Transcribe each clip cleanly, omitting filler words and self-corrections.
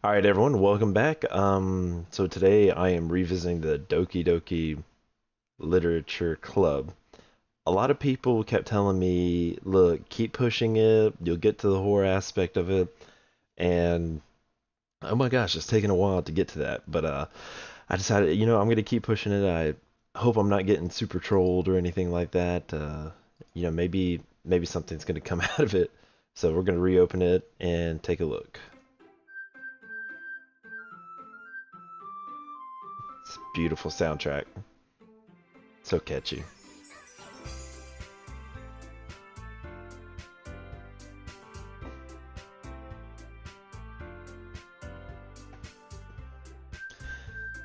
Alright everyone, welcome back. So today I am revisiting the Doki Doki Literature Club. A lot of people kept telling me, look, keep pushing it, you'll get to the horror aspect of it, and oh my gosh, it's taken a while to get to that. But I decided, I'm gonna keep pushing it. I hope I'm not getting super trolled or anything like that. Maybe something's gonna come out of it. So we're gonna reopen it and take a look. It's a beautiful soundtrack. So catchy.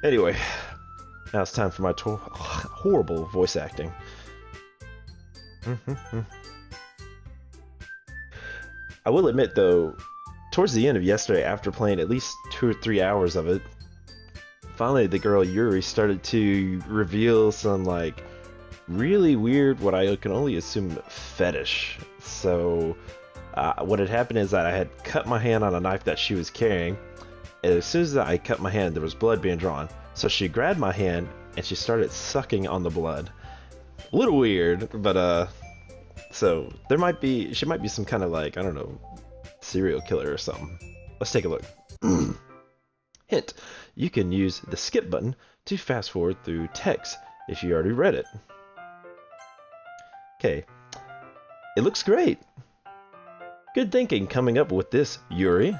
Anyway, now it's time for my horrible voice acting. I will admit, though, towards the end of yesterday, after playing at least 2 or 3 hours of it, finally the girl Yuri started to reveal some, like, really weird, what I can only assume, fetish. So, what had happened is that I had cut my hand on a knife that she was carrying, and as soon as I cut my hand, there was blood being drawn. So she grabbed my hand and she started sucking on the blood. A little weird, but so she might be some kind of, like, I don't know, serial killer or something. Let's take a look. Hint: you can use the skip button to fast forward through text if you already read it. Okay, it looks great. Good thinking coming up with this, Yuri.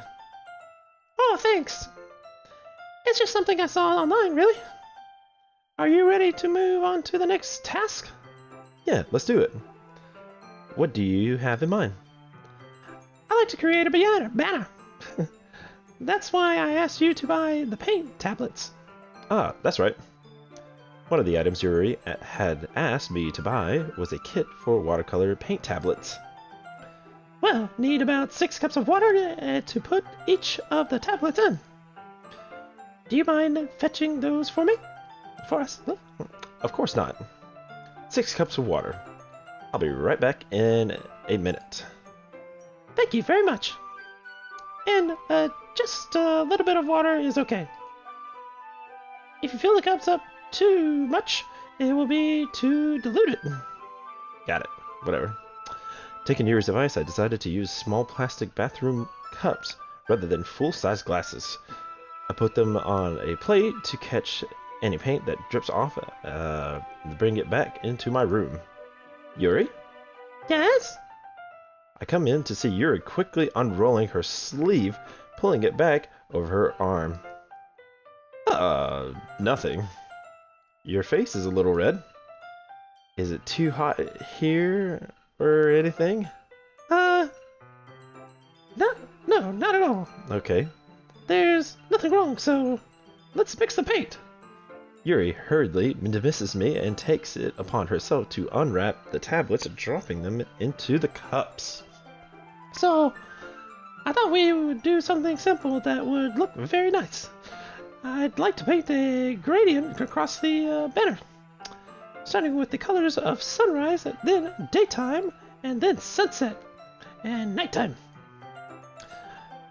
Oh, thanks. It's just something I saw online, really. Are you ready to move on to the next task? Yeah, let's do it. What do you have in mind? I like to create a banner. That's why I asked you to buy the paint tablets. Ah, that's right. One of the items Yuri had asked me to buy was a kit for watercolor paint tablets. Well, need about 6 cups of water to put each of the tablets in. Do you mind fetching those for me? For us? Of course not. 6 cups of water. I'll be right back in a minute. Thank you very much. And just a little bit of water is okay. If you fill the cups up too much, it will be too diluted. Got it. Whatever. Taking Yuri's advice, I decided to use small plastic bathroom cups rather than full-size glasses. I put them on a plate to catch any paint that drips off, bring it back into my room. Yuri? Yes? I come in to see Yuri quickly unrolling her sleeve, pulling it back over her arm. Nothing. Your face is a little red. Is it too hot here or anything? No, not at all. Okay. There's nothing wrong, so let's mix the paint. Yuri hurriedly dismisses me and takes it upon herself to unwrap the tablets, dropping them into the cups. So, I thought we would do something simple that would look very nice. I'd like to paint a gradient across the banner, starting with the colors of sunrise, then daytime, and then sunset, and nighttime.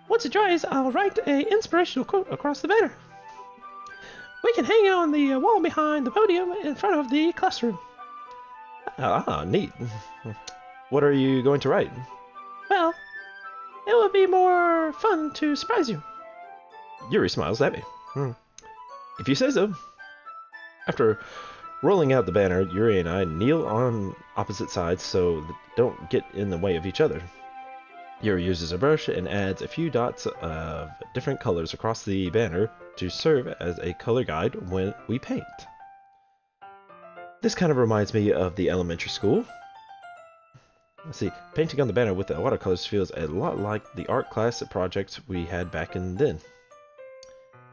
Once it dries, I'll write an inspirational quote across the banner. We can hang it on the wall behind the podium in front of the classroom. Ah, neat. What are you going to write? Well, it would be more fun to surprise you. Yuri smiles at me. If you say so. After rolling out the banner, Yuri and I kneel on opposite sides so that don't get in the way of each other. Yuri uses a brush and adds a few dots of different colors across the banner to serve as a color guide when we paint. This kind of reminds me of the elementary school. Let's see, painting on the banner with the watercolors feels a lot like the art class projects we had back in then.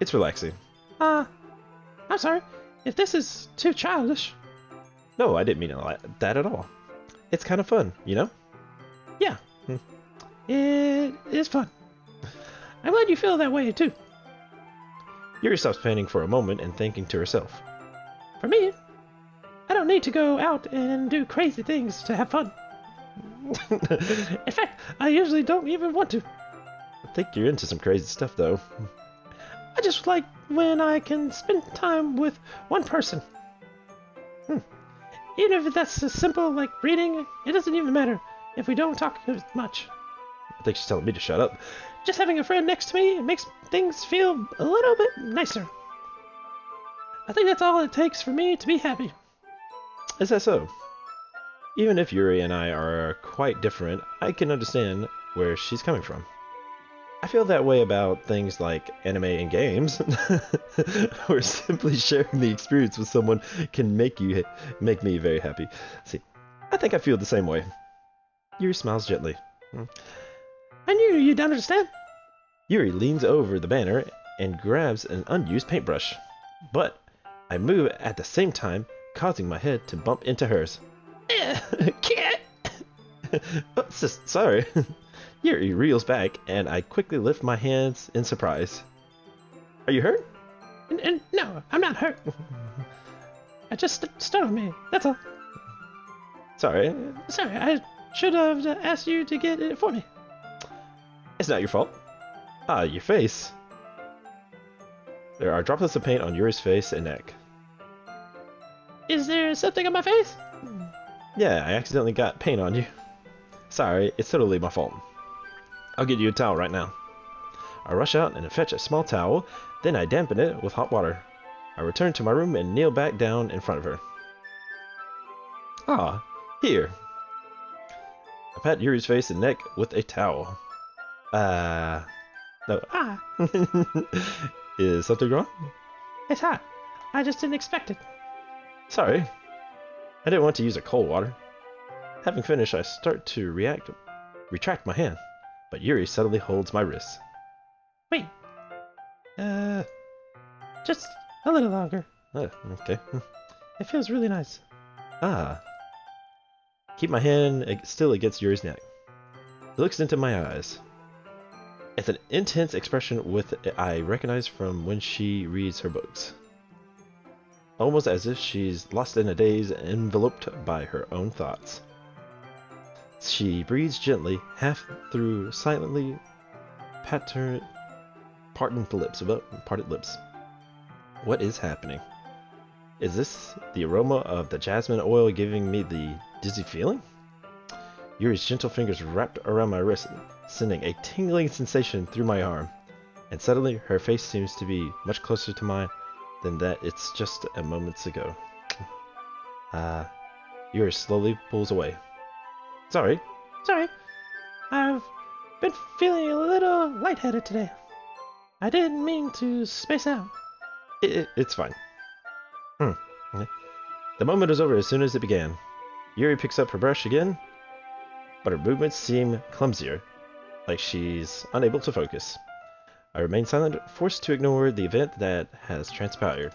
It's relaxing. I'm sorry if this is too childish. No, I didn't mean it like that at all. It's kind of fun, you know? Yeah, it is fun. I'm glad you feel that way too. Yuri stops painting for a moment and thinking to herself. For me, I don't need to go out and do crazy things to have fun. In fact, I usually don't even want to. I think you're into some crazy stuff, though. I just like when I can spend time with one person. Even if that's as simple like reading, it doesn't even matter if we don't talk much. I think she's telling me to shut up. Just having a friend next to me makes things feel a little bit nicer. I think that's all it takes for me to be happy. Is that so? Even if Yuri and I are quite different, I can understand where she's coming from. I feel that way about things like anime and games, or simply sharing the experience with someone can make me very happy. See, I think I feel the same way. Yuri smiles gently. I knew you'd understand. Yuri leans over the banner and grabs an unused paintbrush, but I move at the same time, causing my head to bump into hers. Can't. Oh, sorry. Yuri reels back, and I quickly lift my hands in surprise. Are you hurt? No, I'm not hurt. I just stung me, that's all. Sorry. Sorry, I should have asked you to get it for me. It's not your fault. Ah, your face. There are droplets of paint on Yuri's face and neck. Is there something on my face? Yeah, I accidentally got paint on you. Sorry, it's totally my fault. I'll get you a towel right now. I rush out and fetch a small towel, then I dampen it with hot water. I return to my room and kneel back down in front of her. Ah, here. I pat Yuri's face and neck with a towel. No. Ah, Is something wrong? it's hot. I just didn't expect it. Sorry. I didn't want to use a cold water. Having finished, I start to retract my hand, but Yuri suddenly holds my wrist. Wait. Just a little longer. Okay. It feels really nice. Ah. Keep my hand still against Yuri's neck. He looks into my eyes. It's an intense expression I recognize from when she reads her books. Almost as if she's lost in a daze, enveloped by her own thoughts. She breathes gently, half through silently parted lips. What is happening? Is this the aroma of the jasmine oil giving me the dizzy feeling? Yuri's gentle fingers wrapped around my wrist, sending a tingling sensation through my arm. And suddenly, her face seems to be much closer to mine than that it's just a moments ago. Yuri slowly pulls away. Sorry. I've been feeling a little lightheaded today. I didn't mean to space out. It's fine. The moment is over as soon as it began. Yuri picks up her brush again, but her movements seem clumsier, like she's unable to focus. I remain silent, forced to ignore the event that has transpired.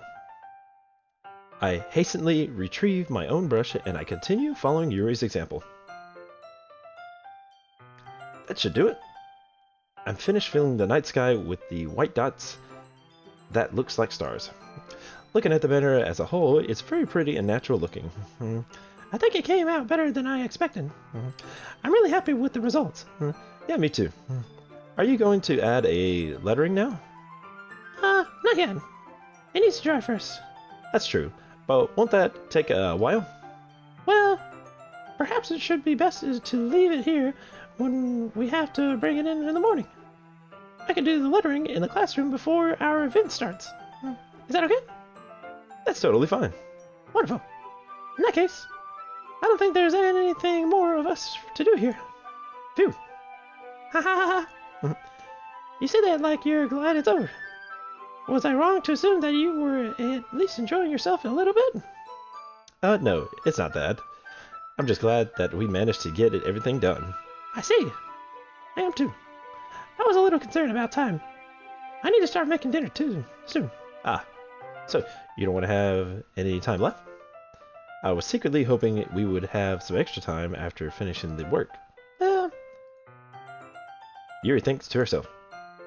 I hastily retrieve my own brush and I continue following Yuri's example. That should do it. I'm finished filling the night sky with the white dots that looks like stars. Looking at the banner as a whole, it's very pretty and natural looking. I think it came out better than I expected. I'm really happy with the results. Yeah, me too. Are you going to add a lettering now? Not yet. It needs to dry first. That's true, but won't that take a while? Well, perhaps it should be best to leave it here when we have to bring it in the morning. I can do the lettering in the classroom before our event starts. Is that okay? That's totally fine. Wonderful. In that case, I don't think there's anything more of us to do here. Phew. Ha ha ha. You say that like you're glad it's over. Was I wrong to assume that you were at least enjoying yourself a little bit? No, it's not that. I'm just glad that we managed to get everything done. I see. I am too. I was a little concerned about time. I need to start making dinner too soon. So you don't want to have any time left? I was secretly hoping we would have some extra time after finishing the work. Yuri thinks to herself.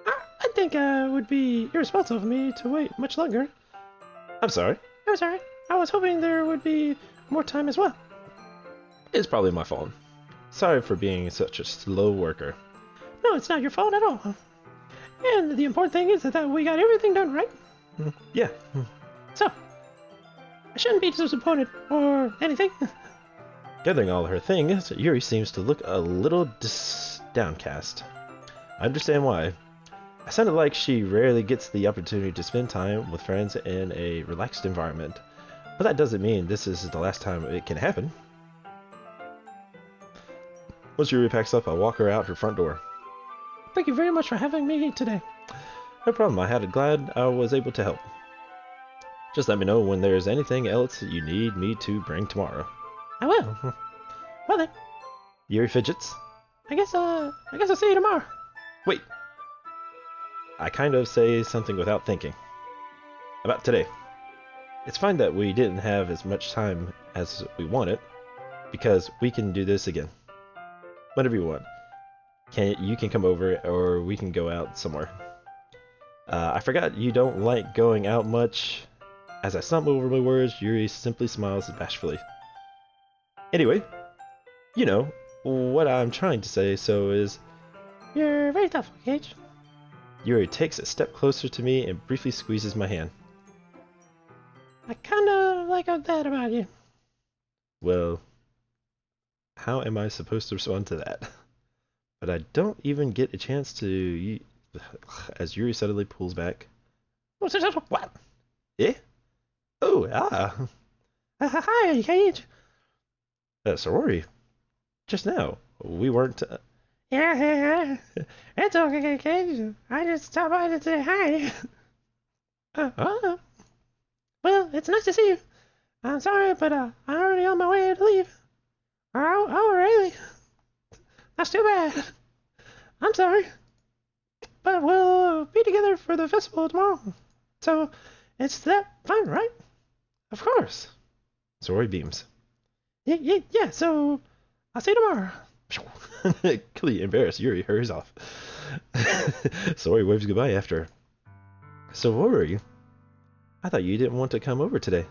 I think it would be irresponsible of me to wait much longer. I'm sorry. I'm sorry. I was hoping there would be more time as well. It's probably my fault. Sorry for being such a slow worker. No, it's not your fault at all. And the important thing is that we got everything done, right? Yeah. So, I shouldn't be disappointed or anything. Gathering all her things, Yuri seems to look a little downcast. I understand why. I sounded like she rarely gets the opportunity to spend time with friends in a relaxed environment, but that doesn't mean this is the last time it can happen. Once Yuri packs up, I'll walk her out her front door. Thank you very much for having me today. No problem, I had glad I was able to help. Just let me know when there's anything else you need me to bring tomorrow. I will. Well then, Yuri fidgets. I guess I'll see you tomorrow. Wait. I kind of say something without thinking. About today. It's fine that we didn't have as much time as we wanted, because we can do this again. Whenever you want. You can come over, or we can go out somewhere. I forgot you don't like going out much. As I stumble over my words, Yuri simply smiles bashfully. Anyway, you know what I'm trying to say, so is... You're very thoughtful, Gage. Yuri takes a step closer to me and briefly squeezes my hand. I kinda like that about you. Well, how am I supposed to respond to that? But I don't even get a chance to... As Yuri suddenly pulls back. What? Eh? Oh, ah. Hi, Gage. Sorority. Just now. We weren't... Yeah. It's okay, Gage. I just stopped by to say hi. Well, it's nice to see you. I'm sorry, but I'm already on my way to leave. Oh, really? That's too bad. I'm sorry. But we'll be together for the festival tomorrow. So, it's that fun, right? Of course. Sorority beams. Yeah, so I'll see you tomorrow. Clearly embarrassed, Yuri hurries off. Sorry waves goodbye after. Sorority? I thought you didn't want to come over today.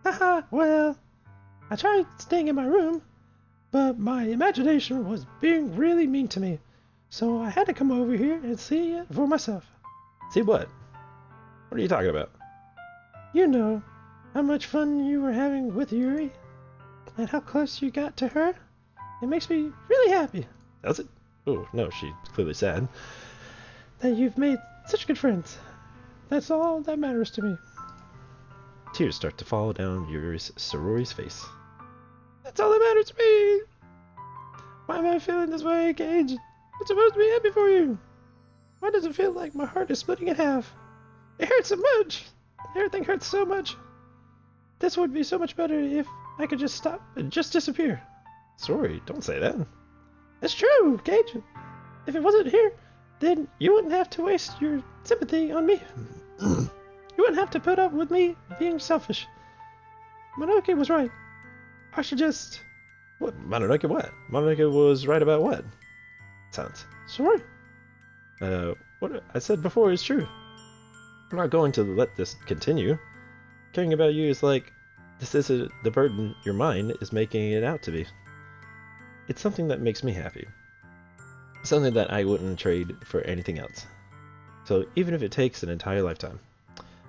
Haha, well, I tried staying in my room, but my imagination was being really mean to me. So I had to come over here and see it for myself. See what? What are you talking about? You know how much fun you were having with Yuri, and how close you got to her. It makes me really happy. Does it? Oh, no, she's clearly sad. That you've made such good friends. That's all that matters to me. Tears start to fall down Yuri's sorority's face. That's all that matters to me. Why am I feeling this way, Gage? I'm supposed to be happy for you. Why does it feel like my heart is splitting in half? It hurts so much. Everything hurts so much. This would be so much better if I could just stop and just disappear. Sorry, don't say that. It's true, Gage. If it wasn't here, then you wouldn't have to waste your sympathy on me. You wouldn't have to put up with me being selfish. Mononoke was right. I should just... What? Mononoke what? Mononoke was right about what? Silence. Sorry. What I said before is true. I'm not going to let this continue. Caring about you is like... This isn't the burden your mind is making it out to be. It's something that makes me happy. Something that I wouldn't trade for anything else. So even if it takes an entire lifetime,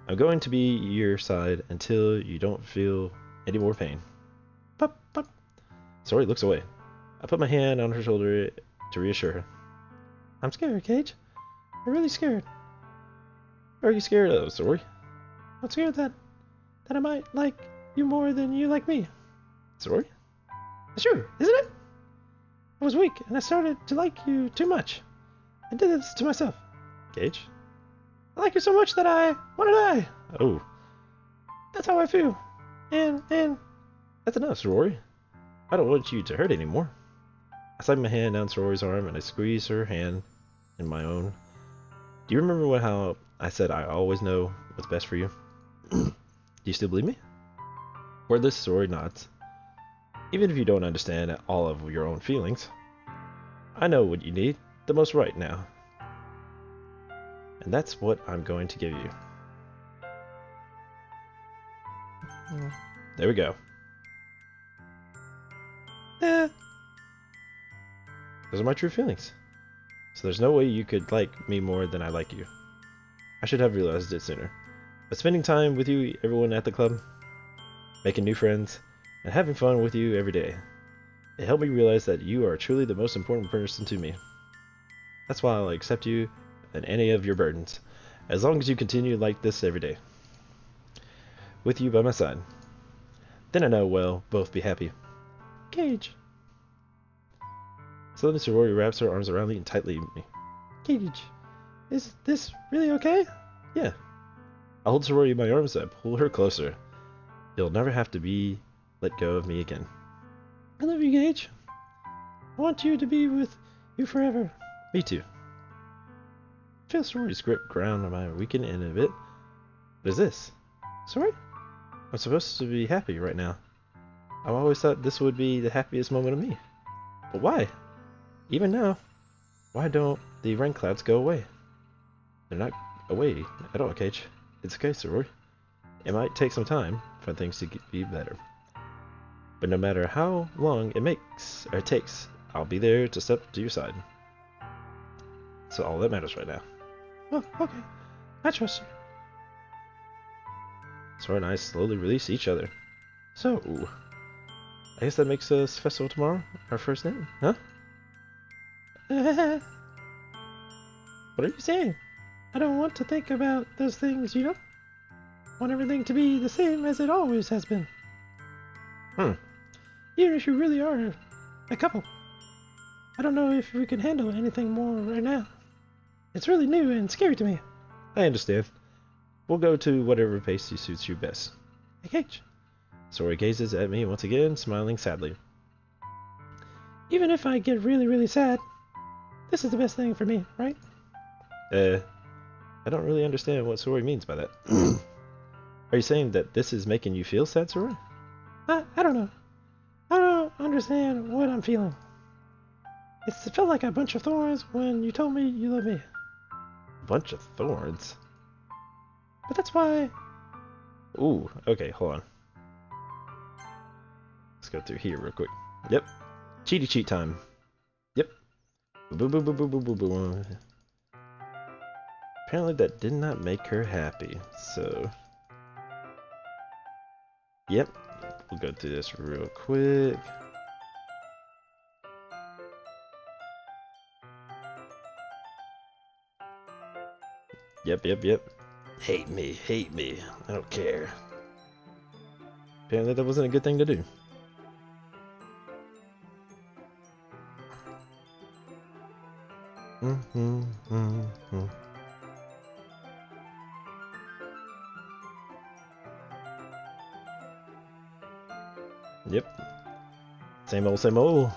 I'm going to be your side until you don't feel any more pain. But... Sorry looks away. I put my hand on her shoulder to reassure her. I'm scared, Gage. I'm really scared. What are you scared of, Sorry? I'm scared that I might like you more than you like me. Sorry? It's true, isn't it? I was weak, and I started to like you too much. I did this to myself. Gage? I like you so much that I want to die. Oh. That's how I feel. And... That's enough, Sorori. I don't want you to hurt anymore. I slide my hand down Sorori's arm and I squeeze her hand in my own. Do you remember how I said I always know what's best for you? Do you still believe me? Wordless, Sorori nods. Even if you don't understand all of your own feelings, I know what you need the most right now. And that's what I'm going to give you. There we go. Those are my true feelings. So there's no way you could like me more than I like you. I should have realized it sooner. But spending time with you, everyone at the club, making new friends, and having fun with you every day, it helped me realize that you are truly the most important person to me. That's why I'll accept you and any of your burdens, as long as you continue like this every day, with you by my side. Then I know we'll both be happy. Cage. Slowly, Sorority wraps her arms around me and tightly me. Cage. Is this really okay? Yeah. I hold Sorority in my arms and I pull her closer. You'll never have to be let go of me again. I love you, Gage. I want you to be with you forever. Me too. I feel Sorority's grip ground on my weaken in a bit. What is this? Sorry? I'm supposed to be happy right now. I've always thought this would be the happiest moment of me. But why? Even now, why don't the rain clouds go away? They're not away at all, Cage. It's okay, Sorority. It might take some time for things to be better. But no matter how long it takes, I'll be there to step to your side. So all that matters right now. Oh, okay. I trust you. Sora and I slowly release each other. So, I guess that makes us festival tomorrow, our first name, huh? What are you saying? I don't want to think about those things, you know? I want everything to be the same as it always has been. Even if you really are a couple. I don't know if we can handle anything more right now. It's really new and scary to me. I understand. We'll go to whatever pace suits you best. Hey, Cage. Sora gazes at me once again, smiling sadly. Even if I get really, really sad, this is the best thing for me, right? I don't really understand what Sora means by that. Are you saying that this is making you feel sad, Sora? I don't know. I don't understand what I'm feeling. It felt like a bunch of thorns when you told me you love me. A bunch of thorns? But that's why... Ooh, okay, hold on. Let's go through here real quick. Yep. Cheaty cheat time. Yep. Boom, boom, boom, boom, boom, boom, boom. Apparently that did not make her happy, so... Yep. We'll go through this real quick. Yep. Hate me. I don't care. Apparently that wasn't a good thing to do. Yep. Same old.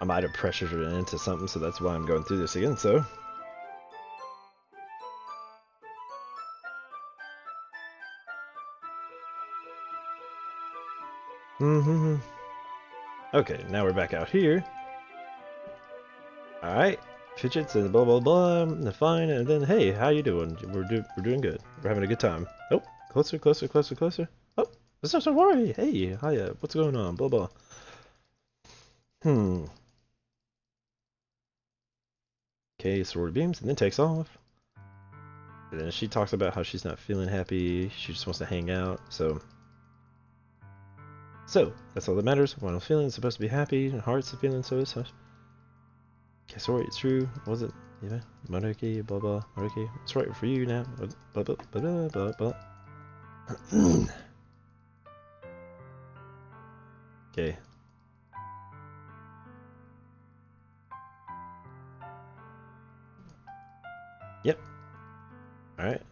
I might have pressured her into something, so that's why I'm going through this again, so... Okay, now we're back out here. Alright, fidgets and blah blah blah, fine, and then, hey, how you doing? We're doing good. We're having a good time. Oh, closer. Oh, Mr. Sawari, hey, hiya, what's going on? Blah blah. Okay, sword beams, and then takes off. And then she talks about how she's not feeling happy, she just wants to hang out, so that's all that matters. When I'm feeling supposed to be happy, and heart's feeling so is. Okay, sorry, it's true. Was it? Yeah, monarchy, blah blah, monarchy. It's right for you now. Blah blah blah blah blah. Okay. Yep. All right.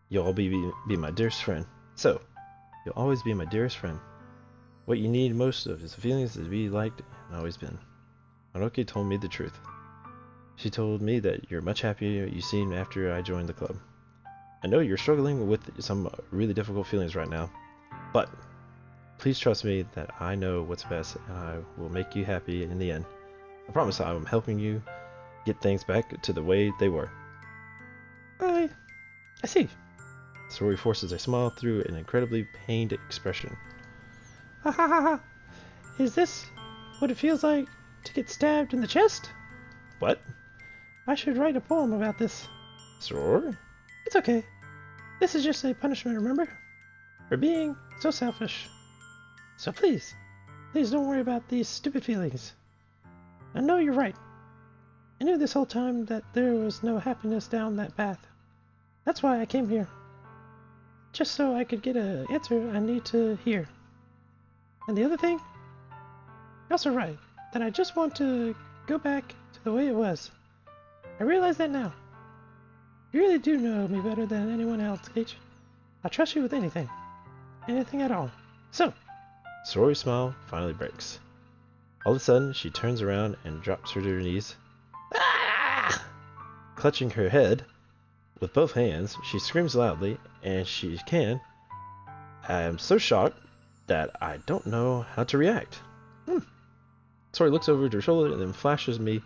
You'll all be my dearest friend. So, you'll always be my dearest friend. What you need most of is the feelings to be liked and always been. Maroki told me the truth. She told me that you're much happier you seemed after I joined the club. I know you're struggling with some really difficult feelings right now, but please trust me that I know what's best and I will make you happy in the end. I promise I'm helping you get things back to the way they were. I see. Sorori forces a smile through an incredibly pained expression. Ha ha ha ha. Is this what it feels like to get stabbed in the chest? What? I should write a poem about this. Sorori? It's okay. This is just a punishment, remember? For being so selfish. So please don't worry about these stupid feelings. I know you're right. I knew this whole time that there was no happiness down that path. That's why I came here. Just so I could get an answer I need to hear. And the other thing? You're also right, that I just want to go back to the way it was. I realize that now. You really do know me better than anyone else, H. I trust you with anything. Anything at all. So, Sorori's smile finally breaks. All of a sudden, she turns around and drops her to her knees. ah! Clutching her head with both hands, she screams loudly, and I am so shocked that I don't know how to react. Sorori looks over her shoulder and then flashes me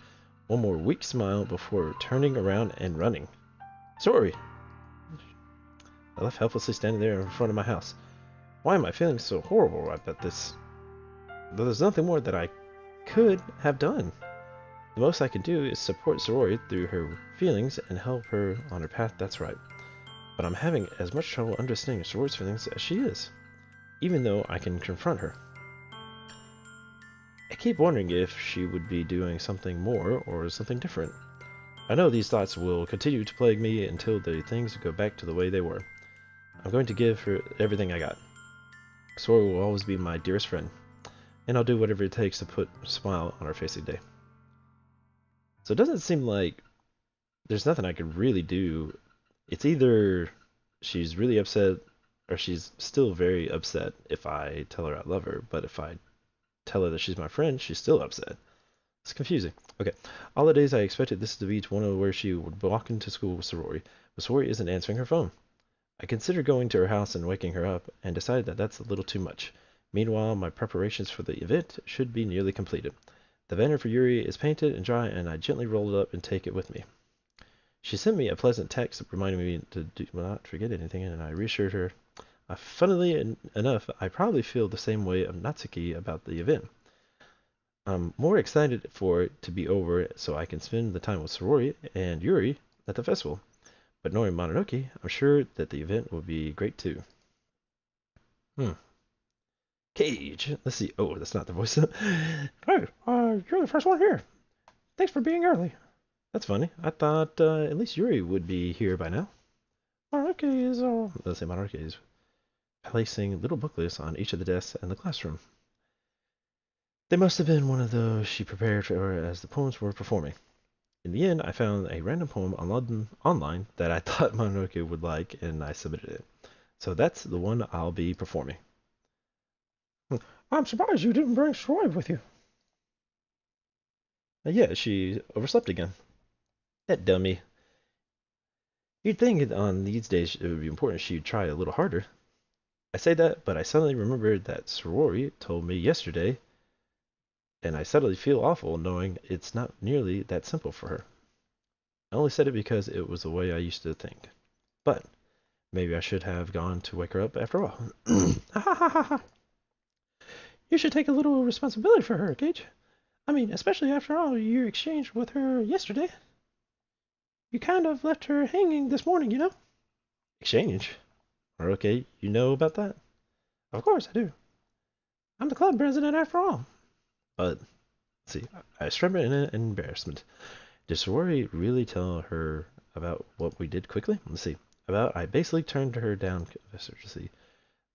one more weak smile before turning around and running. Sorori! I left helplessly standing there in front of my house. Why am I feeling so horrible about this? Though there's nothing more that I could have done. The most I can do is support Sorori through her feelings and help her on her path that's right. But I'm having as much trouble understanding Sorori's feelings as she is, even though I can confront her. I keep wondering if she would be doing something more or something different. I know these thoughts will continue to plague me until the things go back to the way they were. I'm going to give her everything I got. Sorori will always be my dearest friend, and I'll do whatever it takes to put a smile on her face today. So it doesn't seem like there's nothing I could really do. It's either she's really upset or she's still very upset if I tell her I love her, but if I tell her that she's my friend, she's still upset. It's confusing. Okay, all the days I expected this to be one where she would walk into school with Sorori, but Sorori isn't answering her phone. I considered going to her house and waking her up, and decided that that's a little too much. Meanwhile, my preparations for the event should be nearly completed. The banner for Yuri is painted and dry, and I gently roll it up and take it with me. She sent me a pleasant text reminding me to not forget anything, and I reassured her. Funnily enough, I probably feel the same way of Natsuki about the event. I'm more excited for it to be over so I can spend the time with Sorori and Yuri at the festival. But knowing Mononoke, I'm sure that the event will be great too. Cage. Let's see. Oh, that's not the voice. Hey, you're the first one here. Thanks for being early. That's funny. I thought at least Yuri would be here by now. Mononoke is, Let's say Mononoke is placing little booklets on each of the desks in the classroom. They must have been one of those she prepared for her as the poems were performing. In the end, I found a random poem online that I thought Mononoke would like, and I submitted it. So that's the one I'll be performing. I'm surprised you didn't bring Troy with you. Yeah, she overslept again. That dummy. You'd think on these days it would be important she'd try a little harder. I say that, but I suddenly remembered that Sorori told me yesterday, and I suddenly feel awful knowing it's not nearly that simple for her. I only said it because it was the way I used to think. But maybe I should have gone to wake her up after all. Ha ha ha ha. You should take a little responsibility for her, Gage. I mean, especially after all your exchange with her yesterday. You kind of left her hanging this morning, you know? Exchange? Okay, you know about that? Of course I do. I'm the club president after all. But, let's see, I trembled in embarrassment. Did Sorori really tell her about what we did quickly? Let's see. I basically turned her down. Let's see.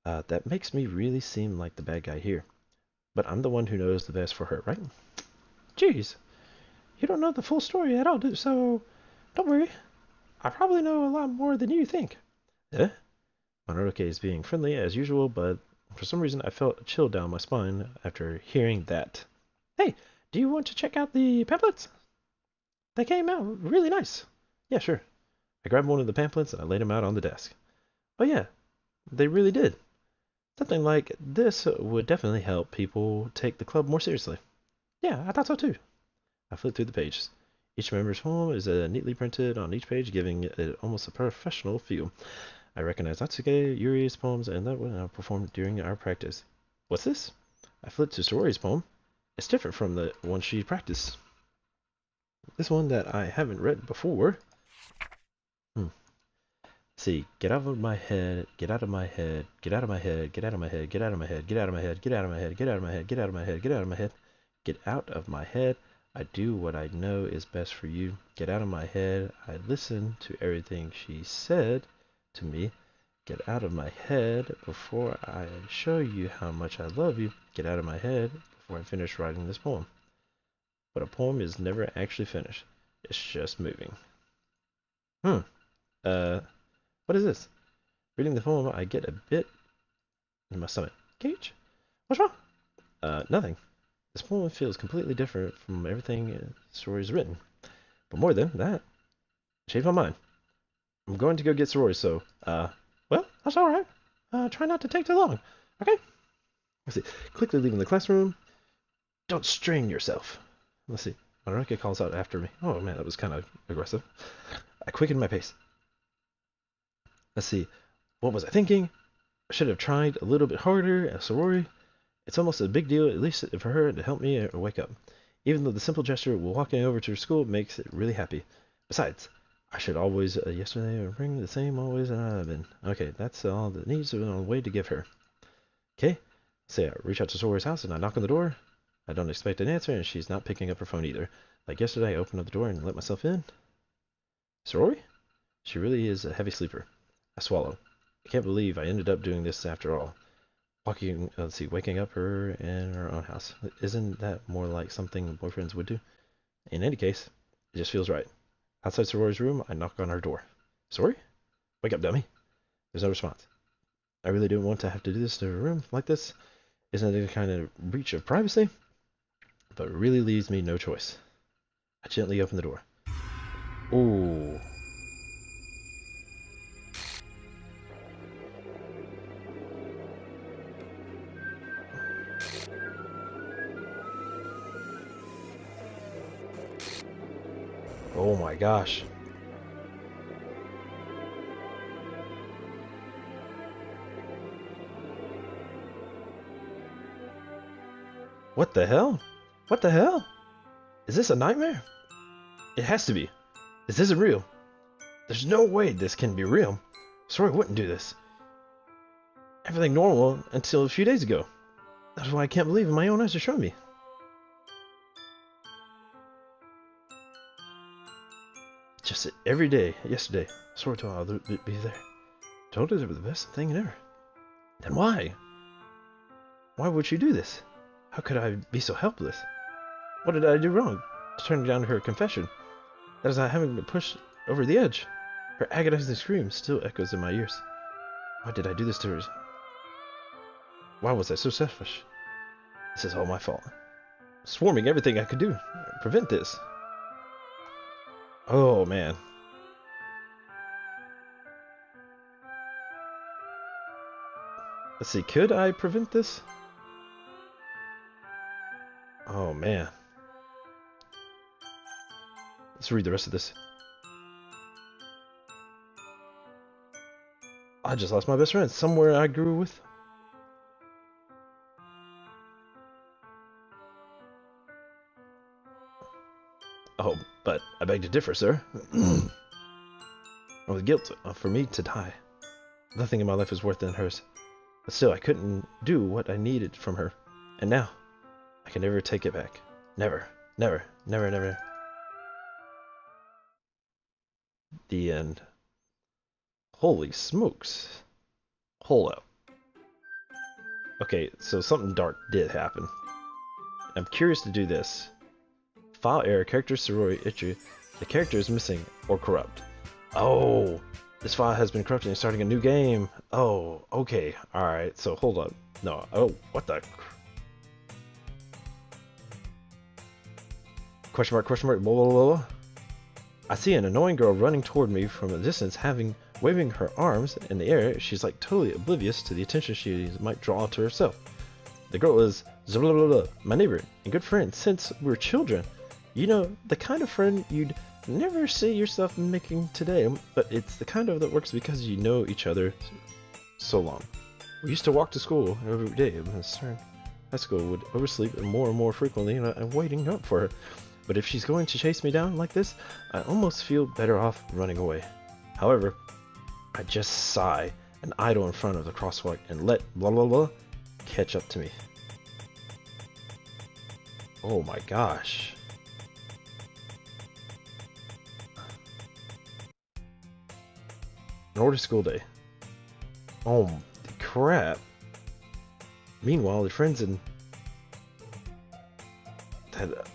That makes me really seem like the bad guy here. But I'm the one who knows the best for her, right? Jeez. You don't know the full story at all, so don't worry. I probably know a lot more than you think. Eh? Mononoke is being friendly as usual, but for some reason I felt a chill down my spine after hearing that. Hey, do you want to check out the pamphlets? They came out really nice. Yeah, sure. I grabbed one of the pamphlets and I laid them out on the desk. Oh yeah, they really did. Something like this would definitely help people take the club more seriously. Yeah, I thought so too. I flipped through the pages. Each member's poem is neatly printed on each page, giving it almost a professional feel. I recognized Natsuke, Yuri's poems, and that one I performed during our practice. What's this? I flipped to Sorori's poem. It's different from the one she practiced. This one that I haven't read before. See, get out of my head, get out of my head, get out of my head, get out of my head, get out of my head, get out of my head, get out of my head, get out of my head, get out of my head, get out of my head, get out of my head. I do what I know is best for you. Get out of my head. I listen to everything she said to me. Get out of my head before I show you how much I love you. Get out of my head before I finish writing this poem. But a poem is never actually finished. It's just moving. What is this? Reading the poem, I get a bit in my stomach. Gage? What's wrong? Nothing. This poem feels completely different from everything Soroi's written. But more than that, I changed my mind. I'm going to go get Sorori, so, well, that's alright. Try not to take too long, okay? Let's see. Quickly leaving the classroom. Don't strain yourself. Let's see. Maruka calls out after me. Oh man, that was kind of aggressive. I quickened my pace. Let's see. What was I thinking? I should have tried a little bit harder at Sorori. It's almost a big deal, at least for her, to help me wake up. Even though the simple gesture of walking over to her school makes it really happy. Besides, I should always, yesterday, bring the same always that I've been. Okay, that's all that needs on the way to give her. Okay, say I reach out to Sorori's house and I knock on the door. I don't expect an answer, and she's not picking up her phone either. Like yesterday, I opened up the door and let myself in. Sorori? She really is a heavy sleeper. I swallow. I can't believe I ended up doing this after all. Waking up her in her own house. Isn't that more like something boyfriends would do? In any case, it just feels right. Outside Sorori's room, I knock on her door. Sorori? Wake up, dummy. There's no response. I really didn't want to have to do this to her room like this. Isn't it a kind of breach of privacy? But it really leaves me no choice. I gently open the door. Ooh. Oh my gosh. What the hell? What the hell? Is this a nightmare? It has to be. This isn't real. There's no way this can be real. Sorry, wouldn't do this. Everything normal until a few days ago. That's why I can't believe my own eyes are showing me. Just every day, yesterday, Sorry told I'll be there. Told her it was the best thing ever. Then why? Why would she do this? How could I be so helpless? What did I do wrong to turn down her confession? That is not having been pushed over the edge. Her agonizing scream still echoes in my ears. Why did I do this to her? Why was I so selfish? This is all my fault. Swarming everything I could do to prevent this. Oh man. Let's see, could I prevent this? Oh man. Let's read the rest of this. I just lost my best friend, somewhere I grew with. Oh, but I beg to differ, sir. It was guilt for me to die. Nothing in my life is worse than hers. But still, I couldn't do what I needed from her. And now, I can never take it back. Never, never, never, never. The end. Holy smokes. Hold up. Okay, so something dark did happen. I'm curious to do this. File error, character Sorori Ichu. The character is missing or corrupt. Oh, this file has been corrupted and starting a new game. Oh, okay. Alright, so hold up. No, oh, what the... Question mark, blah, blah, blah, blah. I see an annoying girl running toward me from a distance, waving her arms in the air. She's like totally oblivious to the attention she might draw to herself. The girl is my neighbor and good friend since we were children. You know, the kind of friend you'd never see yourself making today, but it's the kind of that works because you know each other so long. We used to walk to school every day. High school would oversleep more and more frequently, and I'm waiting up for her. But if she's going to chase me down like this, I almost feel better off running away. However, I just sigh and idle in front of the crosswalk and let blah blah blah catch up to me. Oh my gosh. An order school day. Oh crap. Meanwhile, the friends and that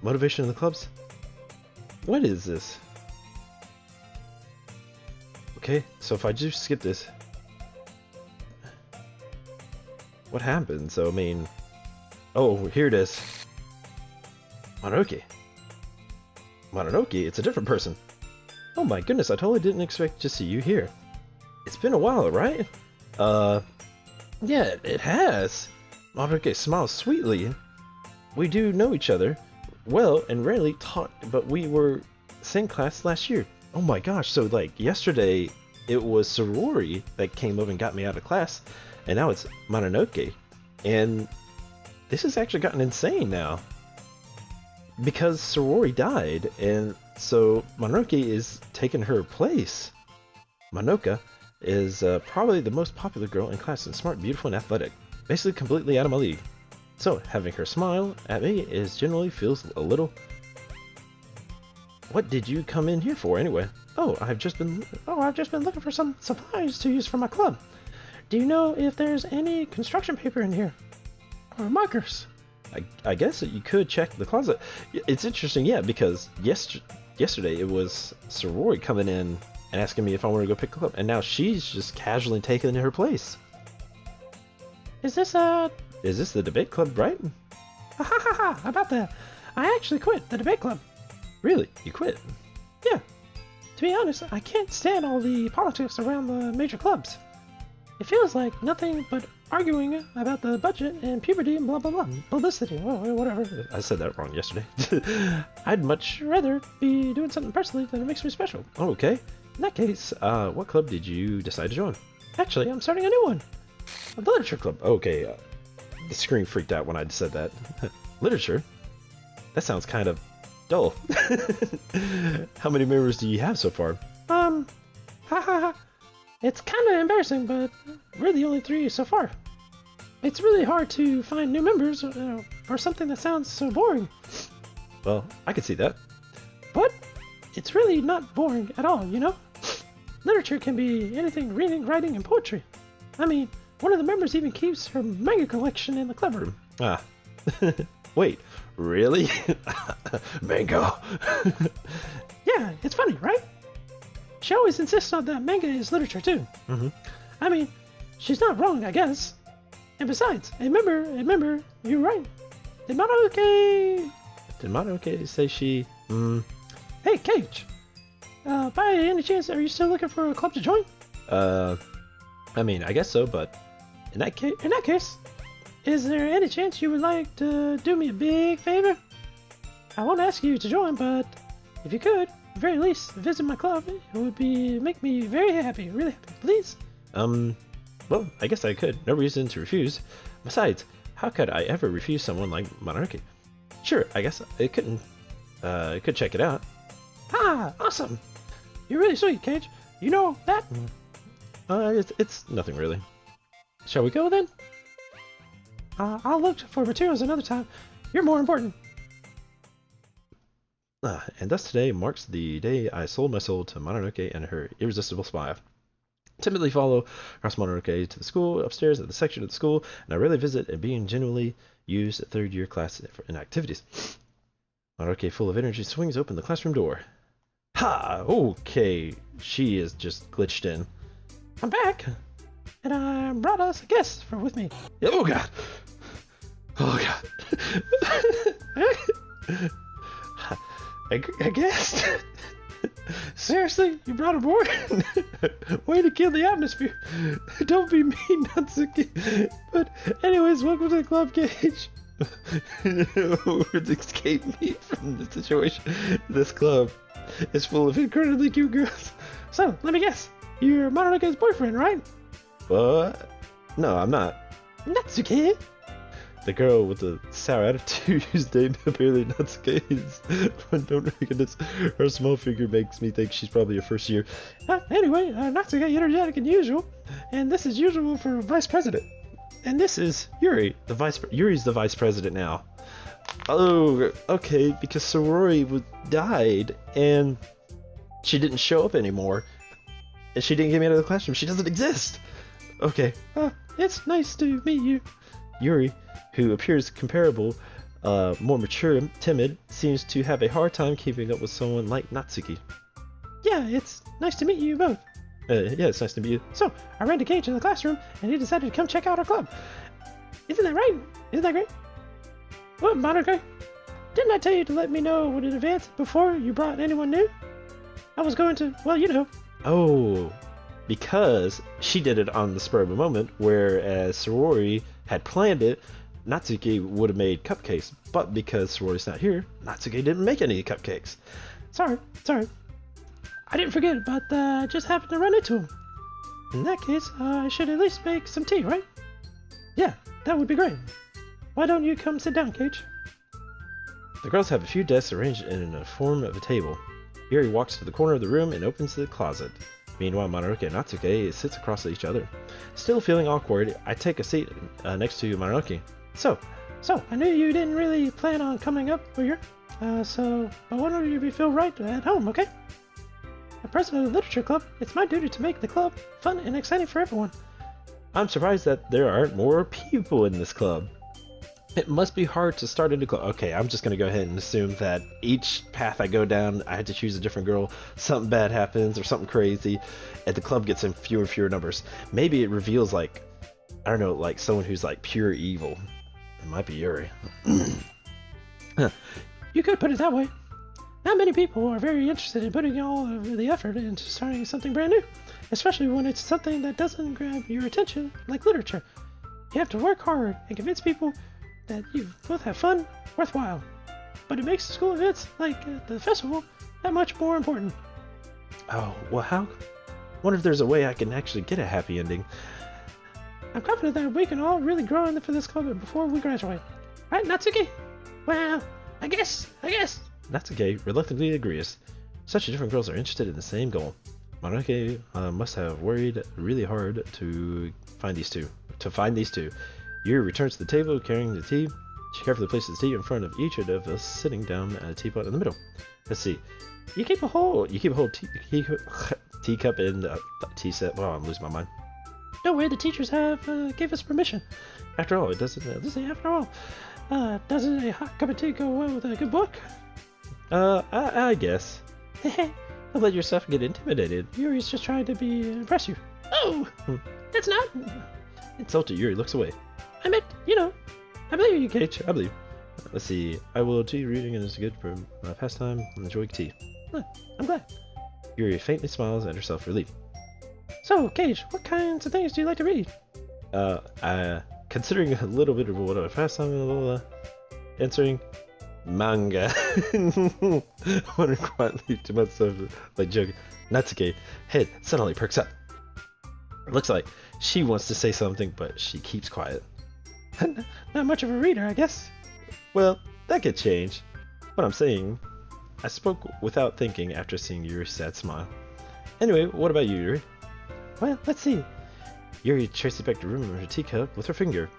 motivation in the clubs? What is this? Okay, so if I just skip this, what happens? So I mean, oh, here it is. Mononoke. Mononoke, it's a different person. Oh my goodness, I totally didn't expect to see you here. It's been a while, right? Yeah, it has. Mononoke smiles sweetly. We do know each other well and rarely taught, but we were same class last year. Oh my gosh, so like yesterday it was Sorori that came up and got me out of class, and now it's Mononoke. And this has actually gotten insane now. Because Sorori died, and so Mononoke is taking her place. Monoka is probably the most popular girl in class and smart, beautiful, and athletic. Basically completely out of my league. So having her smile at me generally feels a little... What did you come in here for anyway? Oh, I've just been looking for some supplies to use for my club. Do you know if there's any construction paper in here? Or markers? I guess that you could check the closet. It's interesting, yeah, because yesterday it was Sorori coming in and asking me if I want to go pick a up, and now she's just casually taking her place. Is this the debate club, right? Ha ha ha ha! About that, I actually quit the debate club. Really? You quit? Yeah. To be honest, I can't stand all the politics around the major clubs. It feels like nothing but arguing about the budget and puberty and blah blah blah. Publicity, whatever. I said that wrong yesterday. I'd much rather be doing something personally that makes me special. Oh, okay. In that case, what club did you decide to join? Actually, I'm starting a new one. A literature club. Okay, the screen freaked out when I said that. Literature? That sounds kind of dull. How many members do you have so far? Ha ha ha. It's kind of embarrassing, but we're the only 3 so far. It's really hard to find new members for something that sounds so boring. Well, I can see that. What? It's really not boring at all, you know? Literature can be anything: reading, writing, and poetry. I mean, one of the members even keeps her manga collection in the club room. Ah. Wait, really? Mango. Yeah, it's funny, right? She always insists on that manga is literature too. Mm-hmm. I mean, she's not wrong, I guess. And besides, remember, you're right. Did Mononoke say she... Hey, Cage! By any chance, are you still looking for a club to join? I mean, I guess so, but... In that case, is there any chance you would like to do me a big favor? I won't ask you to join, but if you could, at the very least, visit my club. It would make me very happy, really happy. Please? Well, I guess I could. No reason to refuse. Besides, how could I ever refuse someone like Mononoke? Sure, I guess I could check it out. Ah, awesome! You're really sweet, Cage. You know that? It's nothing really. Shall we go then? I'll look for materials another time. You're more important. And thus today marks the day I sold my soul to Mononoke and her irresistible smile. Timidly follow across Mononoke to the school, upstairs at the section of the school, and I rarely visit and being genuinely used at third-year class in activities. Mononoke, full of energy, swings open the classroom door. Ha! Okay, she is just glitched in. I'm back, and I brought us a guest with me. Oh god! Oh god! I guess. Seriously? You brought aboard? Way to kill the atmosphere. Don't be mean, Natsuki. But anyways, welcome to the club, Gage. Words escape me from the situation. This club is full of incredibly cute girls. So, let me guess. You're Mononoke's boyfriend, right? What? No, I'm not. Natsuki? The girl with the sour attitude whose name apparently Natsuki is. Don't recognize her small figure makes me think she's probably a first year. Anyway, Natsuki energetic and usual, and this is usual for vice president. And this is Yuri, Yuri's the vice president now. Oh, okay, because Sorori died and she didn't show up anymore, and she didn't get me out of the classroom. She doesn't exist. Okay. It's nice to meet you. Yuri, who appears comparable, more mature, timid, seems to have a hard time keeping up with someone like Natsuki. Yeah, it's nice to meet you both. Yeah, it's nice to meet you. So, I ran to Cage in the classroom, and he decided to come check out our club. Isn't that right? Isn't that great? What, Mononoke? Didn't I tell you to let me know in advance before you brought anyone new? I was going to, well, you know. Oh, because she did it on the spur of the moment, whereas Sorori had planned it, Natsuki would have made cupcakes, but because Sorori's not here, Natsuki didn't make any cupcakes. Sorry. I didn't forget, but I just happened to run into him. In that case, I should at least make some tea, right? Yeah, that would be great. Why don't you come sit down, Cage? The girls have a few desks arranged in the form of a table. Yuri walks to the corner of the room and opens the closet. Meanwhile, Mononoke and Natsuki sits across each other. Still feeling awkward, I take a seat next to Mononoke. So, I knew you didn't really plan on coming up here. But whenever you feel right at home, okay? As president of the Literature Club, it's my duty to make the club fun and exciting for everyone. I'm surprised that there aren't more people in this club. It must be hard to start a new club. Okay, I'm just going to go ahead and assume that each path I go down, I had to choose a different girl, something bad happens or something crazy, and the club gets in fewer and fewer numbers. Maybe it reveals, like, I don't know, like someone who's like pure evil. It might be Yuri. You could put it that way. Not many people are very interested in putting all of the effort into starting something brand new, especially when it's something that doesn't grab your attention, like literature. You have to work hard and convince people that you both have fun, worthwhile. But it makes the school events, like the festival, that much more important. Oh, well, how? Wonder if there's a way I can actually get a happy ending. I'm confident that we can all really grow in for this club before we graduate. Right, Natsuki? Well, I guess. Natsuki reluctantly agrees. Such different girls are interested in the same goal. Mononoke must have worried really hard to find these two. Yuri returns to the table carrying the tea. She carefully places the tea in front of each of us, sitting down at a teapot in the middle. Let's see. You keep a whole teacup in the tea set. Wow, I'm losing my mind. No way, the teachers have gave us permission. After all, it doesn't. Doesn't a hot cup of tea go well with a good book? I guess. Don't let yourself get intimidated. Yuri's just trying to impress you. Oh, that's not. Insulted, Yuri looks away. I meant, I believe you, Cage. I believe. Let's see. I will tea reading and it's good for my pastime and enjoy tea. I'm glad. Yuri faintly smiles at herself relief. So, Cage, what kinds of things do you like to read? Considering a little bit of what I pastime, answering manga. I wonder quietly to myself, like joking. Natsuki head suddenly perks up. It looks like she wants to say something, but she keeps quiet. Not much of a reader, I guess. Well, that could change. What I'm saying, I spoke without thinking after seeing Yuri's sad smile. Anyway, what about you, Yuri? Well, let's see. Yuri traces back the rim of her teacup with her finger.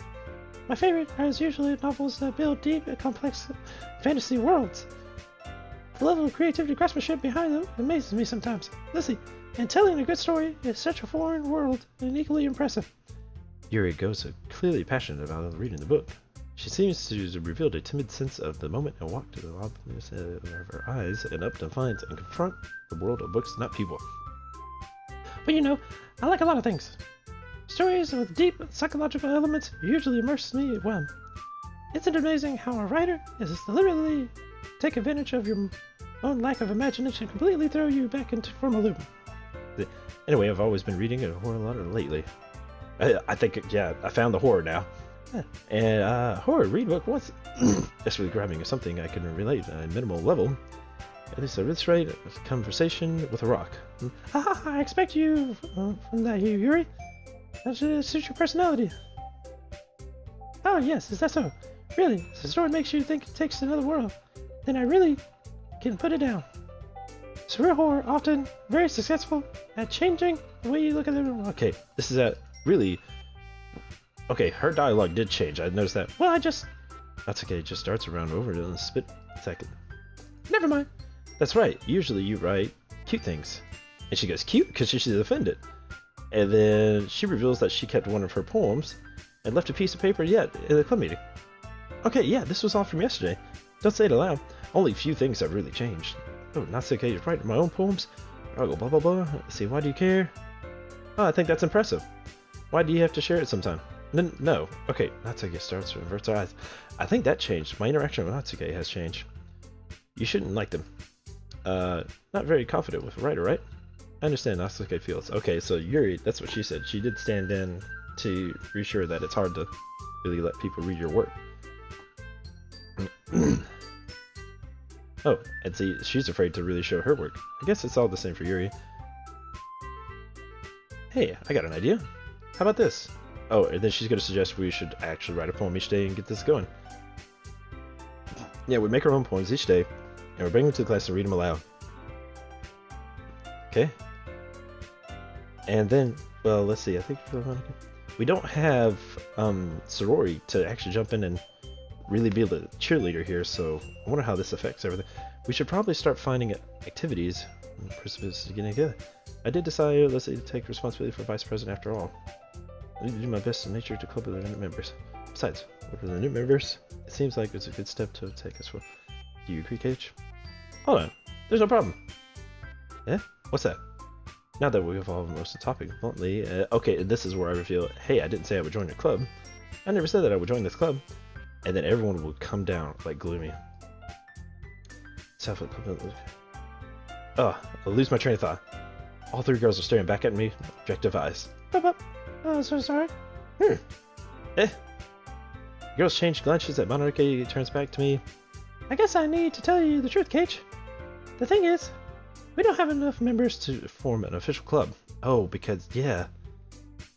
My favorite are usually novels that build deep and complex fantasy worlds. The level of creativity and craftsmanship behind them amazes me sometimes. Let's see. And telling a good story is such a foreign world and equally impressive. Yuri goes clearly passionate about reading the book. She seems to have revealed a timid sense of the moment and walked to the obvious of her eyes and up to find and confront the world of books, not people. But I like a lot of things. Stories with deep psychological elements usually immerse me well. Isn't it amazing how a writer is deliberately take advantage of your own lack of imagination completely throw you back into from a loop. Anyway, I've always been reading a horror a lot lately. I think, yeah, I found the horror now. And horror, read book once. That's really grabbing is something I can relate on a minimal level. At least a wrist rate, a conversation with a rock. I expect you from that, Yuri. That should suit your personality. Oh yes, is that so? Really, if the story makes you think it takes another world, then I really can put it down. Surreal horror often very successful at changing the way you look at them. Okay, this is at really... Okay, her dialogue did change, I noticed that. Well, I just... That's okay, it just starts around over in a split second. Never mind. That's right, usually you write cute things. And she goes, cute? Because she's offended. And then she reveals that she kept one of her poems and left a piece of paper yet in the club meeting. Okay, yeah, this was all from yesterday. Don't say it aloud. Only a few things have really changed. Oh, not so okay to write my own poems. I'll go blah blah blah. Let's see, why do you care? Oh, I think that's impressive. Why do you have to share it sometime? No. Okay, Natsuke starts to invert her eyes. I think that changed. My interaction with Natsuke has changed. You shouldn't like them. Not very confident with a writer, right? I understand Natsuke feels. Okay, so Yuri, that's what she said. She did stand in to reassure that it's hard to really let people read your work. Oh, and see, she's afraid to really show her work. I guess it's all the same for Yuri. Hey, I got an idea. How about this? Oh, and then she's going to suggest we should actually write a poem each day and get this going. Yeah, we make our own poems each day, and we bring them to the class and read them aloud. Okay? And then, well, let's see, I think we don't have sorority to actually jump in and really be the cheerleader here, so I wonder how this affects everything. We should probably start finding activities and participants getting together. I did decide, let's say, to take responsibility for vice president after all. I need to do my best to make sure to club with the new members. Besides, for the new members, it seems like it's a good step to take us for. Do you agree, Cage? Hold on, there's no problem. Yeah? What's that? Now that we've evolved most of the topic bluntly, okay, this is where I reveal, hey, I didn't say I would join your club. I never said that I would join this club. And then everyone would come down like gloomy. Oh, I'll lose my train of thought. All three girls are staring back at me, objective eyes. Oh, so sorry. Girls change glances at Monarchy turns back to me. I guess I need to tell you the truth, Cage. The thing is, we don't have enough members to form an official club. Oh, because, yeah,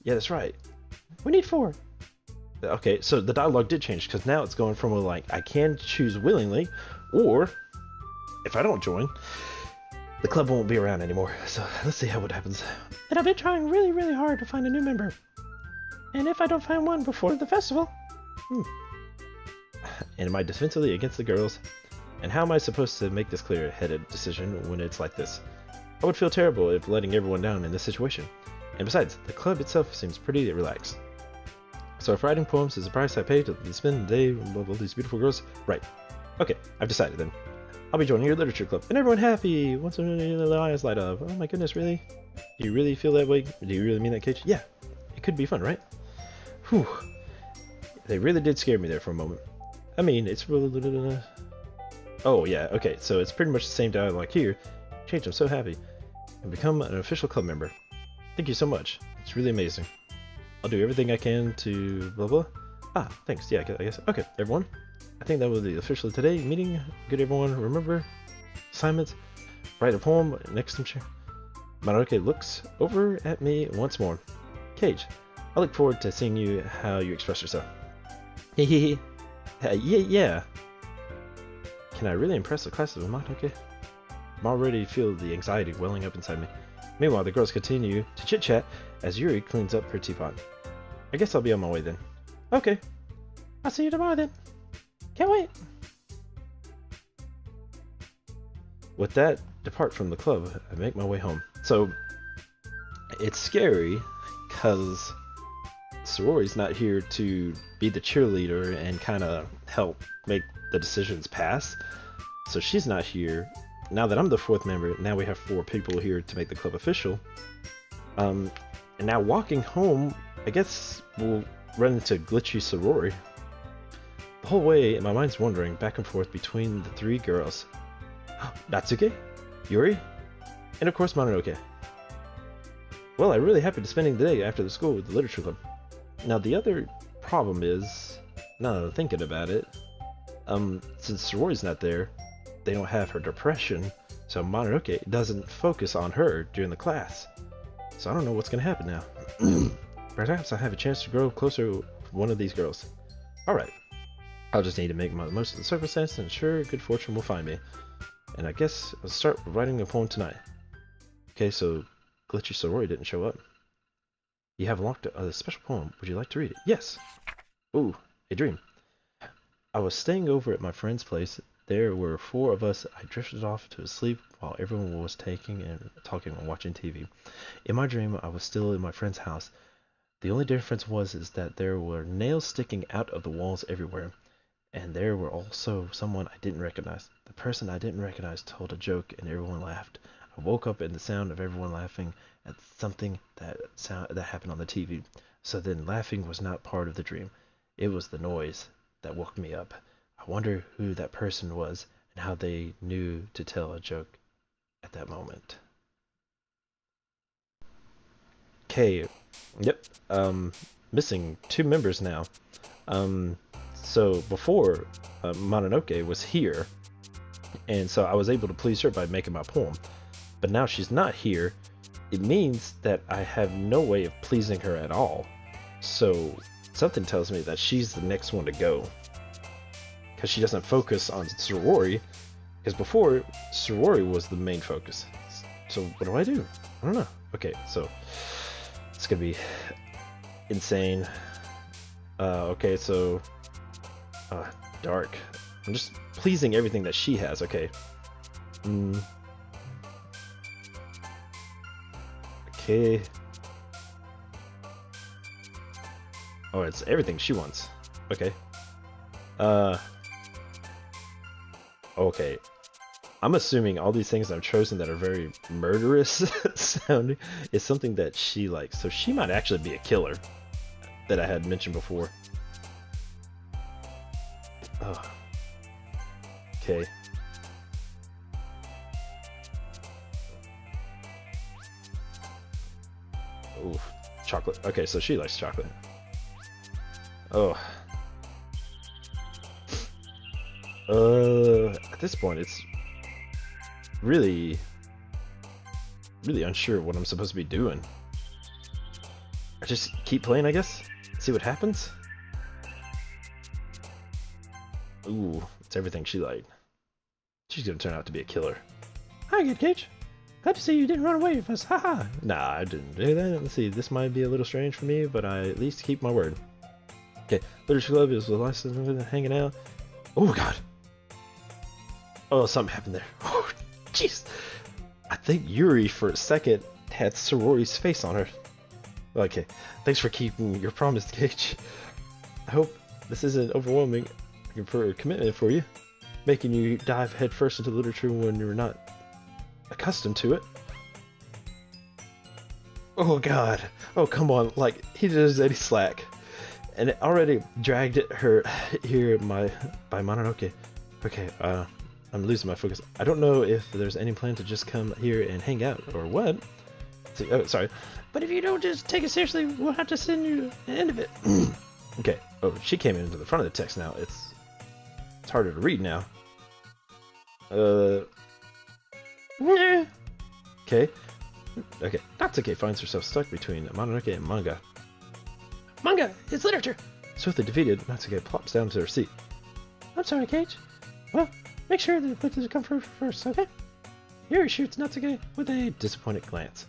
that's right. We need 4. Okay, so the dialogue did change, because now it's going from a, like, I can choose willingly, or, if I don't join, the club won't be around anymore. So, let's see what happens. And I've been trying really, really hard to find a new member. And if I don't find one before the festival... And am I defensively against the girls? And how am I supposed to make this clear-headed decision when it's like this? I would feel terrible if letting everyone down in this situation. And besides, the club itself seems pretty relaxed. So if writing poems is the price I pay to spend the day with all these beautiful girls, right. Okay, I've decided then. I'll be joining your literature club, and everyone happy! Once the eyes light up. Oh my goodness, really? Do you really feel that way? Do you really mean that, Cage? Yeah, it could be fun, right? Whew. They really did scare me there for a moment. I mean, it's really... Oh yeah, okay, so it's pretty much the same dialogue here. Cage, I'm so happy. And become an official club member. Thank you so much. It's really amazing. I'll do everything I can to blah blah. Ah, thanks. Yeah, I guess. Okay, everyone. I think that was the official today meeting. Good, everyone. Remember assignments. Write a poem next to him. Maruke looks over at me once more. Cage, I look forward to seeing you how you express yourself. Hehehe. Yeah. Can I really impress the class of Maruke? I already feel the anxiety welling up inside me. Meanwhile, the girls continue to chit-chat as Yuri cleans up her teapot. I guess I'll be on my way then. Okay. I'll see you tomorrow then. Can't wait. With that, depart from the club and make my way home. So, it's scary because sorority's not here to be the cheerleader and kind of help make the decisions pass. So she's not here. Now that I'm the 4th member, now we have 4 people here to make the club official. And now walking home, I guess we'll run into glitchy sorority. The whole way, my mind's wandering back and forth between the 3 girls. Natsuke, Yuri, and of course Mononoke. Well, I'm really happy to spending the day after the school with the literature club. Now the other problem is, now that I'm thinking about it, since Sorori's not there, they don't have her depression, so Mononoke doesn't focus on her during the class. So I don't know what's gonna happen now. Perhaps I have a chance to grow closer with one of these girls. Alright. I'll just need to make the most of the circumstance, and sure, good fortune will find me. And I guess I'll start writing a poem tonight. Okay, so Glitchy Sorori didn't show up. You have unlocked a special poem. Would you like to read it? Yes! Ooh, a dream. I was staying over at my friend's place. There were 4 of us. I drifted off to sleep while everyone was talking and watching TV. In my dream, I was still in my friend's house. The only difference is that there were nails sticking out of the walls everywhere. And there were also someone I didn't recognize. The person I didn't recognize told a joke and everyone laughed. I woke up in the sound of everyone laughing at something that happened on the TV. So then laughing was not part of the dream. It was the noise that woke me up. I wonder who that person was and how they knew to tell a joke at that moment. Okay, yep, missing 2 members now. So before, Mononoke was here, and so I was able to please her by making my poem. But now she's not here. It means that I have no way of pleasing her at all. So something tells me that she's the next one to go. Because she doesn't focus on Sorori. Because before, Sorori was the main focus. So what do? I don't know. Okay, so it's gonna be insane. Okay, so dark. I'm just pleasing everything that she has. Okay. Okay. Oh, it's everything she wants. Okay. Okay. I'm assuming all these things I've chosen that are very murderous sounding is something that she likes. So she might actually be a killer that I had mentioned before. Oh. Okay. Ooh, chocolate. Okay, so she likes chocolate. Oh. At this point, it's really unsure what I'm supposed to be doing. I just keep playing, I guess. See what happens. Ooh, it's everything she liked. She's gonna turn out to be a killer. Hi, Good Cage. Glad to see you didn't run away with us. Haha. Nah, I didn't do that. Let's see, this might be a little strange for me, but I at least keep my word. Okay, Literature Club is the last of hanging out. Oh god. Oh, something happened there. Oh, jeez. I think Yuri for a second had Sorori's face on her. Okay, thanks for keeping your promise, Gage. I hope this isn't overwhelming for a commitment for you, making you dive headfirst into literature when you're not accustomed to it. Oh god. Oh, come on. Like, he does any slack. And it already dragged her here by Mononoke. Okay, I'm losing my focus. I don't know if there's any plan to just come here and hang out, or what. See, oh, sorry. But if you don't just take it seriously, we'll have to send you the end of it. Okay. Oh, she came into the front of the text now. It's harder to read now. Nah. Okay. Okay. Natsuke finds herself stuck between Mononoke and manga. Manga, it's literature. Swiftly defeated, Natsuke plops down to her seat. I'm sorry, Cage. Well, make sure the pictures come first, okay? Yuri shoots Natsuke with a disappointed glance.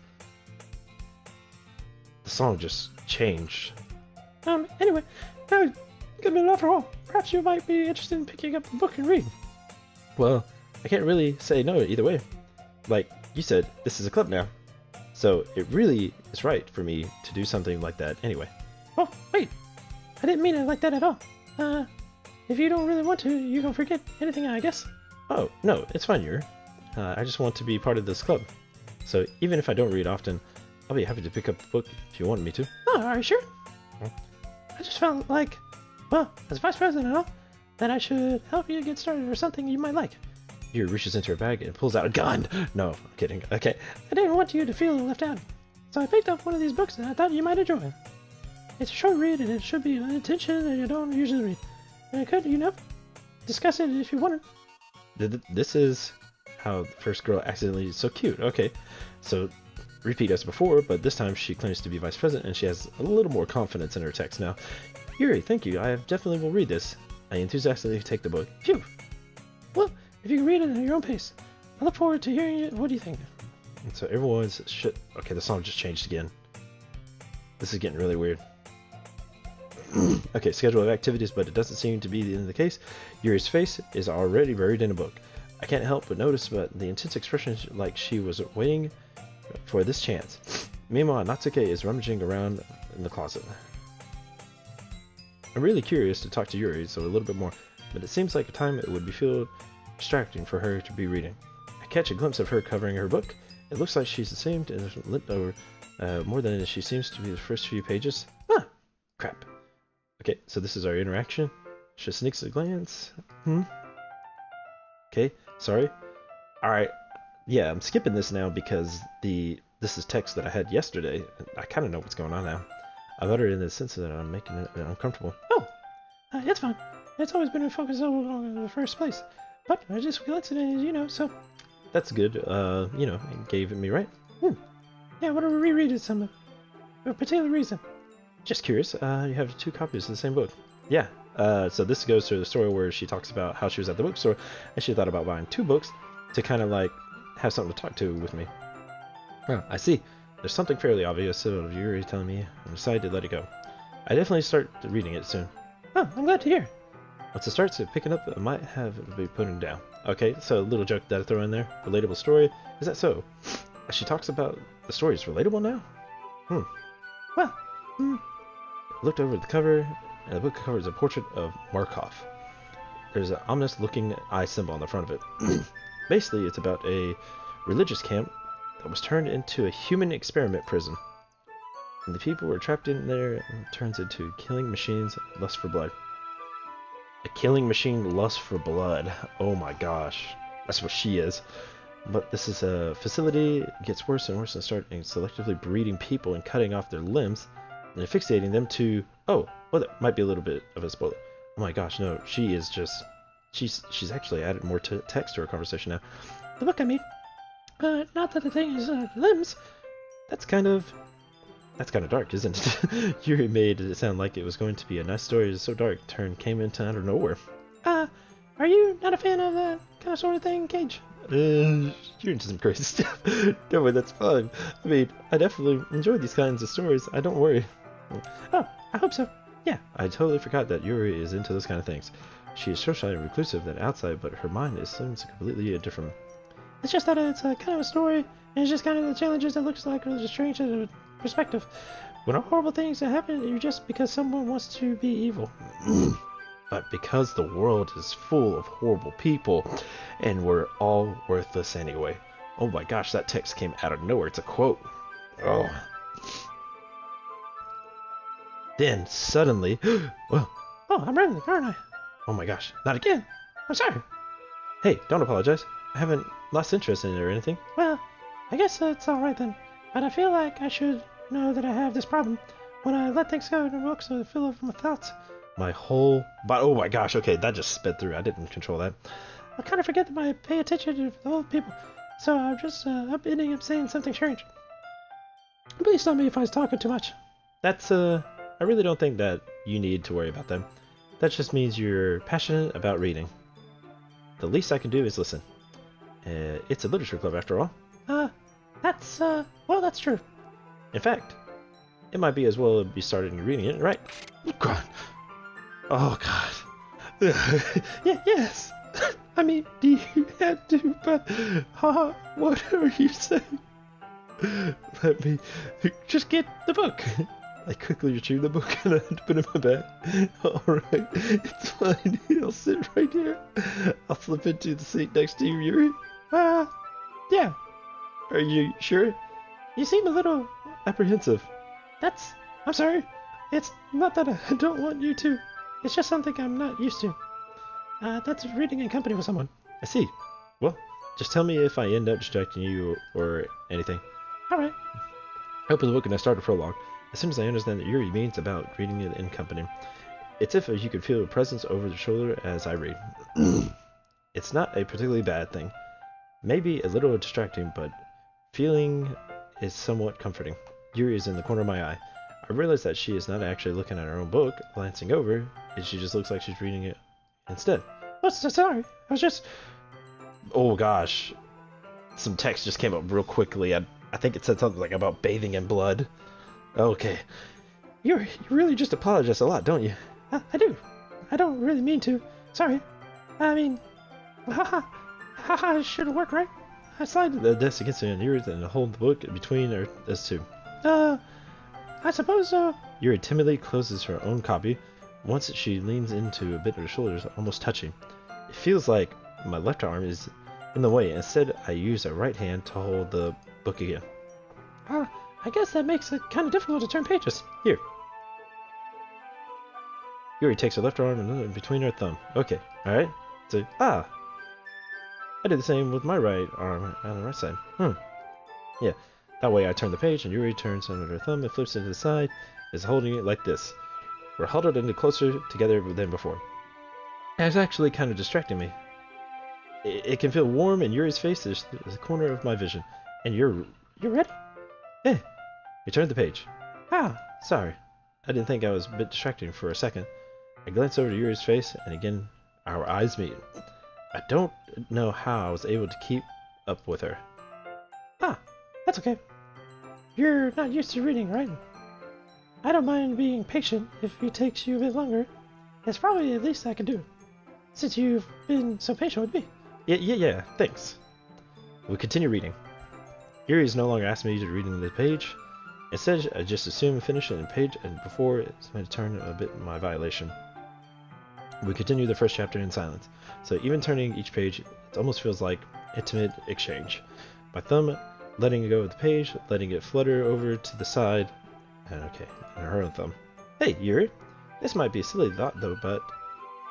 The song just changed. Anyway, now we've got it after all. Perhaps you might be interested in picking up a book and reading. Well, I can't really say no either way. Like you said, this is a club now. So it really is right for me to do something like that anyway. Oh, wait. I didn't mean it like that at all. If you don't really want to, you can forget anything, I guess. Oh, no, it's fine, Yuri. I just want to be part of this club. So even if I don't read often, I'll be happy to pick up a book if you want me to. Oh, are you sure? I just felt like, well, as vice president and all, that I should help you get started or something you might like. Yuri reaches into her bag and pulls out a gun. No, I'm kidding. Okay. I didn't want you to feel left out, so I picked up one of these books that I thought you might enjoy. It's a short read and it should be an attention that you don't usually read. And I could, discuss it if you wanted. This is how the first girl accidentally is so cute. Okay, so repeat as before, but this time she claims to be vice president and she has a little more confidence in her text now. Yuri, thank you. I definitely will read this. I enthusiastically take the book. Phew. Well, if you can read it at your own pace, I look forward to hearing it. What do you think? And so everyone's shit. Okay, the song just changed again. This is getting really weird. Okay, schedule of activities, but it doesn't seem to be the end of the case. Yuri's face is already buried in a book. I can't help but notice but the intense expression like she was waiting for this chance. Meanwhile, Natsuke is rummaging around in the closet. I'm really curious to talk to Yuri, so a little bit more, but it seems like a time it would be feel distracting for her to be reading. I catch a glimpse of her covering her book. It looks like she's ashamed and lit over more than she seems to be the first few pages. Ah, crap. Okay, so this is our interaction. She sneaks a glance. Okay, sorry. Alright, yeah, I'm skipping this now because this is text that I had yesterday. I kind of know what's going on now. I've uttered in the sense that I'm making it uncomfortable. Oh, it's fine. It's always been a focus all along in the first place. But I just realized it, so... That's good, it gave it me right. Yeah, what are we rereading some for a particular reason? Just curious, you have 2 copies of the same book. Yeah, so this goes to the story where she talks about how she was at the bookstore and she thought about buying 2 books to kind of like have something to talk to with me. Oh, I see. There's something fairly obvious, so you're telling me I'm decided to let it go. I definitely start reading it soon. Oh, I'm glad to hear. Once it starts picking up, I might have to be putting down. Okay, so a little joke that I throw in there. Relatable story. Is that so? She talks about the story is relatable now? Well, I looked over at the cover, and the book cover is a portrait of Markov. There's an ominous-looking eye symbol on the front of it. Basically, it's about a religious camp that was turned into a human experiment prison. And the people were trapped in there, and it turns into killing machines, lust for blood. A killing machine, lust for blood. Oh my gosh. That's what she is. But this is a facility. It gets worse and worse and starting selectively breeding people and cutting off their limbs and fixating them to... Oh, well, that might be a little bit of a spoiler. Oh my gosh, no. She is just... She's actually added more text to her conversation now. The book, I mean. Not that the thing is limbs. That's kind of dark, isn't it? Yuri made it sound like it was going to be a nice story. It's so dark, turn came into out of nowhere. Are you not a fan of that kind of sort of thing, Cage? You're into some crazy stuff. No way, that's fine. I mean, I definitely enjoy these kinds of stories. I don't worry. Oh, I hope so. Yeah, I totally forgot that Yuri is into those kind of things. She is so shy and reclusive that outside, but her mind seems completely different. It's just that it's a kind of a story, and it's just kind of the challenges that looks like are just strange perspective. When horrible things that happen, you're just because someone wants to be evil. But because the world is full of horrible people, and we're all worthless anyway. Oh my gosh, that text came out of nowhere. It's a quote. Oh. Then suddenly, whoa. Oh, I'm running, aren't I? Oh my gosh, not again. I'm sorry. Hey, don't apologize. I haven't lost interest in it or anything. Well, I guess it's alright then. But I feel like I should know that I have this problem. When I let things go in the books, I fill up with thoughts. My whole body. Oh my gosh, okay, that just sped through. I didn't control that. I kind of forget that I pay attention to the old people. So I'm just ending up saying something strange. Please stop me if I was talking too much. That's, I really don't think that you need to worry about them. That just means you're passionate about reading. The least I can do is listen. It's a literature club after all. Well, that's true. In fact, it might be as well be started reading it, right? God. Oh, God. Yes. I mean, do you have to, but... what are you saying? Let me... Just get the book. I quickly retrieved the book and I put it in my bag. Alright, it's fine. I'll sit right here. I'll slip into the seat next to you, Yuri. Yeah. Are you sure? You seem a little... apprehensive. I'm sorry. It's not that I don't want you to. It's just something I'm not used to. That's reading in company with someone. I see. Well, just tell me if I end up distracting you or anything. Alright. I open the book and I start a prologue. As soon as I understand that Yuri means about reading it in company, it's if you could feel a presence over the shoulder as I read. It's not a particularly bad thing. Maybe a little distracting, but feeling is somewhat comforting. Yuri is in the corner of my eye. I realize that she is not actually looking at her own book, glancing over, and she just looks like she's reading it instead. Oh, sorry. I was just... Oh gosh. Some text just came up real quickly. I think it said something like about bathing in blood. Okay. You really just apologize a lot, don't you? I do. I don't really mean to. Sorry. I mean... Haha, it should work, right? I slide the desk against the Yuri and hold the book between us two. I suppose so. Yuri timidly closes her own copy. Once she leans into a bit of her shoulders, almost touching. It feels like my left arm is in the way. Instead, I use a right hand to hold the book again. I guess that makes it kind of difficult to turn pages. Here. Yuri takes her left arm and between her thumb. Okay, alright. So, I did the same with my right arm on the right side. Yeah, that way I turn the page and Yuri turns under her thumb and flips it to the side, is holding it like this. We're huddled into closer together than before. It's actually kind of distracting me. It can feel warm in Yuri's face is the corner of my vision. And you're ready? Eh. You turned the page. Sorry. I didn't think I was a bit distracting for a second. I glance over to Yuri's face, and again, our eyes meet. I don't know how I was able to keep up with her. That's okay. You're not used to reading, right? I don't mind being patient if it takes you a bit longer. It's probably the least I can do, since you've been so patient with me. Yeah, thanks. We continue reading. Yuri is no longer asking me to read the page. Instead, I just assume finish it in page, and before it's going to turn a bit my violation. We continue the first chapter in silence, so even turning each page, it almost feels like intimate exchange. My thumb letting go of the page, letting it flutter over to the side, and her own thumb. Hey, Yuri, this might be a silly thought though, but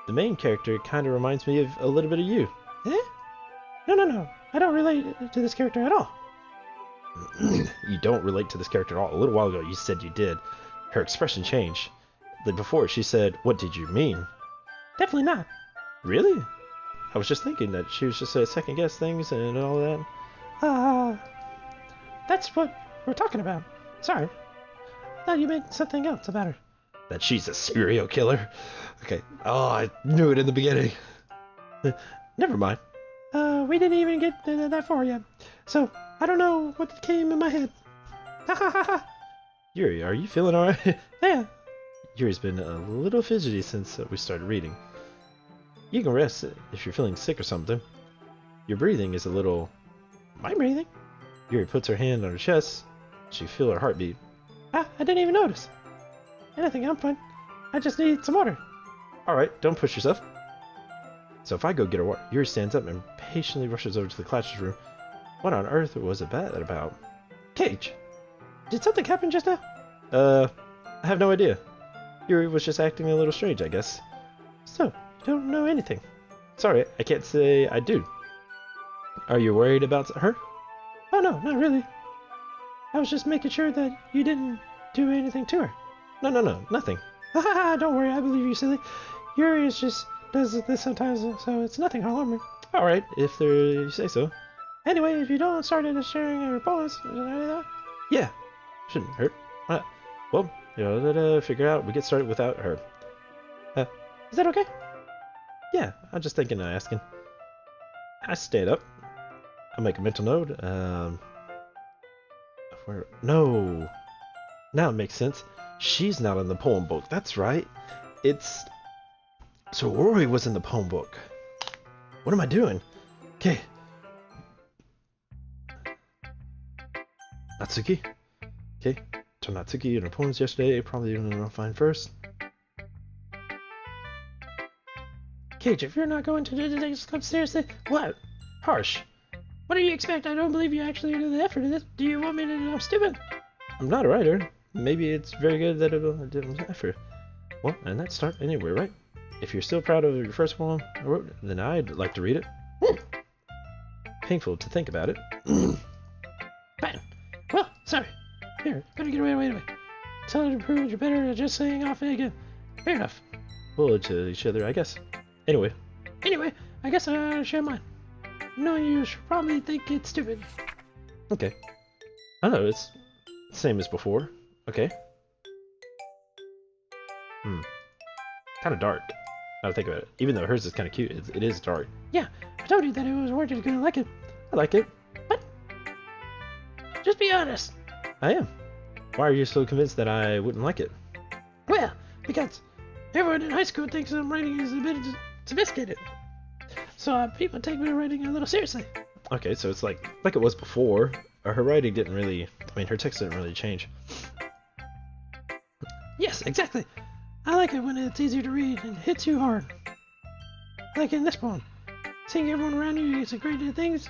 the main character kind of reminds me of a little bit of you. Eh? No, I don't relate to this character at all. You don't relate to this character at all. A little while ago you said you did. Her expression changed. Like before she said, "What did you mean?" Definitely not. Really? I was just thinking that she was just second guess things and all that. That's what we're talking about. Sorry. I thought you meant something else about her. That she's a serial killer? Okay. Oh, I knew it in the beginning. Never mind. We didn't even get that far yet. So, I don't know what came in my head. Yuri, are you feeling alright? Yeah. Yuri's been a little fidgety since we started reading. You can rest if you're feeling sick or something. Your breathing is a little... My breathing? Yuri puts her hand on her chest. She feel her heartbeat. I didn't even notice. I think I'm fine. I just need some water. Alright, don't push yourself. So if I go get her water, Yuri stands up and patiently rushes over to the classroom. What on earth was it that about? Cage, did something happen just now? I have no idea. Yuri was just acting a little strange, I guess. So, you don't know anything? Sorry, I can't say I do. Are you worried about her? Oh no, not really. I was just making sure that you didn't do anything to her. No, nothing. Don't worry, I believe you, silly. Yuri just does this sometimes, so it's nothing alarming. Alright, if you say so. Anyway, if you don't start sharing your poems, yeah, shouldn't hurt. Well, figure out we get started without her. Is that okay? Yeah, I'm just thinking of asking. I stand up. I'll make a mental note. No. Now it makes sense. She's not in the poem book. That's right. So Rory was in the poem book. What am I doing? Okay. Natsuki. Okay. So Natsuki in her poems yesterday. Probably gonna find first. Cage, if you're not going to do this club seriously, what? Harsh. What do you expect? I don't believe you actually do the effort of this. Do you want me to do I'm stupid? I'm not a writer. Maybe it's very good that it was an effort. Well, and that start anywhere, right? If you're still proud of your first poem I wrote, then I'd like to read it. painful to think about it. Fine. Well, sorry. Here, better get away, wait away. Tell her to prove you're better at just saying off again. Fair enough. We'll to each other, I guess. Anyway, I guess I share mine. No, you should probably think it's stupid. okay. I know, it's the same as before. Okay. Kind of dark. Now to think about it. Even though hers is kind of cute, it is dark. Yeah, I told you that it was worth it. Gonna like it. I like it. What? Just be honest. I am. Why are you so convinced that I wouldn't like it? Well, because everyone in high school thinks I'm writing is a bit sophisticated. So people take my writing a little seriously. Okay, so it's like it was before. Her writing didn't really, I mean, her text didn't really change. Yes, exactly. I like it when it's easier to read and hits you hard. Like in this poem. Seeing everyone around you say great things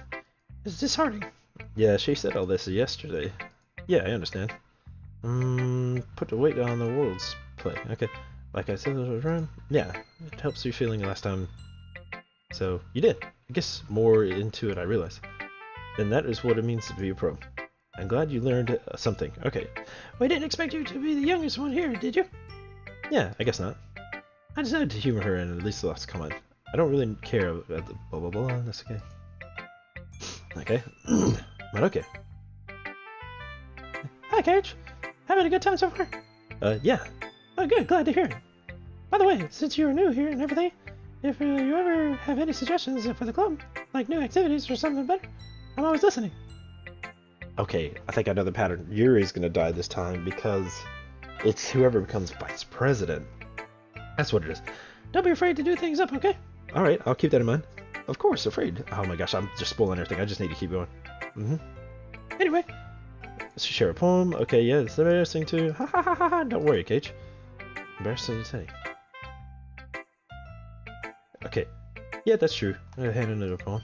is disheartening. Yeah, she said all this yesterday. Yeah, I understand. Put the weight on the world's play. Okay, like I said, yeah, it helps you feeling last time. So, you did. I guess more into it, I realize. Then that is what it means to be a pro. I'm glad you learned something. Okay. We didn't expect you to be the youngest one here, did you? Yeah, I guess not. I decided to humor her and at least the last comment. I don't really care about the blah blah blah. That's okay. Okay. But okay. Hi, Cage. Having a good time so far? Yeah. Oh, good. Glad to hear it. By the way, since you're new here and everything, if you ever have any suggestions for the club, like new activities or something better, I'm always listening. Okay, I think I know the pattern. Yuri's gonna die this time because it's whoever becomes vice president. That's what it is. Don't be afraid to do things up, okay? Alright, I'll keep that in mind. Of course, afraid. Oh my gosh, I'm just spoiling everything. I just need to keep going. Anyway. Share a poem. Okay, yeah, it's embarrassing too. Ha ha ha ha ha. Don't worry, Cage. Embarrassing to say. Okay. Yeah, that's true. I'm gonna hand in a poem.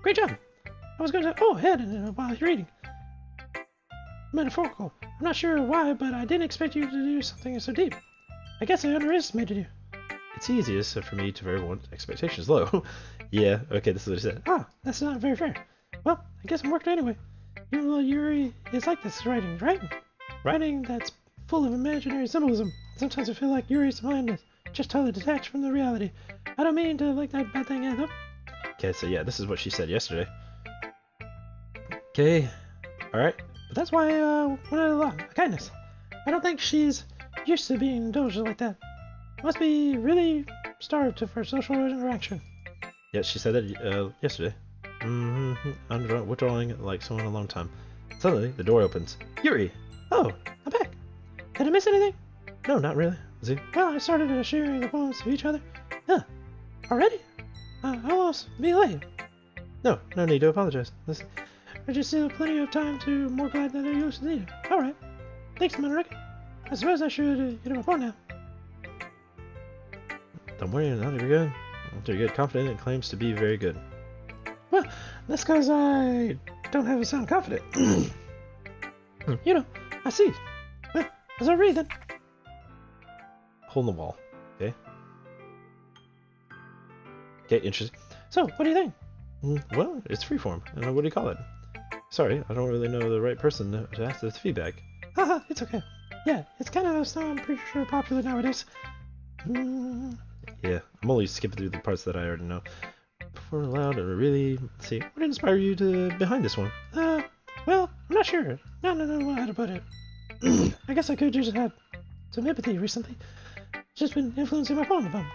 Great job. I was going to hand it while you're reading. Metaphorical. I'm not sure why, but I didn't expect you to do something so deep. I guess I underestimated you. It's easiest for me to very want expectations low. Yeah, okay, this is what he said. Ah, that's not very fair. Well, I guess I'm working anyway. Even though Yuri is like this writing, right? Writing that's full of imaginary symbolism. Sometimes I feel like Yuri's mind is just totally detached from the reality. I don't mean to like that bad thing either. Okay, so yeah, this is what she said yesterday. Okay, alright. But that's why I wanted a lot of kindness. I don't think she's used to being indulged like that. Must be really starved for social interaction. Yeah, she said that yesterday. I'm withdrawing like someone a long time. Suddenly, the door opens. Yuri! Oh, I'm back. Did I miss anything? No, not really. Is he? Well, I started sharing the poems to each other. Huh. Already? I'll almost be late. No need to apologize. Listen. There's just still plenty of time to more glad that I used to need it. Alright. Thanks, Monarch. I suppose I should get on my phone now. Don't worry, not very good. Not very good. Confident and claims to be very good. Well, that's because I don't have to sound confident. You know, I see. Well, as I read then. Hole in the wall. Okay. Okay, interesting. So, what do you think? Well, it's freeform. What do you call it? Sorry, I don't really know the right person to ask this feedback. Haha, it's okay. Yeah, it's kind of so I'm pretty sure popular nowadays. Yeah, I'm only skipping through the parts that I already know. For loud and really, let's see, what inspired you to behind this one? Well, I'm not sure. No, how to put it. I guess I could just have some empathy recently. Just been influencing my phone about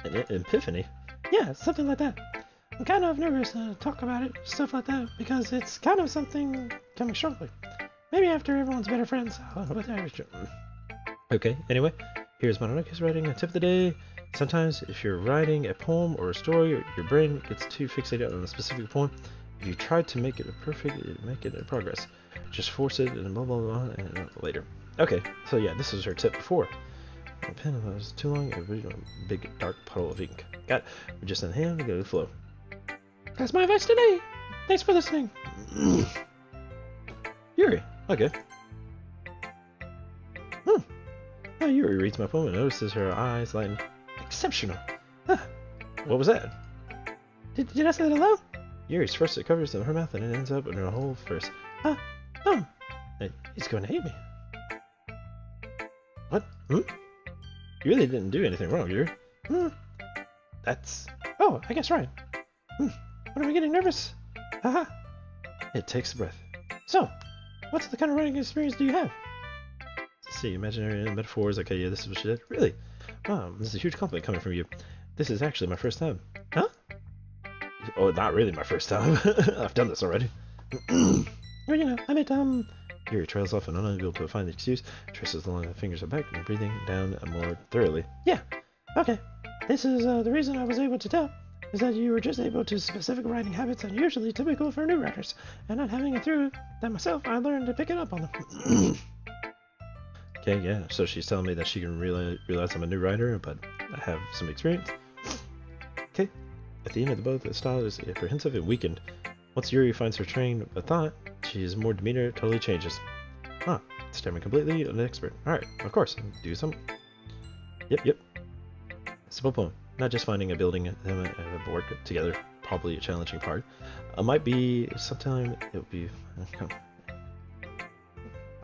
An epiphany? Yeah, something like that. I'm kind of nervous to talk about it, stuff like that, because it's kind of something coming shortly. Maybe after everyone's better friends. Okay, anyway, here's Mononoke's writing a tip of the day. Sometimes if you're writing a poem or a story, your brain gets too fixated on a specific poem. If you try to make it make it a progress. Just force it and blah blah blah and later. Okay, so yeah, this is her tip before. The pen was too long, a big dark puddle of ink. Got it. We're just in hand to go to the flow. That's my advice today. Thanks for listening. Yuri, okay. Oh, Yuri reads my poem and notices her eyes lighten. Exceptional. What was that? Did I say that aloud? Yuri's first it covers her mouth and it ends up in her whole first. He's going to hate me. What? You really didn't do anything wrong, Yuri. That's... Oh, I guess right. What am I getting nervous? Haha. It takes a breath. So, what's the kind of writing experience do you have? Let's see, imaginary metaphors. Okay, yeah, this is what she did. Really? Wow, this is a huge compliment coming from you. This is actually my first time. Huh? Oh, not really my first time. I've done this already. Well, you know, I meant, Yuri trails off and unable to find the excuse, traces along the fingers of back and breathing down more thoroughly. Yeah, okay. This is the reason I was able to tell, is that you were just able to specific writing habits unusually typical for new writers, and not having it through that myself, I learned to pick it up on them. Okay, yeah, so she's telling me that she can realize I'm a new writer, but I have some experience. Okay, at the end of the book, the style is apprehensive and weakened. Once Yuri finds her train of thought, she's more demeanor totally changes. Staring completely an expert. Alright, of course, do some. Yep. Simple poem. Not just finding a building them a board together, probably a challenging part. Might be sometime it'll be.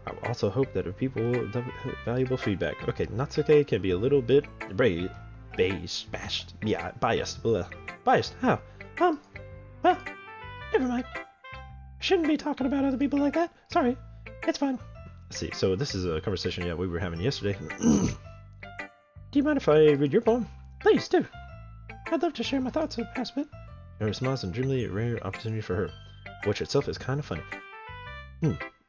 I also hope that if people valuable feedback. Okay, Natsuke can be a little bit biased. Biased. How? Well, never mind. Shouldn't be talking about other people like that. Sorry, it's fine. Let's see, so this is a conversation we were having yesterday. Do you mind if I read your poem? Please do. I'd love to share my thoughts a past bit. Yuri smiles and dreamily a rare opportunity for her, which itself is kind of funny.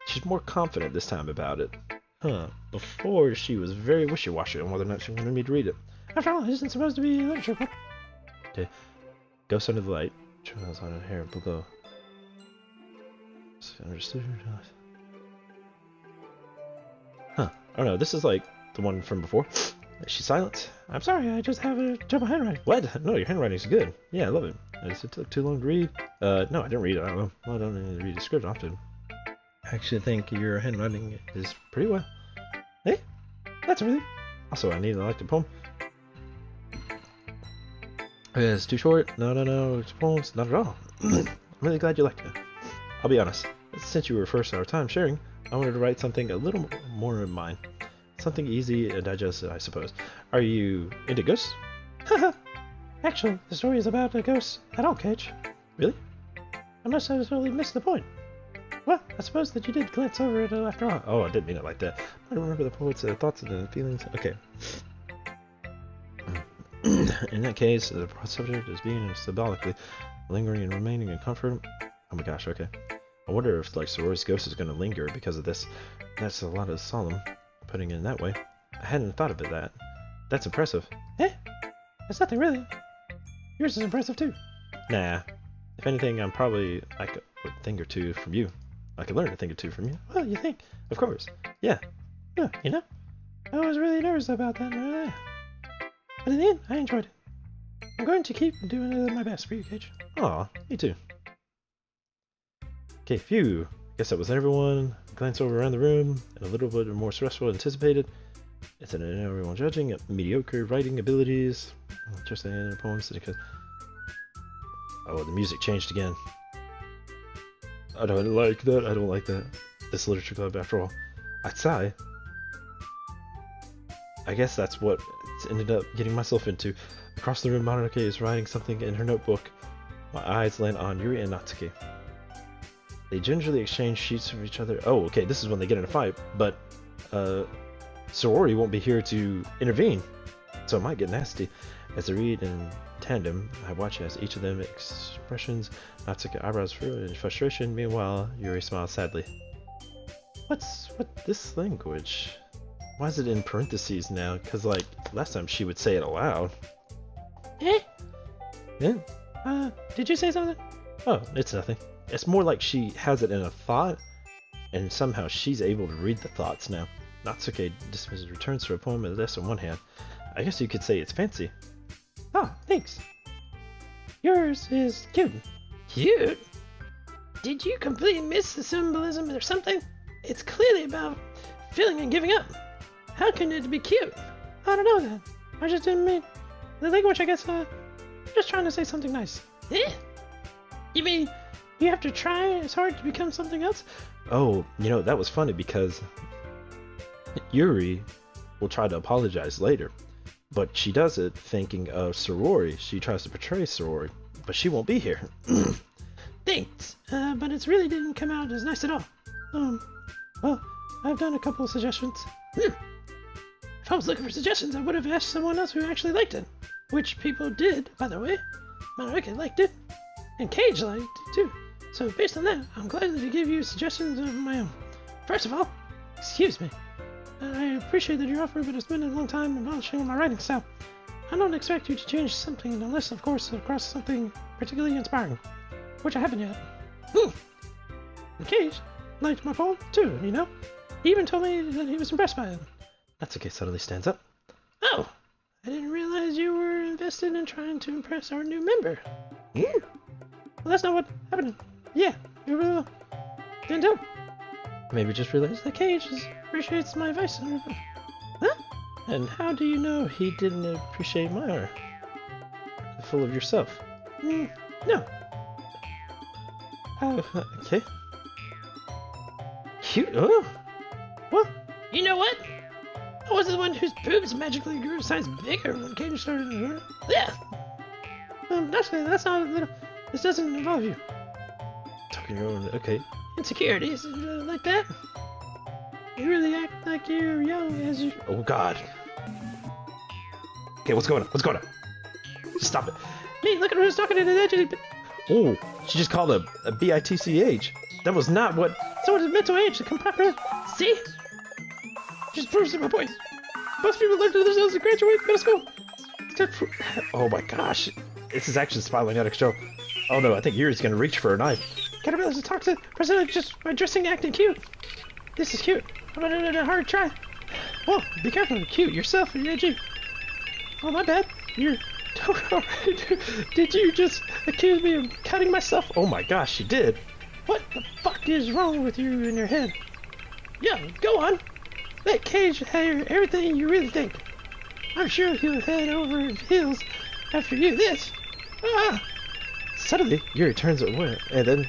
She's more confident this time about it. Before she was very wishy-washy on whether or not she wanted me to read it. After all, it isn't supposed to be literature. Okay. Ghost under the light. Trails on her hair below. Understood. Oh no, this is like the one from before. She's silent. I'm sorry, I just have a trouble handwriting. What? No, your handwriting's good. Yeah, I love it. It took too long to read. No, I didn't read it. I don't know. Well, I don't really read the script often. I actually think your handwriting is pretty well. Hey, that's really. Also, I like the poem. It's too short. No, it's poems. Not at all. I'm really glad you liked it. I'll be honest. Since you were first our time sharing, I wanted to write something a little more in mine. Something easy and digested, I suppose. Are you into ghosts? Actually, the story is about a ghost at all, Cage. Really? Unless I totally missed the point. Well, I suppose that you did glance over it after all. Oh, I didn't mean it like that. I remember the poet's thoughts and feelings. Okay. In that case, the subject is being symbolically lingering and remaining in comfort. Oh my gosh, okay. I wonder if like Sorority's ghost is going to linger because of this. That's a lot of solemn, putting it in that way. I hadn't thought of it that. That's impressive. It's nothing really. Yours is impressive too. Nah. If anything, I'm probably like a thing or two from you. I could learn a thing or two from you. Well, you think? Of course. Yeah. Yeah, you know? I was really nervous about that. But in the end, I enjoyed it. I'm going to keep doing my best for you, Cage. Aw, me too. Okay, phew. Guess that was everyone. Glance over around the room, and a little bit more stressful than anticipated. It's an everyone judging mediocre writing abilities. Just the end of poems because. Oh, the music changed again. I don't like that. I don't like that. This literature club, after all. I'd sigh. I guess that's what it's ended up getting myself into. Across the room, Mononoke is writing something in her notebook. My eyes land on Yuri and Natsuki. They gingerly exchange sheets from each other. Oh, okay, this is when they get in a fight, but Sorority won't be here to intervene, so it might get nasty. As they read in tandem, I watch as each of them expressions Natsuki eyebrows in frustration. Meanwhile, Yuri smiles sadly. What this language? Why is it in parentheses now? Because like last time she would say it aloud. Yeah. Did you say something? Oh, it's nothing. It's more like she has it in a thought, and somehow she's able to read the thoughts now. Natsuke dismisses returns to her poem with this in one hand. I guess you could say it's fancy. Oh, thanks. Yours is cute. Cute? Did you completely miss the symbolism or something? It's clearly about feeling and giving up. How can it be cute? I don't know that. I just didn't mean the language, I guess. Just trying to say something nice. Eh? You mean you have to try as hard to become something else? Oh, that was funny because Yuri will try to apologize later, but she does it thinking of Sorori. She tries to portray Sorori, but she won't be here. Thanks, but it really didn't come out as nice at all. Well, I've done a couple of suggestions. If I was looking for suggestions, I would have asked someone else who actually liked it. Which people did, by the way. Maruka liked it, and Cage liked it too. So based on that, I'm glad to give you suggestions of my own. First of all, excuse me. I appreciate that you're offer, but it's been a long time abolishing my writing style. I don't expect you to change something unless, of course, across something particularly inspiring, which I haven't yet. And Cage liked my poem too, He even told me that he was impressed by it. Natsuki suddenly stands up. Oh, I didn't realize you were invested in trying to impress our new member. Well, that's not what happened. Yeah, you didn't tell. Maybe just realized The Cage appreciates my advice. Huh? And how do you know he didn't appreciate my art? Full of yourself. No. Okay. Cute. Oh. Well, you know what? I was the one whose boobs magically grew a size bigger when Cage started. Yeah. Actually, that's not. This doesn't involve you. Talking your own. Okay. Insecurities like that. You really act like you're young as you. Oh God. Okay, what's going on? What's going on? Stop it. Hey, look at who's talking to the edge. Oh, she just called a bitch. That was not what. So it's mental age to come proper. See? Just proves to my point. Most people learn to themselves to graduate middle school. Oh my gosh. This is actually spiraling out of control. Oh no, I think Yuri's gonna reach for a knife. Caterpillars to talk to President just by dressing acting cute. This is cute. How about a hard try? Well, be careful. Cute yourself and edgy. Oh, my bad. You're... Did you just accuse me of cutting myself? Oh my gosh, she did. What the fuck is wrong with you in your head? Yeah, go on. Let Cage hear everything you really think. I'm sure he'll head over his heels after you this. Ah! Suddenly, Yuri turns away, and then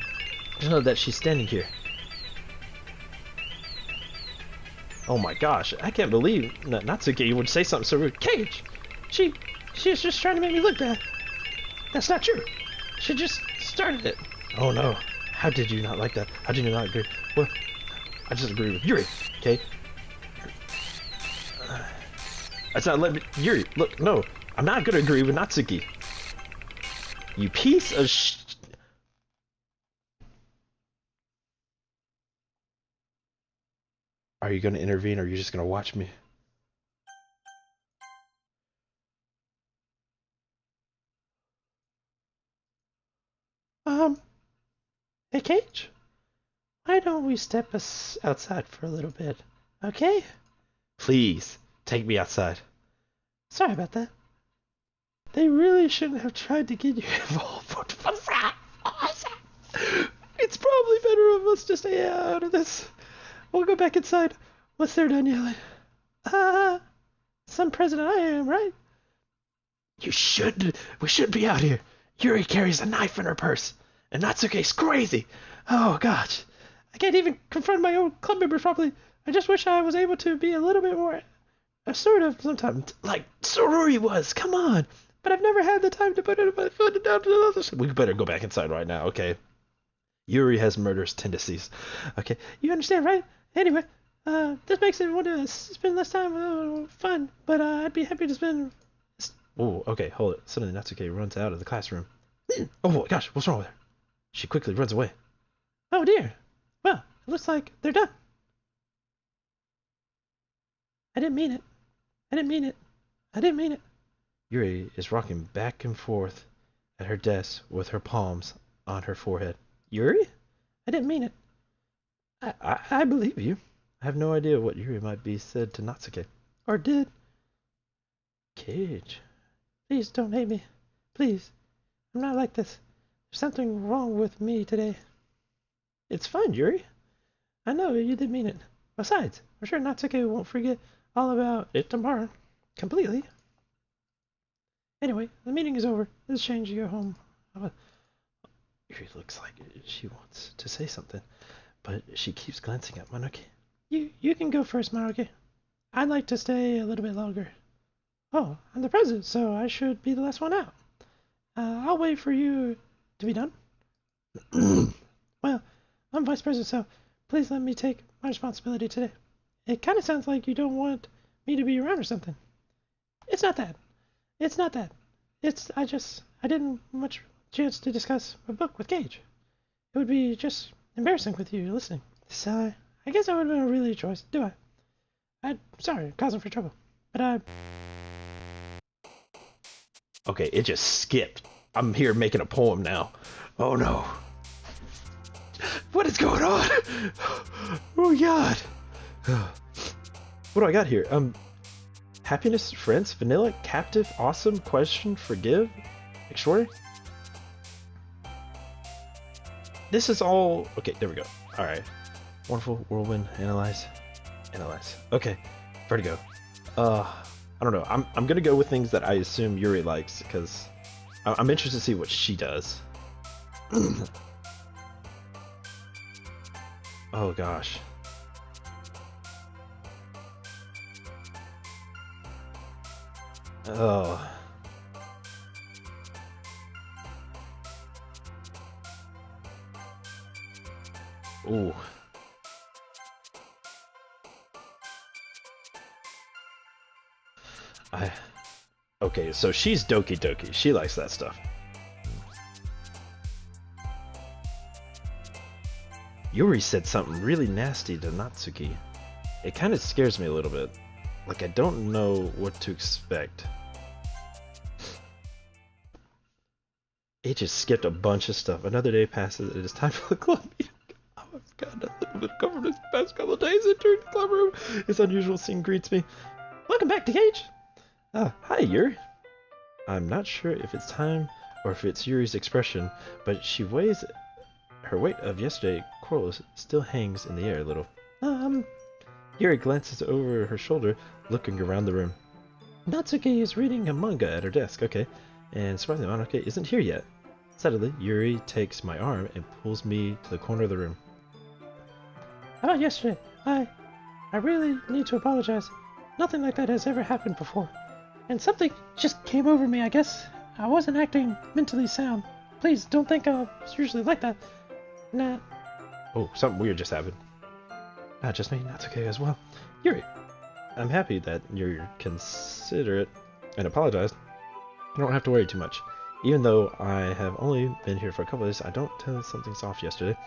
you know that she's standing here. Oh my gosh, I can't believe Natsuki would say something so rude. Cage! She's just trying to make me look bad. That's not true. She just started it. Oh no. How did you not like that? How did you not agree? Well, I just agree with Yuri, okay? That's not let me... Yuri, look, no. I'm not gonna agree with Natsuki. You piece of Are you gonna intervene or are you just gonna watch me? Hey, Cage? Why don't we step outside for a little bit, okay? Please, take me outside. Sorry about that. They really shouldn't have tried to get you involved. What the fuck's that? It's probably better of us to stay out of this. We'll go back inside once they're done yelling. Some president I am, right? We should be out here. Yuri carries a knife in her purse. And Natsuki's crazy. Oh, gosh. I can't even confront my own club members properly. I just wish I was able to be a little bit more assertive sometimes. Like Sorori was. Come on. But I've never had the time to put my foot down to the others. We better go back inside right now, okay? Yuri has murderous tendencies. Okay. You understand, right? Anyway, this makes me want to spend less time fun. But I'd be happy to spend... Oh, okay. Hold it. Suddenly Natsuki runs out of the classroom. Oh, my gosh. What's wrong with her? She quickly runs away. Oh, dear. Well, it looks like they're done. I didn't mean it. I didn't mean it. I didn't mean it. Yuri is rocking back and forth at her desk with her palms on her forehead. Yuri? I didn't mean it. I believe you. I have no idea what Yuri might be said to Natsuki. Or did. Cage. Please don't hate me. Please. I'm not like this. There's something wrong with me today. It's fine, Yuri. I know you did mean it. Besides, I'm sure Natsuki won't forget all about it tomorrow. Completely. Anyway, the meeting is over. Let's change you go home. Yuri looks like she wants to say something, but she keeps glancing at Monoki. You can go first, Maruki. I'd like to stay a little bit longer. Oh, I'm the president, so I should be the last one out. I'll wait for you to be done. Well, I'm vice president, so please let me take my responsibility today. It kind of sounds like you don't want me to be around or something. It's not that. It's not that. I didn't much chance to discuss a book with Gage. It would be just embarrassing with you listening. So, I guess I would have been a really choice, do I? I'm sorry, causing for trouble. But Okay, it just skipped. I'm here making a poem now. Oh no. What is going on? Oh god. What do I got here? Happiness, friends, vanilla, captive, awesome, question, forgive, extraordinary. This is all okay. There we go. All right. Wonderful, whirlwind, analyze. Okay, vertigo. I don't know. I'm gonna go with things that I assume Yuri likes because I'm interested to see what she does. Oh gosh. Oh. Ooh. Okay, so she's Doki Doki. She likes that stuff. Yuri said something really nasty to Natsuki. It kind of scares me a little bit. Like, I don't know what to expect. It just skipped a bunch of stuff. Another day passes. It is time for the club meeting. Oh, I've gotten a little bit covered this past couple of days. Entering the club room. This unusual scene greets me. welcome back to Gage. Hi, Yuri. I'm not sure if it's time or if it's Yuri's expression, but she weighs her weight of yesterday's quarrels still hangs in the air a little. Yuri glances over her shoulder, looking around the room. Natsuki is reading a manga at her desk, okay, and surprisingly Monoke isn't here yet. Suddenly, Yuri takes my arm and pulls me to the corner of the room. How about yesterday? I really need to apologize. Nothing like that has ever happened before. And something just came over me, I guess. I wasn't acting mentally sound. Please don't think I was usually like that. Nah. Oh, something weird just happened. Not just me, Natsuki as well. Yuri, I'm happy that you're considerate and apologized. You don't have to worry too much. Even though I have only been here for a couple of days, I don't tell something's off yesterday.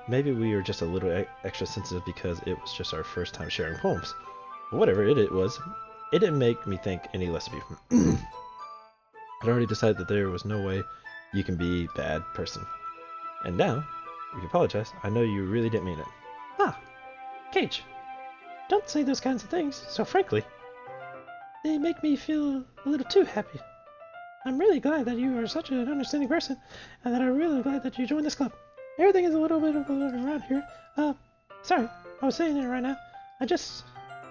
Maybe we were just a little extra sensitive because it was just our first time sharing poems. Whatever it was, it didn't make me think any less of you. I'd already decided that there was no way you can be a bad person. And now, we can apologize. I know you really didn't mean it. Gage, don't say those kinds of things so frankly. They make me feel a little too happy. I'm really glad that you are such an understanding person, and that I'm really glad that you joined this club. Everything is a little bit of a around here. Sorry, I was saying it right now.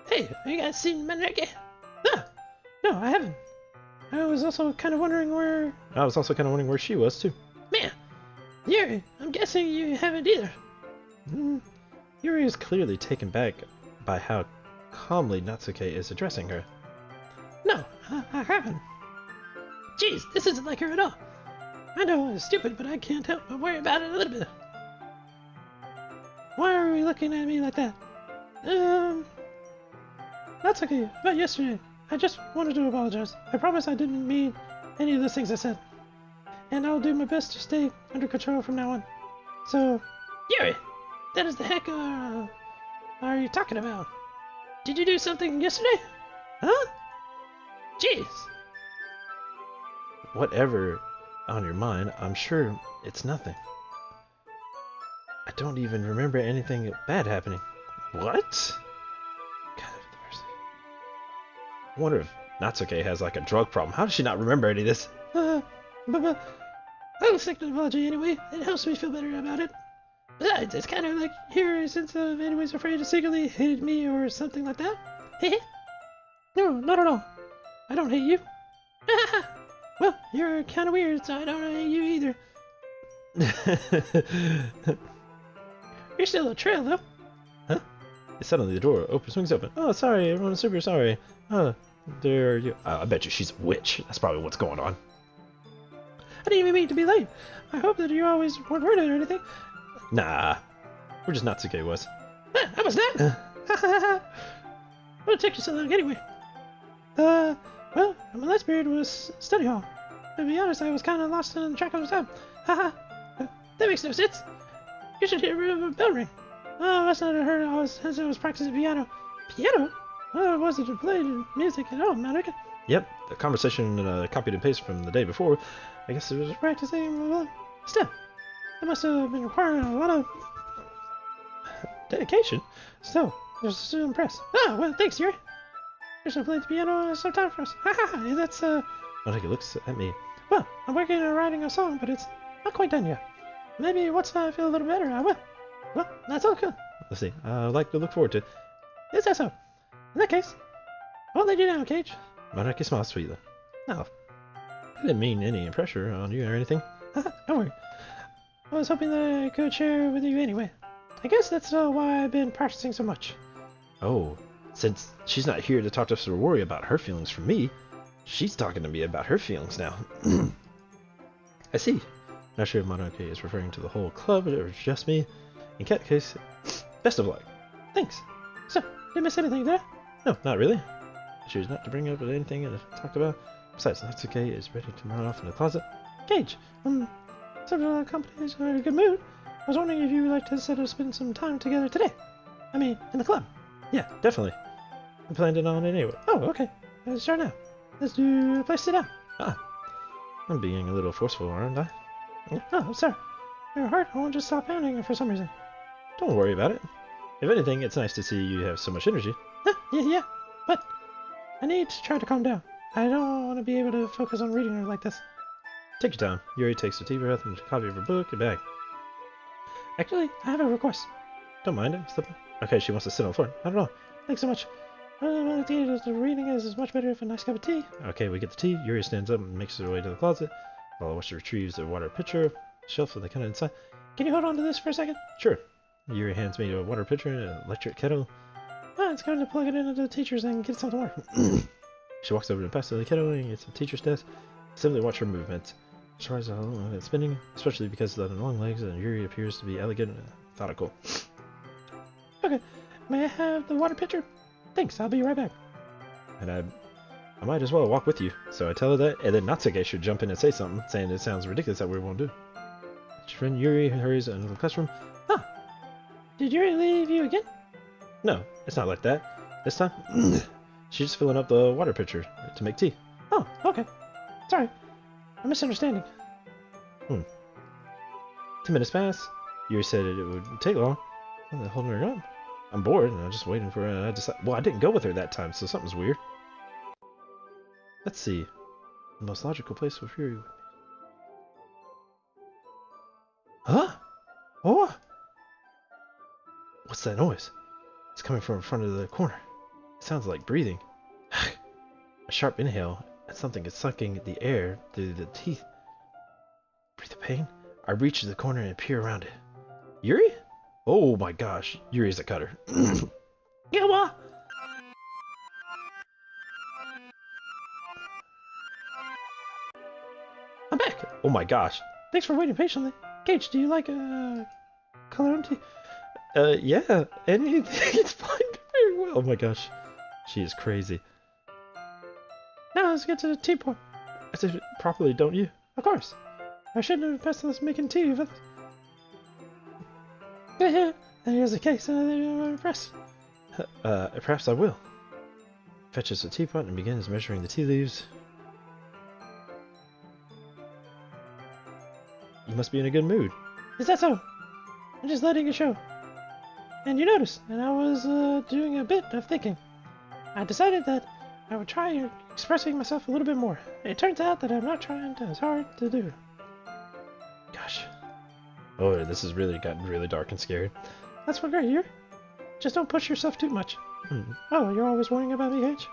Hey, have you guys seen Manreke? No, I haven't. I was also kind of wondering where... I was also kind of wondering where she was, too. Man, Yuri, I'm guessing you haven't either. Yuri is clearly taken back by how calmly Natsuke is addressing her. No, I haven't. Jeez, this isn't like her at all. I know it's stupid, but I can't help but worry about it a little bit. Why are we looking at me like that? That's okay. About yesterday, I just wanted to apologize. I promise I didn't mean any of the things I said. And I'll do my best to stay under control from now on. So, Yuri, that is the heck are you talking about? Did you do something yesterday? huh? Jeez. Whatever on your mind, I'm sure it's nothing. I don't even remember anything bad happening. What? God, the worst. I wonder if Natsuke has like a drug problem. How does she not remember any of this? But I'll accept an apology anyway. It helps me feel better about it. Besides, it's kind of like Here, since anyone's afraid to secretly hated me or something like that. No, not at all. I don't hate you. Well, you're kind of weird, so I don't hate you either. You're still a trail, though. Huh? Suddenly the door swings open. Oh, sorry, everyone's super sorry. There you. I bet you she's a witch. That's probably what's going on. I didn't even mean to be late. I hope that you always weren't worried or anything. Nah, we're just Natsuke was. I was not. What took you so long anyway? Well, my last period was study hall. To be honest, I was kind of lost in track of time. Haha. That makes no sense. You should hear a bell ring. Oh, I must not have heard as I was practicing piano. Piano? Well, it wasn't to play music at all, man. Yep, the conversation copied and pasted from the day before. I guess it was Practicing, well, still. That must have been requiring a lot of dedication. still. I was so impressed. Oh, well, thanks, Yuri. You should play the piano sometime for us. Haha, that's, Natsuke looks at me. Well, I'm working on writing a song, but it's not quite done yet. Maybe once I feel a little better, I will. Well, that's all good. Let's see. I'd like to look forward to it. Is that so? In that case, I'll let you down, Cage. Natsuke smiles sweetly. No, I didn't mean any pressure on you or anything. Don't worry. I was hoping that I could share with you anyway. I guess that's why I've been practicing so much. Oh, since she's not here to talk to us or worry about her feelings for me, she's talking to me about her feelings now. I see. Not sure if Mononoke is referring to the whole club or just me. In that case, best of luck. Thanks. So, did I miss anything there? No, not really. I choose not to bring up anything I talked about. Besides, Natsuke is ready to run off in the closet. Cage, sort of companies are in a good mood. I was wondering if you would like to spend some time together today. I mean, in the club. Yeah, definitely. I planned it on it anyway. Oh, okay. Let's start now. Let's do a place sit down. I'm being a little forceful, aren't I? Oh, I'm sorry. Your heart won't just stop pounding for some reason. Don't worry about it. If anything, it's nice to see you have so much energy. Yeah. But I need to try to calm down. I don't want to be able to focus on reading her like this. Take your time. Yuri takes a deep breath and a copy of her book and bag. Actually, I have a request. Don't mind it. Okay, she wants to sit on the floor. I don't know. Thanks so much. The reading is much better with a nice cup of tea. Okay, we get the tea. Yuri stands up and makes her way to the closet. While I watch her retrieves the water pitcher, shelf with the kind inside. Can you hold on to this for a second? Sure. Yuri hands me a water pitcher and an electric kettle. It's going to plug it into the teacher's and get something to work. She walks over to pass the kettle and gets the teacher's desk. Simply watch her movements. She tries to spinning, especially because of the long legs, and Yuri appears to be elegant and methodical. Okay, may I have the water pitcher? Thanks, I'll be right back. And I might as well walk with you. So I tell her that, and then Natsuke should jump in and say something, saying it sounds ridiculous that we won't do. Her friend Yuri hurries into the classroom. Did Yuri leave you again? No, it's not like that. This time, she's just filling up the water pitcher to make tea. Oh, okay. Sorry, a misunderstanding. 10 minutes pass. Yuri said it would take long. Well, they're holding her up. I'm bored, and I'm just waiting for her. Well, I didn't go with her that time, so something's weird. Let's see. The most logical place for Yuri would be. Huh? Oh! What's that noise? It's coming from in front of the corner. It sounds like breathing. A sharp inhale, and something is sucking the air through the teeth. Breathe the pain. I reach to the corner and peer around it. Yuri? Oh my gosh, Yuri's a cutter. Yeah, what? I'm back. Oh my gosh. Thanks for waiting patiently. Gage, do you like cologne tea? Yeah, anything. It's fine very well. Oh my gosh. She is crazy. Now let's get to the tea pour. I said it properly, don't you? Of course. I shouldn't have passed this making tea, but... And here's the case, and press. Perhaps I will. Fetches a teapot and begins measuring the tea leaves. You must be in a good mood. Is that so? I'm just letting it show. And you noticed, and I was doing a bit of thinking. I decided that I would try expressing myself a little bit more. It turns out that I'm not trying as hard to do. Gosh. Oh, this has really gotten really dark and scary. That's what great, Yuri. Just don't push yourself too much. Oh, you're always worrying about me, Gage?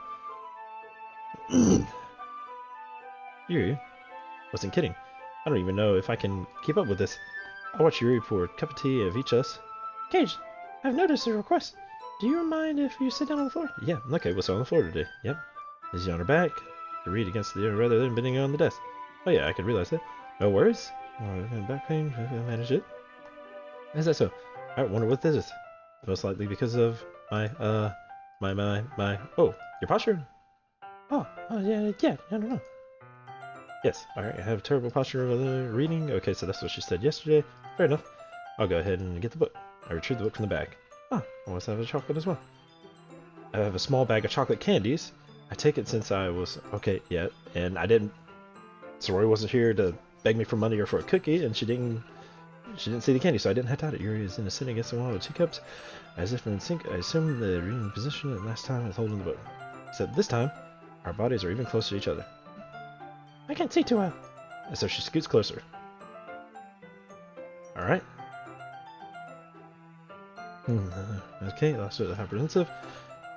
Yuri? Wasn't kidding. I don't even know if I can keep up with this. I'll watch Yuri pour a cup of tea of each of us. Cage, I've noticed a request. Do you mind if you sit down on the floor? Yeah, okay, what's on the floor today? Yep. Is he on her back? To read against the rather than bending on the desk. Oh yeah, I could realize that. No worries. Back pain, manage it. Is that so? I wonder what this is. Most likely because of my, oh, your posture? Oh, yeah, I don't know. Yes, alright, I have terrible posture of reading. Okay, so that's what she said yesterday. Fair enough. I'll go ahead and get the book. I retrieve the book from the bag. Ah, I must have a chocolate as well. I have a small bag of chocolate candies. I take it since I was, okay, yeah, and I didn't, Sorori wasn't here to beg me for money or for a cookie, and she didn't see the candy, so I didn't have to. Yuri is in a sitting against the wall with teacups, as if in sync. I assume the reading position at last time I was holding the book. Except this time, our bodies are even closer to each other. I can't see too well. And so she scoots closer. Alright. Okay, that's apprehensive.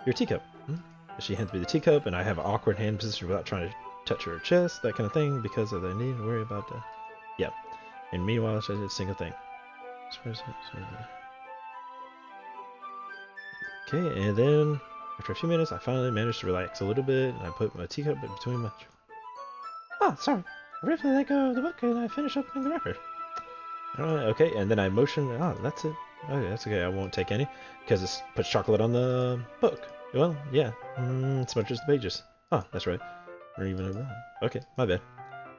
Your teacup. She hands me the teacup, and I have an awkward hand position without trying to touch her chest, that kind of thing, because of the need to worry about the... Yeah. And meanwhile, she did a single thing. Okay, and then, after a few minutes, I finally managed to relax a little bit, and I put my teacup between my... Oh, sorry. I briefly let go of the book, and I finished opening the wrapper. Okay, and then I motion... Oh, that's it. Okay, that's okay, I won't take any, because it puts chocolate on the book. Well, yeah, smudges the pages. Oh, that's right. Or even... Okay, my bad.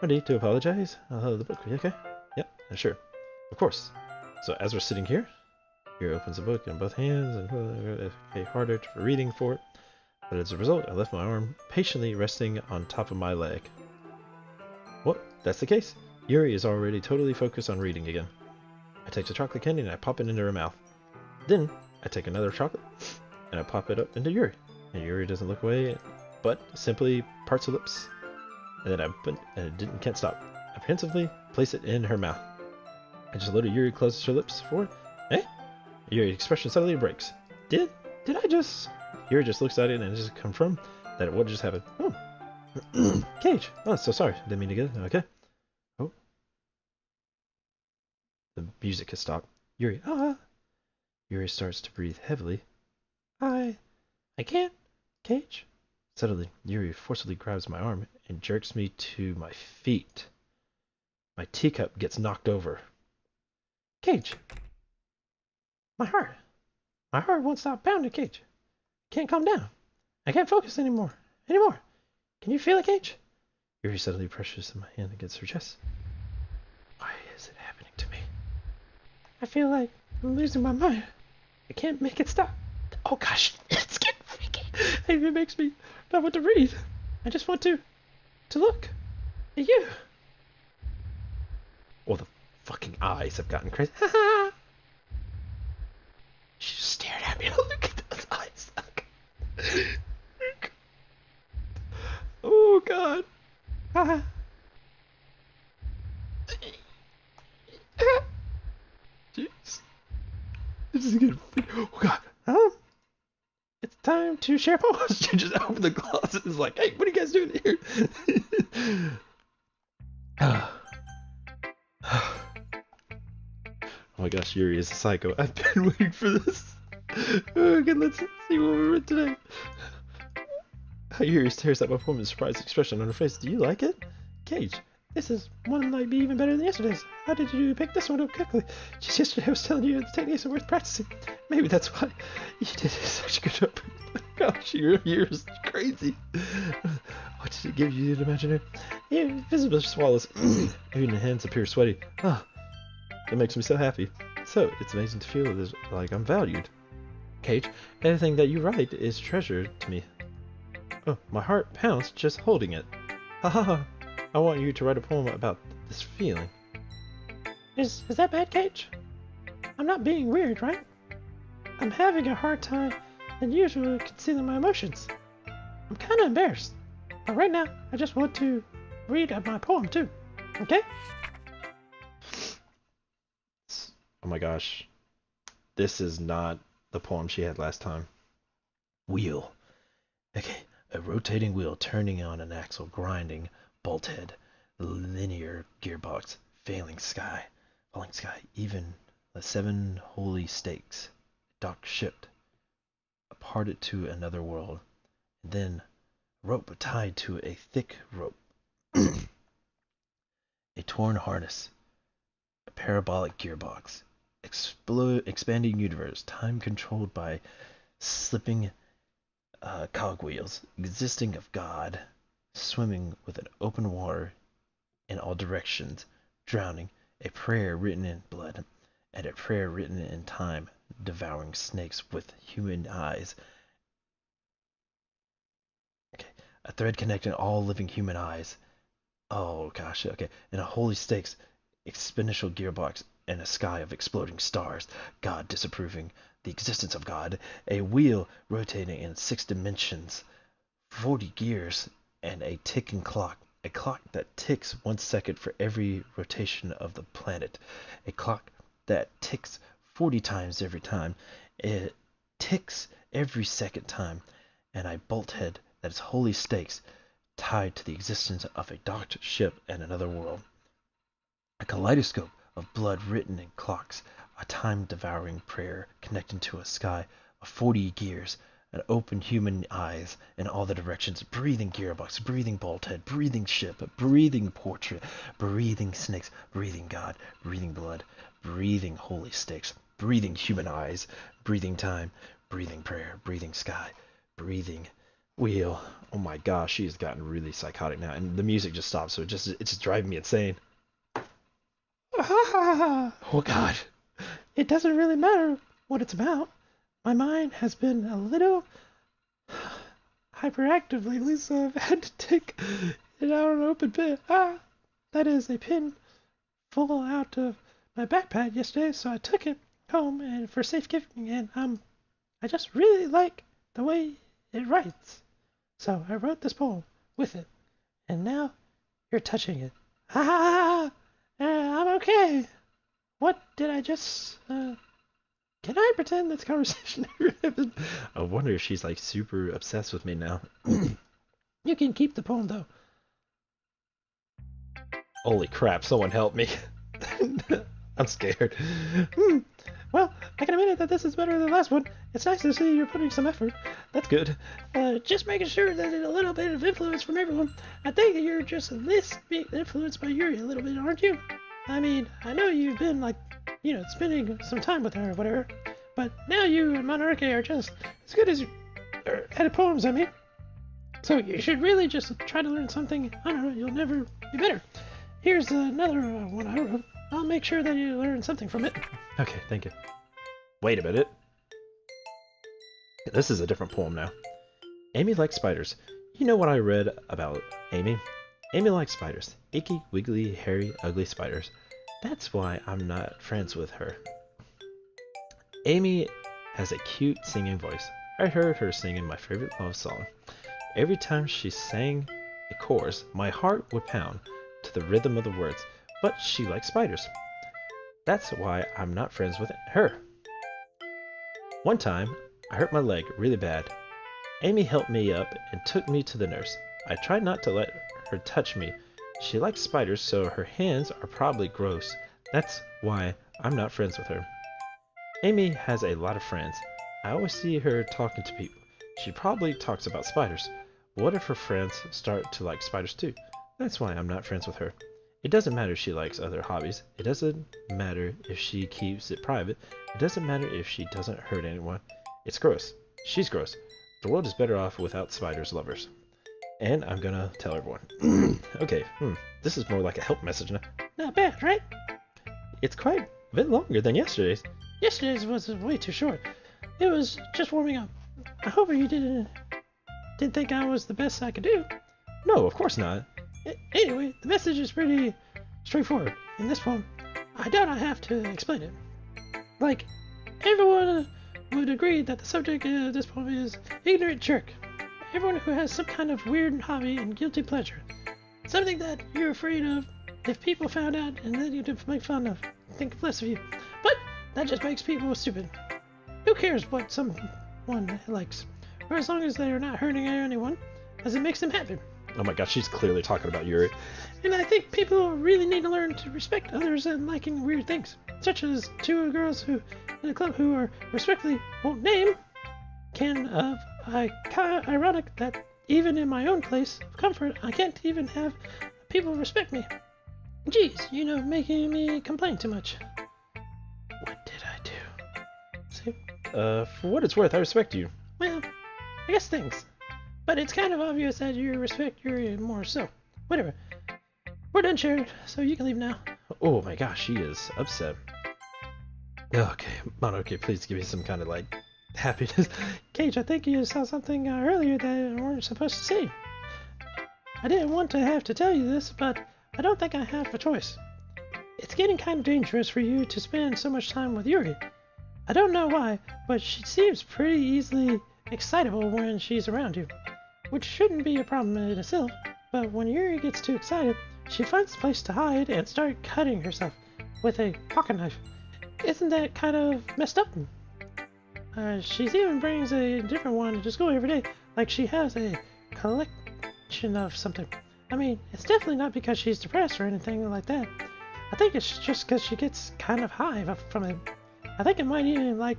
I need to apologize. I'll have the book. You okay? Yep, sure. Of course. So as we're sitting here, Yuri opens the book in both hands and okay, harder for reading for it. But as a result, I left my arm patiently resting on top of my leg. What? That's the case? Yuri is already totally focused on reading again. I take the chocolate candy and I pop it into her mouth. Then I take another chocolate and I pop it up into Yuri. And Yuri doesn't look away, but simply parts her lips. And then can't stop. Apprehensively place it in her mouth. I just let Yuri closes her lips for it. Eh? Yuri's expression suddenly breaks. Did I just... Yuri just looks at it and just confirm that what just happened. Cage. Oh, so sorry. Didn't mean to get it. Okay. Oh. The music has stopped. Yuri. Yuri starts to breathe heavily. I can't. Cage. Suddenly, Yuri forcibly grabs my arm and jerks me to my feet. My teacup gets knocked over. Cage. My heart won't stop pounding, Cage. Can't calm down. I can't focus anymore. Can you feel it, Cage? Yuri suddenly pressures my hand against her chest. Why is it happening to me? I feel like I'm losing my mind. I can't make it stop. Oh gosh, it's getting freaky. It makes me not want to read. I just want to look at you. Oh, the fucking eyes have gotten crazy. She just stared at me. Look at those eyes. Oh god. Jeez. This is getting freaky. Oh god. It's time to share poems. She just opened the closet and is like, hey, what are you guys doing here? Oh my gosh, Yuri is a psycho. I've been waiting for this. Okay, let's see what we read today. Yuri stares at my poem with a surprised expression on her face. Do you like it? Cage, this is one might be even better than yesterday's. How did you pick this one up quickly? Just yesterday I was telling you the techniques are worth practicing. Maybe that's why you did such a good job. Gosh, your ears crazy. What did it give you, the imaginary? You Visible swallows. Even the hands appear sweaty. Oh, that makes me so happy. So, it's amazing to feel this, like I'm valued. Cage, everything that you write is treasure to me. Oh, my heart pounds just holding it. Ha ha ha. I want you to write a poem about this feeling. Is that bad, Cage? I'm not being weird, right? I'm having a hard time than usual concealing my emotions. I'm kind of embarrassed. But right now, I just want to read my poem too. Okay? Oh my gosh. This is not the poem she had last time. Wheel. Okay, a rotating wheel turning on an axle, grinding, bolt head. linear gearbox, falling sky, even the 7 holy stakes, docked ship, parted to another world, and then a rope tied to a thick rope, a torn harness, a parabolic gearbox, expanding universe, time controlled by slipping cogwheels, existing of God, swimming with an open water in all directions, drowning, a prayer written in blood, and a prayer written in time, devouring snakes with human eyes. Okay, a thread connecting all living human eyes. Oh gosh, okay, and a holy stakes, exponential gearbox, and a sky of exploding stars, God disapproving the existence of God, a wheel rotating in 6 dimensions, 40 gears, and a ticking clock, a clock that ticks 1 second for every rotation of the planet, a clock that ticks 40 times every time, it ticks every second time, and a bolthead that is holy stakes, tied to the existence of a docked ship and another world. A kaleidoscope of blood written in clocks, a time-devouring prayer connecting to a sky of 40 gears, an open human eyes in all the directions, breathing gearbox, breathing bolthead, breathing ship, breathing portrait, breathing snakes, breathing God, breathing blood, breathing holy stakes, breathing human eyes, breathing time, breathing prayer, breathing sky, breathing wheel. Oh my gosh, she's gotten really psychotic now, and the music just stopped, so it's just driving me insane. Oh god. It doesn't really matter what it's about. My mind has been a little hyperactive lately, so I've had to take it out an open pin. That is a pin full out of my backpack yesterday, so I took it home and for safekeeping, and I just really like the way it writes. So I wrote this poem with it, and now you're touching it. I'm okay. What did I just, can I pretend this conversation never happened? I wonder if she's like super obsessed with me now. You can keep the poem though. Holy crap, someone help me. I'm scared. Well, I can admit that this is better than the last one. It's nice to see you're putting some effort. That's good. Just making sure that a little bit of influence from everyone. I think that you're just this bit influenced by Yuri a little bit, aren't you? I mean, I know you've been like, spending some time with her or whatever, but now you and Monarch are just as good as you at poems, I mean. So you should really just try to learn something. I don't know, you'll never be better. Here's another one I wrote. I'll make sure that you learn something from it. Okay, thank you. Wait a minute. This is a different poem now. Amy likes spiders. You know what I read about Amy? Amy likes spiders. Icky, wiggly, hairy, ugly spiders. That's why I'm not friends with her. Amy has a cute singing voice. I heard her singing my favorite love song. Every time she sang a chorus, my heart would pound to the rhythm of the words, but she likes spiders. That's why I'm not friends with her. One time, I hurt my leg really bad. Amy helped me up and took me to the nurse. I tried not to let her touch me. She likes spiders, so her hands are probably gross. That's why I'm not friends with her. Amy has a lot of friends. I always see her talking to people. She probably talks about spiders. What if her friends start to like spiders too? That's why I'm not friends with her. It doesn't matter if she likes other hobbies. It doesn't matter if she keeps it private. It doesn't matter if she doesn't hurt anyone. It's gross. She's gross. The world is better off without spiders lovers. And I'm gonna tell everyone. Okay, this is more like a help message now. Not bad, right? It's quite a bit longer than yesterday's. Yesterday's was way too short. It was just warming up. I hope you didn't think I was the best I could do. No, of course not. Anyway, the message is pretty straightforward in this poem. I doubt I have to explain it. Like, everyone would agree that the subject of this poem is ignorant jerk. Everyone who has some kind of weird hobby and guilty pleasure. Something that you're afraid of if people found out and then you'd make fun of, think less of you. But that just makes people stupid. Who cares what someone likes? Or as long as they're not hurting anyone, as it makes them happy. Oh my gosh, she's clearly talking about Yuri. And I think people really need to learn to respect others and liking weird things, such as two girls who in the club who are respectfully won't name. Ironic that even in my own place of comfort, I can't even have people respect me. Geez, making me complain too much. What did I do? See? For what it's worth, I respect you. Well, I guess thanks. But it's kind of obvious that you respect Yuri more so. Whatever. We're done sharing, so you can leave now. Oh my gosh, she is upset. Okay, Mononoke, please give me some kind of, like, happiness. Cage, I think you saw something earlier that you weren't supposed to see. I didn't want to have to tell you this, but I don't think I have a choice. It's getting kind of dangerous for you to spend so much time with Yuri. I don't know why, but she seems pretty easily excitable when she's around you, which shouldn't be a problem in itself, but when Yuri gets too excited, she finds a place to hide and start cutting herself with a pocket knife. Isn't that kind of messed up? She even brings a different one to school every day, like she has a collection of something. I mean, it's definitely not because she's depressed or anything like that. I think it's just because she gets kind of high from it. I think it might even like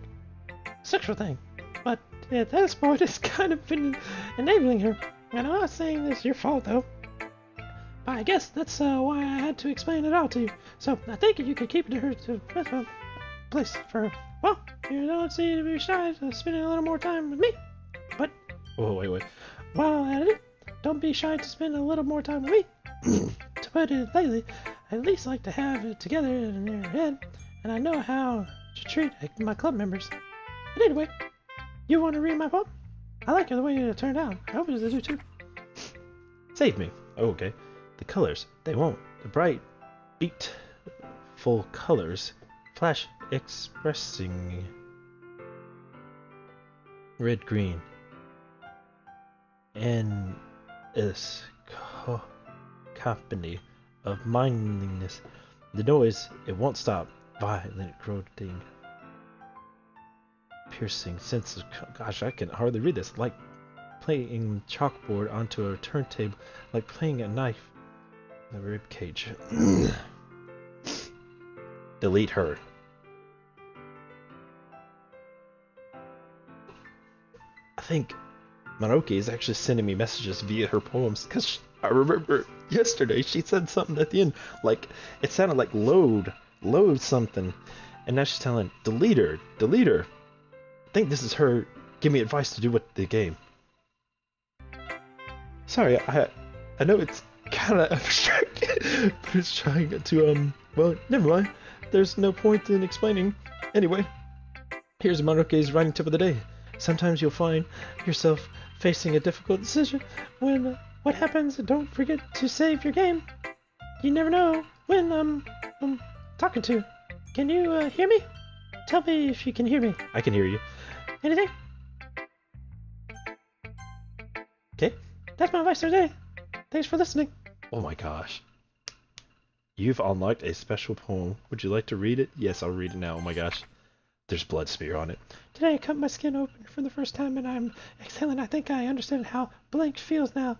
a sexual thing. But at this point, it's kind of been enabling her. And I'm not saying this is your fault, though. But I guess that's why I had to explain it all to you. So I think you could keep it to her to place for her. Well, you don't seem to be shy of spending a little more time with me. But Oh, wait. while at it, don't be shy to spend a little more time with me. To put it lightly, I at least like to have it together in your head, and I know how to treat my club members. But anyway, you want to read my poem? I like the way it turned out. I hope you do too. Save me. Oh, okay. The colors, they won't. The bright, beat-full colors flash expressing red, green, and this cacophony of mindliness. The noise, it won't stop. Violent, corroding, piercing sense of... Gosh, I can hardly read this. Like playing chalkboard onto a turntable, like playing a knife in the rib cage. Delete her. I think Mononoke is actually sending me messages via her poems, because I remember yesterday she said something at the end, like, it sounded like load something, and now she's telling, delete her. I think this is her giving me advice to do with the game. Sorry, I know it's kind of abstract, but it's trying to, well, never mind. There's no point in explaining. Anyway, here's Mononoke's writing tip of the day. Sometimes you'll find yourself facing a difficult decision. When what happens, don't forget to save your game. You never know when I'm talking to. Can you hear me? Tell me if you can hear me. I can hear you. Anything? Okay. That's my advice for today. Thanks for listening. Oh my gosh. You've unlocked a special poem. Would you like to read it? Yes, I'll read it now. Oh my gosh. There's blood smear on it. Today I cut my skin open for the first time and I'm exhaling. I think I understand how blank feels now.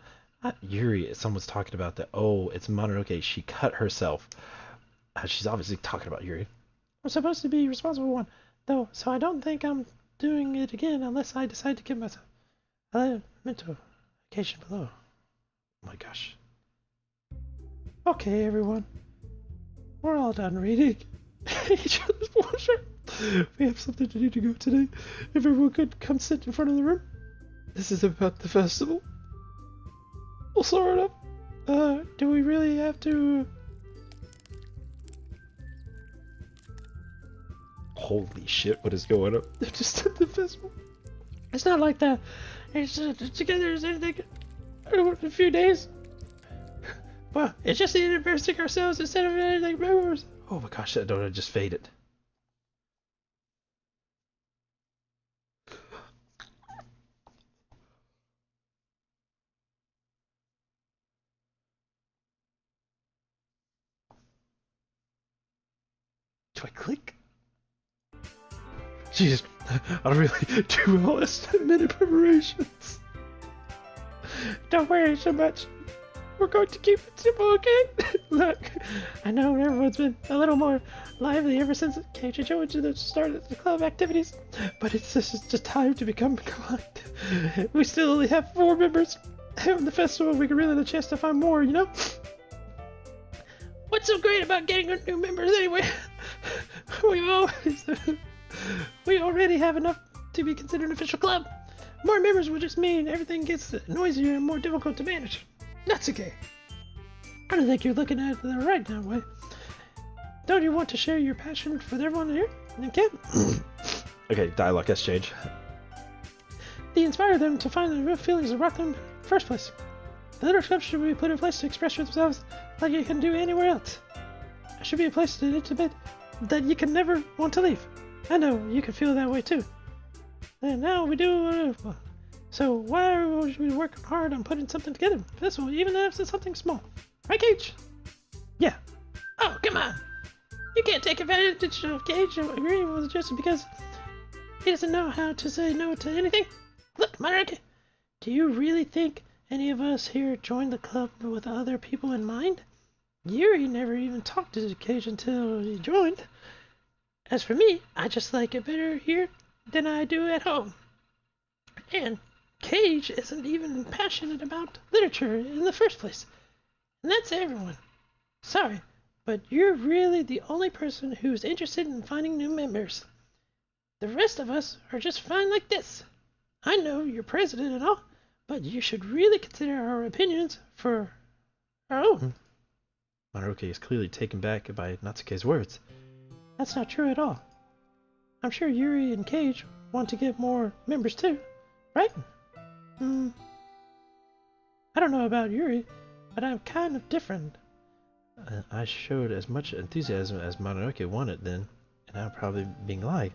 Yuri, someone's talking about that. Oh, it's Mononoke. She cut herself. She's obviously talking about Yuri. I'm supposed to be a responsible one, though, so I don't think I'm doing it again unless I decide to kill myself. Mental occasion below. Oh my gosh. Okay, everyone. We're all done reading each other's bullshit. We have something to do to go today. If everyone could come sit in front of the room. This is about the festival. We'll sort it up. Do we really have to... Holy shit, what is going on? Just at the festival. It's not like that. It's together as anything. In a few days. Well, it's just embarrassing ourselves instead of anything members. Oh my gosh, that donut just faded. Do I click? Jeez, I don't really do all this 10-minute preparations. Don't worry so much. We're going to keep it simple, okay? Look, I know everyone's been a little more lively ever since Cage joined to the start of the club activities, but it's just time to become kind. We still only have 4 members. On the festival, we can really have a chance to find more, you know? What's so great about getting new members anyway? We already have enough to be considered an official club. More members will just mean everything gets noisier and more difficult to manage. That's okay. I don't think you're looking at it the right now way. Don't you want to share your passion for everyone here? You can. Okay, dialogue exchange. They inspire them to find the real feelings that brought them in the first place. The little club should be put in place to express themselves like you can do anywhere else. It should be a place to intimate that you can never want to leave. I know you can feel that way too. And now we do. So why would we work hard on putting something together? This one, even if it's something small, right, Gage? Yeah. Oh, come on! You can't take advantage of Gage agreeing with just because he doesn't know how to say no to anything. Look, Marek, do you really think any of us here joined the club with other people in mind? Yuri never even talked to Cage until he joined. As for me, I just like it better here than I do at home. And Cage isn't even passionate about literature in the first place. And that's everyone. Sorry, but you're really the only person who's interested in finding new members. The rest of us are just fine like this. I know you're president and all, but you should really consider our opinions for our own. Maruki is clearly taken back by Natsuke's words. That's not true at all. I'm sure Yuri and Cage want to get more members too, right? I don't know about Yuri, but I'm kind of different. I showed as much enthusiasm as Maruki wanted then, and I'm probably being lied.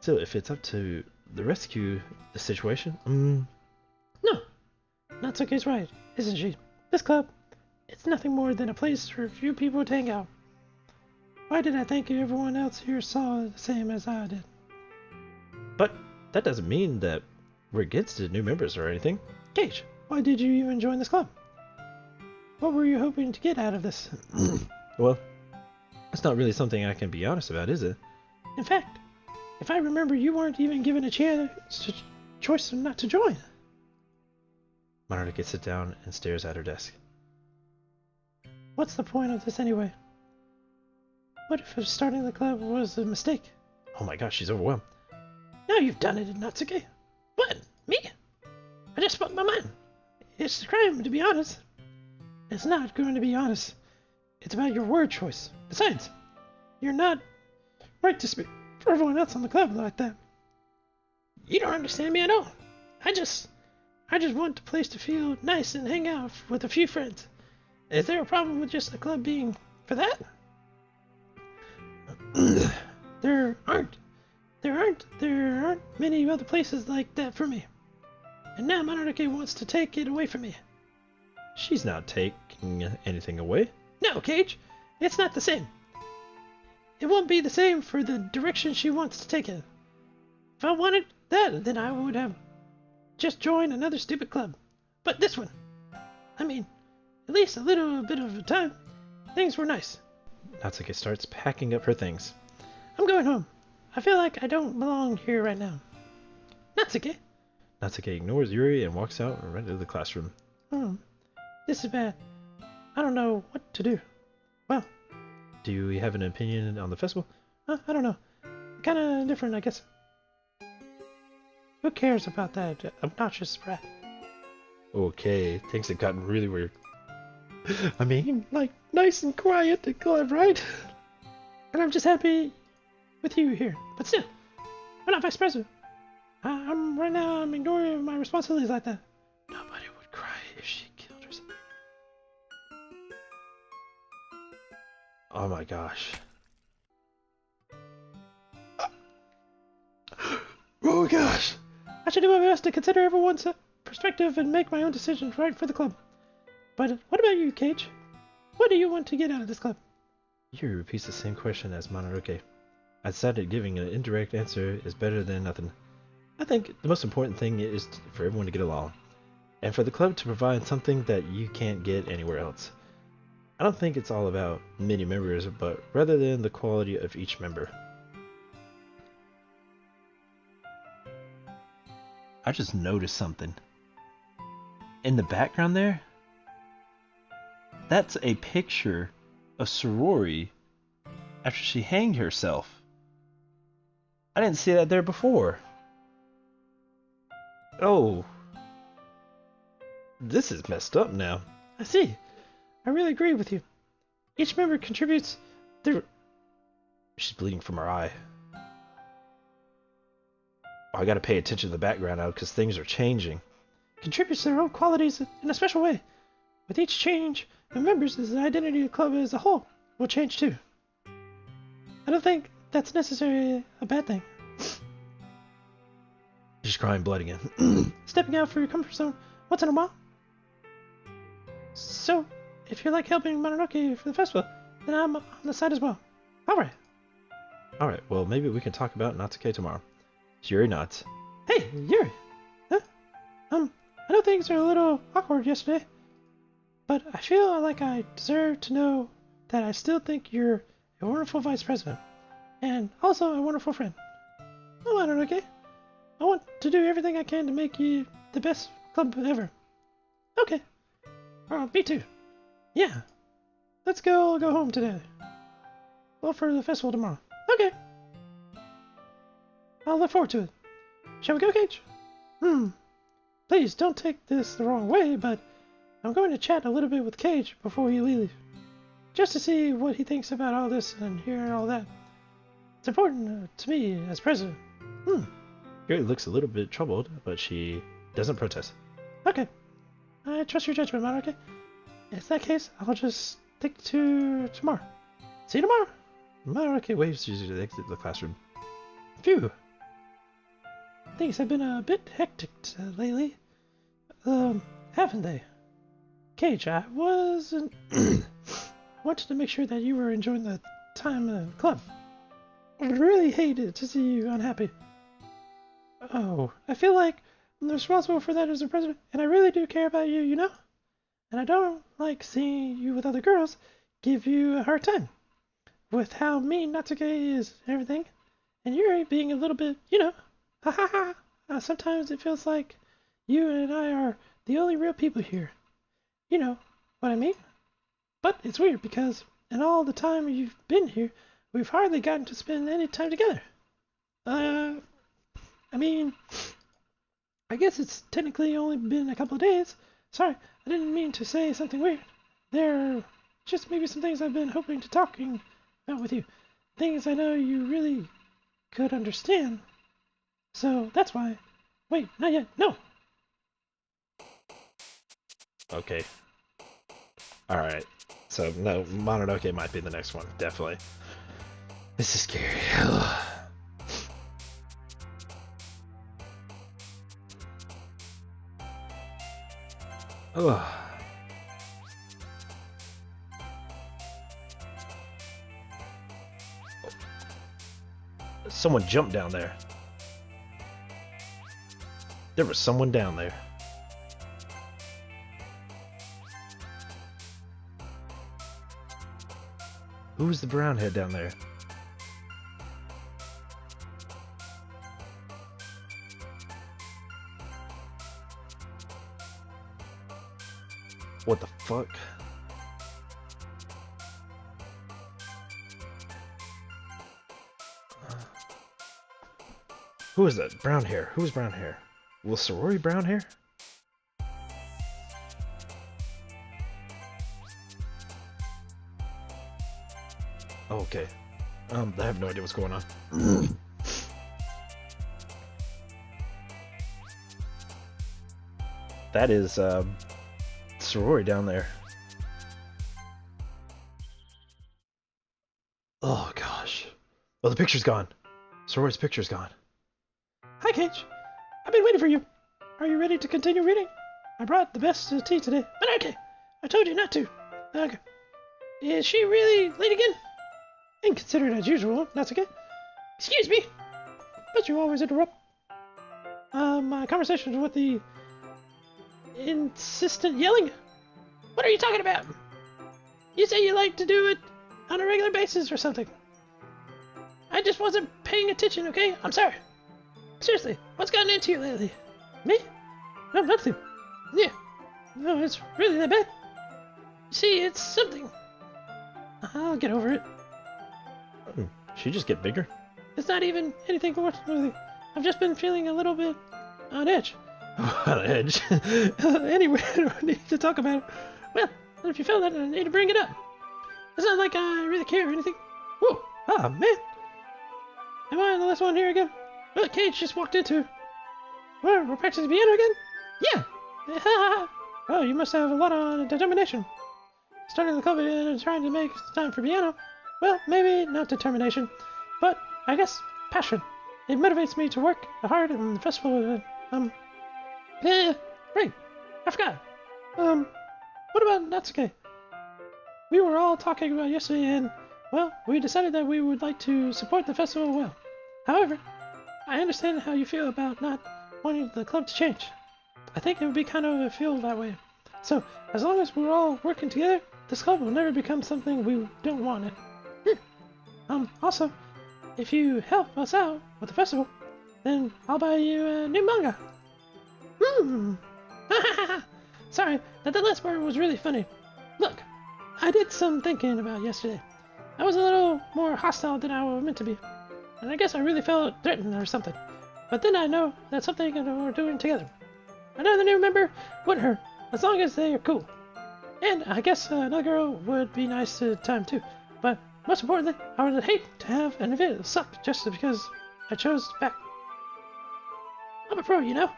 So if it's up to the rescue situation, No, Natsuke's right, isn't she? This club, it's nothing more than a place for a few people to hang out. Why did I think everyone else here saw it the same as I did? But that doesn't mean that we're against the new members or anything. Gage, why did you even join this club? What were you hoping to get out of this? Well, it's not really something I can be honest about, is it? In fact, if I remember, you weren't even given a choice not to join. Maruki sits down and stares at her desk. What's the point of this anyway? What if starting the club was a mistake? Oh my gosh, she's overwhelmed. Now you've done it, Natsuke. What? Me? I just spoke my mind. It's a crime, to be honest. It's not going to be honest. It's about your word choice. Besides, you're not right to speak for everyone else on the club like that. You don't understand me at all. I just want the place to feel nice and hang out with a few friends. Is there a problem with just the club being for that? There aren't many other places like that for me. And now Mononoke wants to take it away from me. She's not taking anything away. No, Cage, it's not the same. It won't be the same for the direction she wants to take it. If I wanted that, then I would have just joined another stupid club. But this one, I mean, at least a little bit of a time, things were nice. Natsuke starts packing up her things. I'm going home. I feel like I don't belong here right now. Natsuke. Natsuke ignores Yuri and walks out right into the classroom. This is bad. I don't know what to do. Well, do you have an opinion on the festival? I don't know. Kinda different, I guess. Who cares about that obnoxious brat? Okay, things have gotten really weird. I mean, like, nice and quiet and glad, right? And I'm just happy with you here. But still, I'm not vice president. Right now, I'm ignoring my responsibilities like that. Nobody would cry if she killed herself. Oh my gosh. Oh gosh. I should do my best to consider everyone's perspective and make my own decisions right for the club. But what about you, Cage? What do you want to get out of this club? Yuri repeats the same question as Mononoke. I decided giving an indirect answer is better than nothing. I think the most important thing is for everyone to get along. and for the club to provide something that you can't get anywhere else. I don't think it's all about many members, but rather than the quality of each member. I just noticed something. In the background there, that's a picture of Sorori after she hanged herself. I didn't see that there before. Oh. This is messed up now. I see. I really agree with you. Each member contributes their... She's bleeding from her eye. Oh, I gotta pay attention to the background now because things are changing. Contributes their own qualities in a special way. With each change of members, the identity of the club as a whole will change too. I don't think that's necessarily a bad thing. She's crying blood again. Stepping out for your comfort zone once in a while. So, if you like helping Mononoke for the festival, then I'm on the side as well. Alright. Alright, well maybe we can talk about Natsuke tomorrow. Yuri nods. Hey, Yuri! Huh? I know things are a little awkward yesterday, but I feel like I deserve to know that I still think you're a wonderful vice president, and also a wonderful friend. Oh, I don't know, okay? I want to do everything I can to make you the best club ever. Okay. Me too. Yeah. Let's go home today. Well, for the festival tomorrow. Okay. I'll look forward to it. Shall we go, Cage? Please don't take this the wrong way, but I'm going to chat a little bit with Cage before you leave. Just to see what he thinks about all this and hearing all that. It's important to me as president. Yuri looks a little bit troubled, but she doesn't protest. Okay. I trust your judgment, Mononoke. In that case, I'll just stick to tomorrow. See you tomorrow. Mononoke waves to exit the classroom. Phew. Things have been a bit hectic lately. Haven't they? Cage, I wasn't... wanted to make sure that you were enjoying the time in the club. I really hated to see you unhappy. Oh, I feel like I'm responsible for that as a president, and I really do care about you, you know? And I don't like seeing you with other girls give you a hard time. With how mean Natsuke is and everything. And Yuri being a little bit, you know, ha ha ha. Sometimes it feels like you and I are the only real people here. You know what I mean? But it's weird because in all the time you've been here, we've hardly gotten to spend any time together. I mean, I guess it's technically only been a couple of days. Sorry, I didn't mean to say something weird. There are just maybe some things I've been hoping to talking about with you. Things I know you really could understand. So that's why. Wait, not yet. No. Okay. Alright. So, no, Mononoke might be the next one. Definitely. This is scary. Ugh. Someone jumped down there. There was someone down there. Who's the brown head down there? What the fuck? Who is that? Brown hair. Who's brown hair? Will Sorori brown hair? Oh, okay. I have no idea what's going on. That is, Sorori down there. Oh, gosh. Oh, the picture's gone. Sorori's picture's gone. Hi, Cage. I've been waiting for you. Are you ready to continue reading? I brought the best tea today. But okay, I told you not to. Okay. Is she really late again? Inconsiderate as usual, that's okay. Excuse me, but you always interrupt. My conversations with the insistent yelling? What are you talking about? You say you like to do it on a regular basis or something. I just wasn't paying attention, okay? I'm sorry. Seriously, what's gotten into you lately? Me? No, nothing. Yeah. No, it's really that bad. You see, it's something. I'll get over it. She just get bigger? It's not even anything worth nothing. I've just been feeling a little bit on edge. On edge. Anyway, I don't need to talk about it. Well, if you feel that, I need to bring it up. It's not like I really care or anything. Whoa! Ah, man! Am I the last one here again? Well, Cage just walked into. We're practicing piano again? Yeah! Oh, you must have a lot of determination. Starting the club and trying to make time for piano. Well, maybe not determination, but I guess passion. It motivates me to work hard in the festival. Right. I forgot. What about Natsuke? We were all talking about yesterday and, well, we decided that we would like to support the festival well. However, I understand how you feel about not wanting the club to change. I think it would be kind of a feel that way. So, as long as we're all working together, this club will never become something we don't want it. Also, if you help us out with the festival, then I'll buy you a new manga. Sorry, that the last part was really funny. Look, I did some thinking about yesterday. I was a little more hostile than I was meant to be. And I guess I really felt threatened or something. But then I know that's something that we're doing together. Another new member wouldn't hurt, as long as they are cool. And I guess another girl would be nice to time too. But most importantly, I would hate to have an event suck just because I chose back. I'm a pro, you know?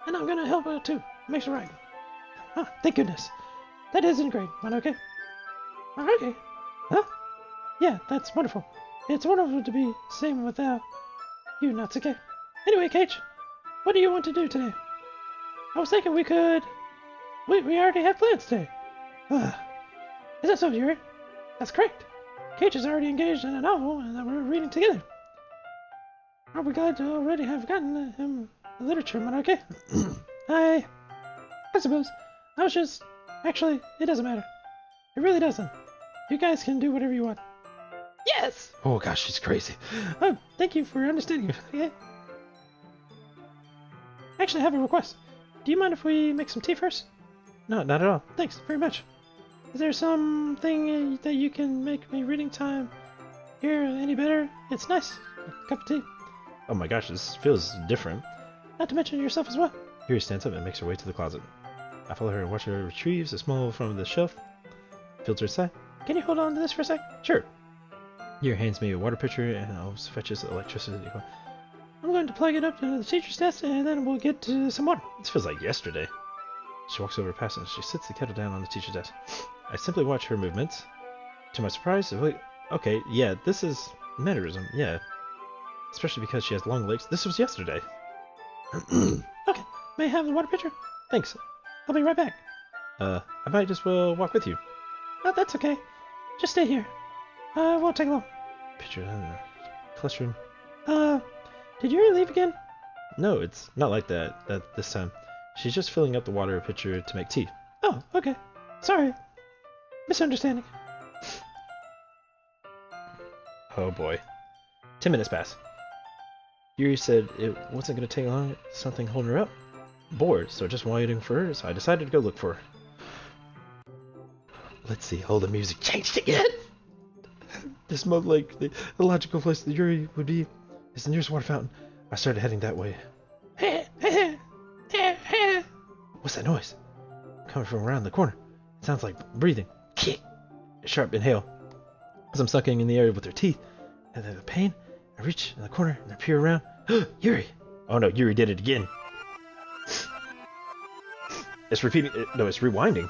And I'm gonna help her too. Makes it right. Ah, thank goodness. That isn't great, but okay. Okay. Huh? Yeah, that's wonderful. It's wonderful to be same without you, Natsuke. Anyway, Cage, what do you want to do today? I was thinking we could... We already have plans today. Is that so, Yuri? That's correct. Cage is already engaged in a novel that we're reading together. Are we glad to already have gotten him literature, Monarchy? I suppose. I was just... Actually, it doesn't matter. It really doesn't. You guys can do whatever you want. Yes! Oh gosh, she's crazy. Oh, thank you for understanding. Yeah. Actually, I have a request. Do you mind if we make some tea first? No, not at all. Thanks very much. Is there something that you can make me reading time here any better? It's nice. A cup of tea. Oh my gosh, this feels different. Not to mention yourself as well. Yuri stands up and makes her way to the closet. I follow her and watch her retrieves a small from the shelf. Filter aside. Can you hold on to this for a sec? Sure. Yuri hands me a water pitcher and fetches electricity. I'm going to plug it up to the teacher's desk and then we'll get to some water. This feels like yesterday. She walks over past and she sits the kettle down on the teacher's desk. I simply watch her movements. To my surprise, okay, yeah, this is mannerism, yeah. Especially because she has long legs. This was yesterday. Okay, may I have the water pitcher? Thanks. I'll be right back. I might just walk with you. Oh, that's okay. Just stay here. Won't take long. Pitcher, classroom. Did you leave again? No, it's not like that this time. She's just filling up the water pitcher to make tea. Oh, okay. Sorry. Misunderstanding. Oh boy. 10 minutes pass. Yuri said it wasn't going to take long. Something holding her up. Bored, so just waiting for her, so I decided to go look for her. Let's see. Oh, the music changed again! This mode, like, the logical place that Yuri would be is the nearest water fountain. I started heading that way. What's that noise? Coming from around the corner. It sounds like breathing. Kick! A sharp inhale. As I'm sucking in the air with her teeth. And then the pain, I reach in the corner and I peer around. Yuri! Oh no, Yuri did it again. It's repeating. No, it's rewinding.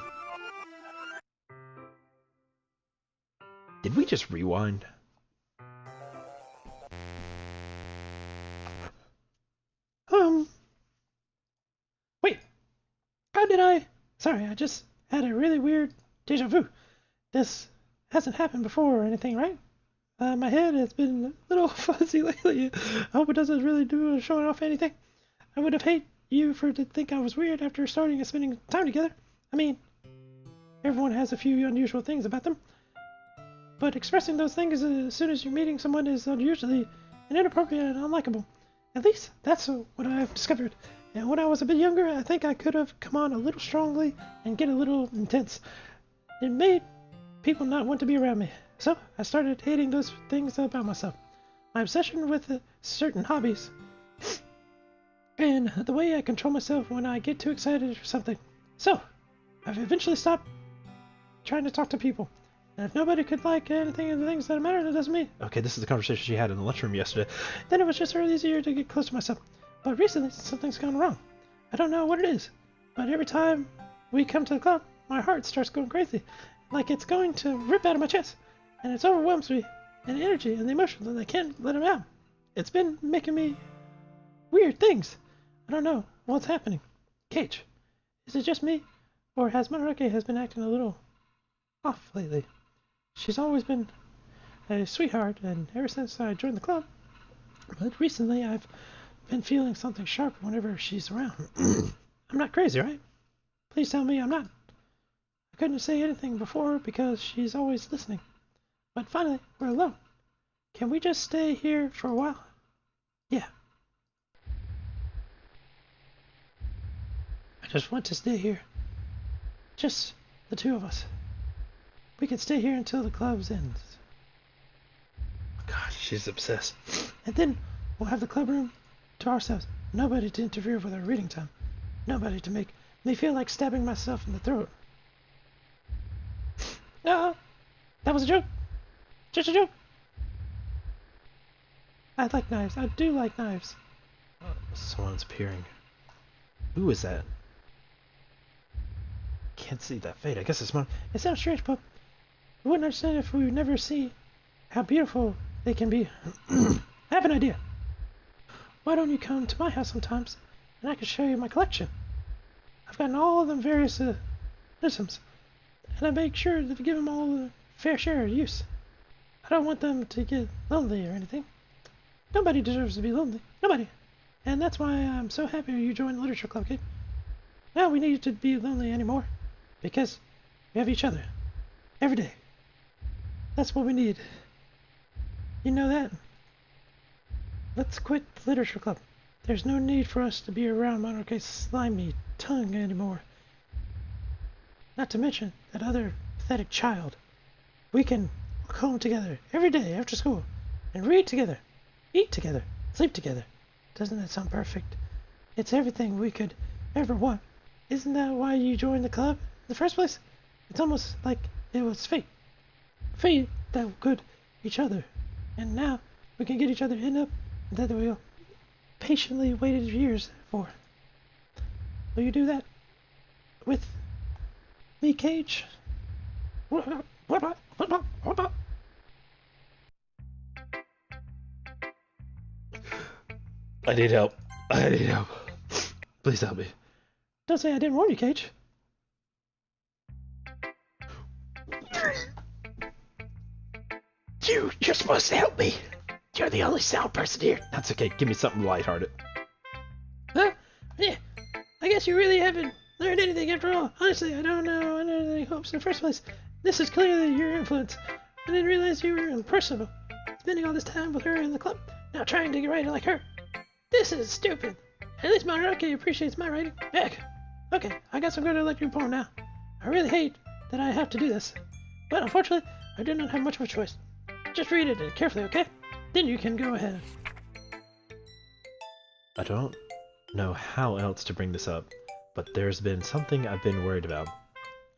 Did we just rewind? Wait. How did I... Sorry, I just had a really weird deja vu. This hasn't happened before or anything, right? My head has been a little fuzzy lately. I hope it doesn't really do showing off anything. I would have hate you for to think I was weird after starting and spending time together. I mean, everyone has a few unusual things about them. But expressing those things as soon as you're meeting someone is unusually and inappropriate and unlikable. At least, that's what I've discovered. And when I was a bit younger, I think I could have come on a little strongly and get a little intense. It made people not want to be around me. So, I started hating those things about myself. My obsession with certain hobbies. And the way I control myself when I get too excited for something. So, I've eventually stopped trying to talk to people. And if nobody could like anything of the things that matter, that doesn't me. Okay, this is the conversation she had in the lunchroom yesterday. Then it was just really easier to get close to myself. But recently, something's gone wrong. I don't know what it is. But every time we come to the club, my heart starts going crazy. Like it's going to rip out of my chest. And it overwhelms me. And the energy and the emotions, and I can't let them out. It's been making me weird things. I don't know what's happening. Cage, is it just me? Or has Mononoke has been acting a little off lately? She's always been a sweetheart, and ever since I joined the club. But recently I've been feeling something sharp whenever she's around. I'm not crazy, right? Please tell me I'm not. I couldn't say anything before because she's always listening. But finally, we're alone. Can we just stay here for a while? Yeah. I just want to stay here. Just the two of us. We can stay here until the club ends. God, she's obsessed. And then we'll have the club room to ourselves. Nobody to interfere with our reading time. Nobody to make me feel like stabbing myself in the throat. No, that was a joke. Just a joke. I like knives. I do like knives. Someone's peering. Who is that? Can't see that fade. I guess it's mine. It sounds strange, but we wouldn't understand if we would never see how beautiful they can be. I have an idea. Why don't you come to my house sometimes, and I can show you my collection? I've gotten all of them various isms, and I make sure to give them all a fair share of use. I don't want them to get lonely or anything. Nobody deserves to be lonely. Nobody. And that's why I'm so happy you joined the Literature Club, kid. Now we need to be lonely anymore, because we have each other. Every day. That's what we need. You know that? Let's quit the Literature Club. There's no need for us to be around Mononoke's slimy tongue anymore. Not to mention that other pathetic child. We can walk home together every day after school and read together, eat together, sleep together. Doesn't that sound perfect? It's everything we could ever want. Isn't that why you joined the club in the first place? It's almost like it was fate. Fate that could each other. And now we can get each other end up that we patiently waited years for. Will you do that with me, Cage? I need help. I need help. Please help me. Don't say I didn't warn you, Cage. You're supposed to help me. You're the only sound person here. That's okay. Give me something lighthearted. Huh? Yeah. I guess you really haven't learned anything after all. Honestly, I don't know any hopes in the first place. This is clearly your influence. I didn't realize you were impersonal. Spending all this time with her in the club, now trying to get right like her. This is stupid. At least Mononoke appreciates my writing. Heck. Okay, I guess I'm going to let you poem now. I really hate that I have to do this. But unfortunately, I do not have much of a choice. Just read it carefully, okay? Then you can go ahead. I don't know how else to bring this up, but there's been something I've been worried about.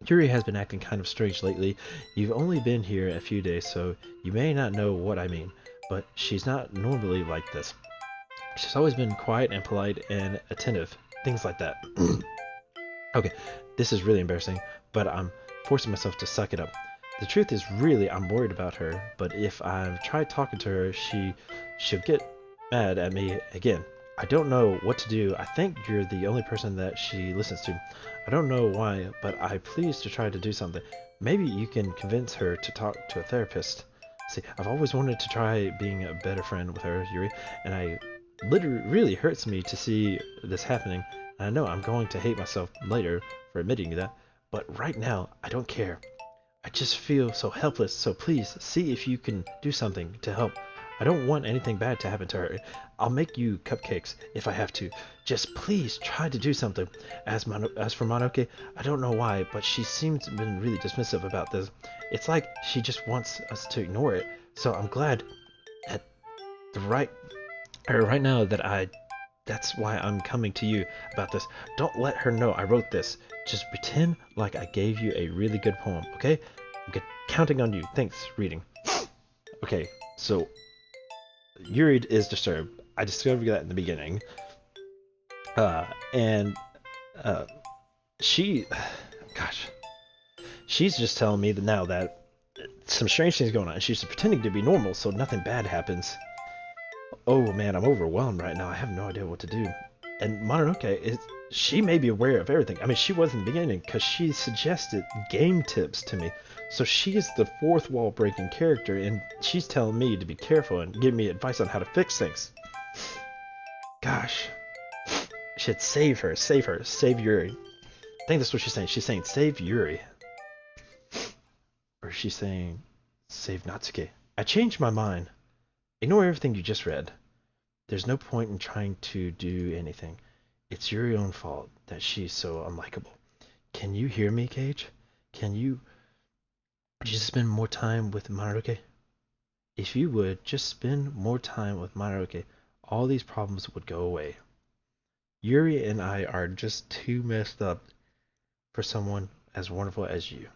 Yuri has been acting kind of strange lately. You've only been here a few days, so you may not know what I mean, but she's not normally like this. She's always been quiet and polite and attentive, things like that. Okay, this is really embarrassing, but I'm forcing myself to suck it up. The truth is, really, I'm worried about her, but if I try talking to her, she'll get mad at me again. I don't know what to do. I think you're the only person that she listens to. I don't know why, but I please to try to do something. Maybe you can convince her to talk to a therapist. See, I've always wanted to try being a better friend with her, Yuri, and it really hurts me to see this happening. I know I'm going to hate myself later for admitting that, but right now, I don't care. I just feel so helpless, so please, see if you can do something to help. I don't want anything bad to happen to her. I'll make you cupcakes if I have to. Just please try to do something. As for Mononoke, I don't know why, but she seems to have been really dismissive about this. It's like she just wants us to ignore it. So I'm glad at the right now that's why I'm coming to you about this. Don't let her know I wrote this. Just pretend like I gave you a really good poem, okay? I'm counting on you. Thanks, reading. Okay, so Yuri is disturbed. I discovered that in the beginning. And she, gosh, she's just telling me that now that some strange things going on. She's pretending to be normal so nothing bad happens. Oh man, I'm overwhelmed right now. I have no idea what to do. And Mononoke, she may be aware of everything. I mean, she was in the beginning because she suggested game tips to me. So she is the fourth wall breaking character, and she's telling me to be careful and giving me advice on how to fix things. Gosh. I should save her, save Yuri. I think that's what she's saying. She's saying save Yuri. Or is she saying save Natsuki? I changed my mind. Ignore everything you just read. There's no point in trying to do anything. It's your own fault that she's so unlikable. Can you hear me, Cage? Can you just spend more time with Mononoke? If you would just spend more time with Mononoke, all these problems would go away. Yuri and I are just too messed up for someone as wonderful as you.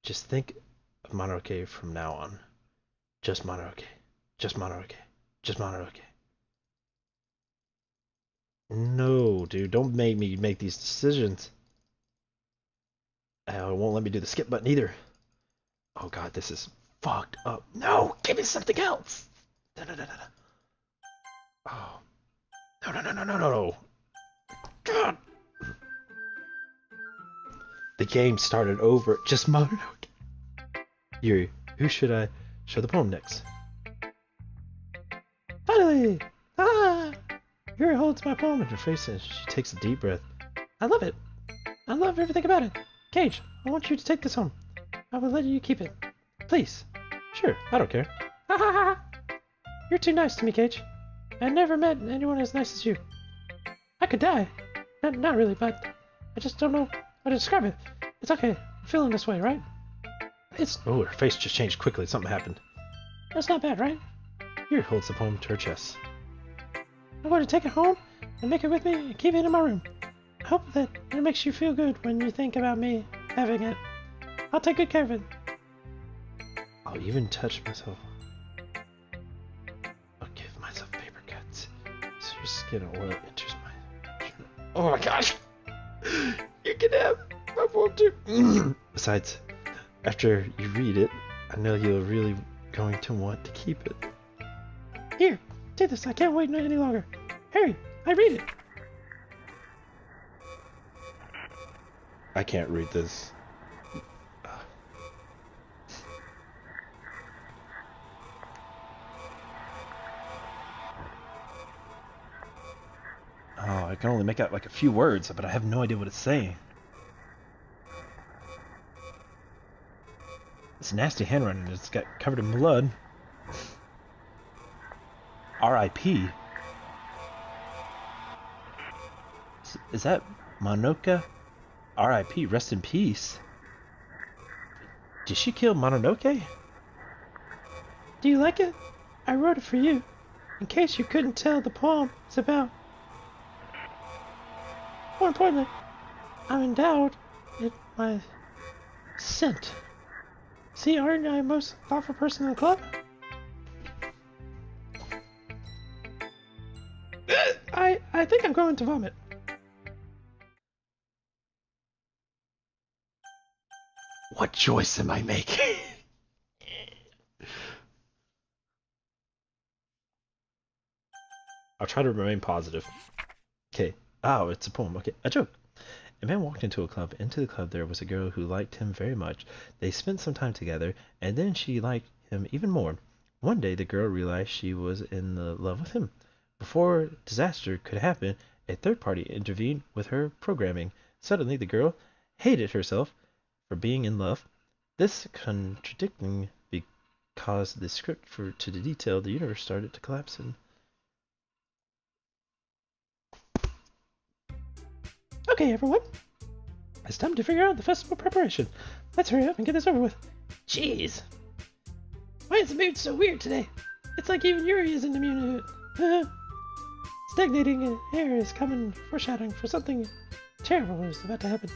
Just think of Mononoke from now on. Just Mononoke. Just Mononoke. Just Mononoke. No, dude, don't make me make these decisions. It won't let me do the skip button either. Oh god, this is fucked up. No, give me something else. No. Oh. No. God. The game started over. Just Mononoke. Yuri, who should I show the poem next? Finally! Ah! Yuri holds my poem in her face and she takes a deep breath. I love it. I love everything about it. Cage, I want you to take this home. I will let you keep it. Please. Sure, I don't care. Ha ha ha! You're too nice to me, Cage. I never met anyone as nice as you. I could die. Not really, but I just don't know how to describe it. It's okay. I'm feeling this way, right? Oh, her face just changed quickly. Something happened. That's not bad, right? Yuri holds the poem to her chest. I'm going to take it home and make it with me and keep it in my room. I hope that it makes you feel good when you think about me having it. I'll take good care of it. I'll even touch myself. I'll give myself paper cuts so your skin and oil enters my shirt. Oh my gosh! You can have my poem too. Besides, after you read it, I know you're really going to want to keep it. Here, take this. I can't wait any longer. Hurry, I read it. I can't read this. Oh, I can only make out like a few words, but I have no idea what it's saying. It's nasty handwriting. It's got covered in blood. R.I.P. Is that Mononoke? R.I.P. Rest in peace. Did she kill Mononoke? Do you like it? I wrote it for you. In case you couldn't tell the poem is about. More importantly, I'm endowed with my scent. See, aren't I the most thoughtful person in the club? I think I'm going to vomit. What choice am I making? I'll try to remain positive. Okay. Oh, it's a poem. Okay, a joke. A man walked into a club. Into the club there was a girl who liked him very much. They spent some time together, and then she liked him even more. One day the girl realized she was in love with him. Before disaster could happen, A third party intervened with her programming. Suddenly, the girl hated herself for being in love. This contradicting caused the script to the detail the universe started to collapse in. Okay, everyone. It's time to figure out the festival preparation. Let's hurry up and get this over with. Jeez. Why is the mood so weird today? It's like even Yuri isn't immune to it. Stagnating air is common foreshadowing for something terrible is about to happen.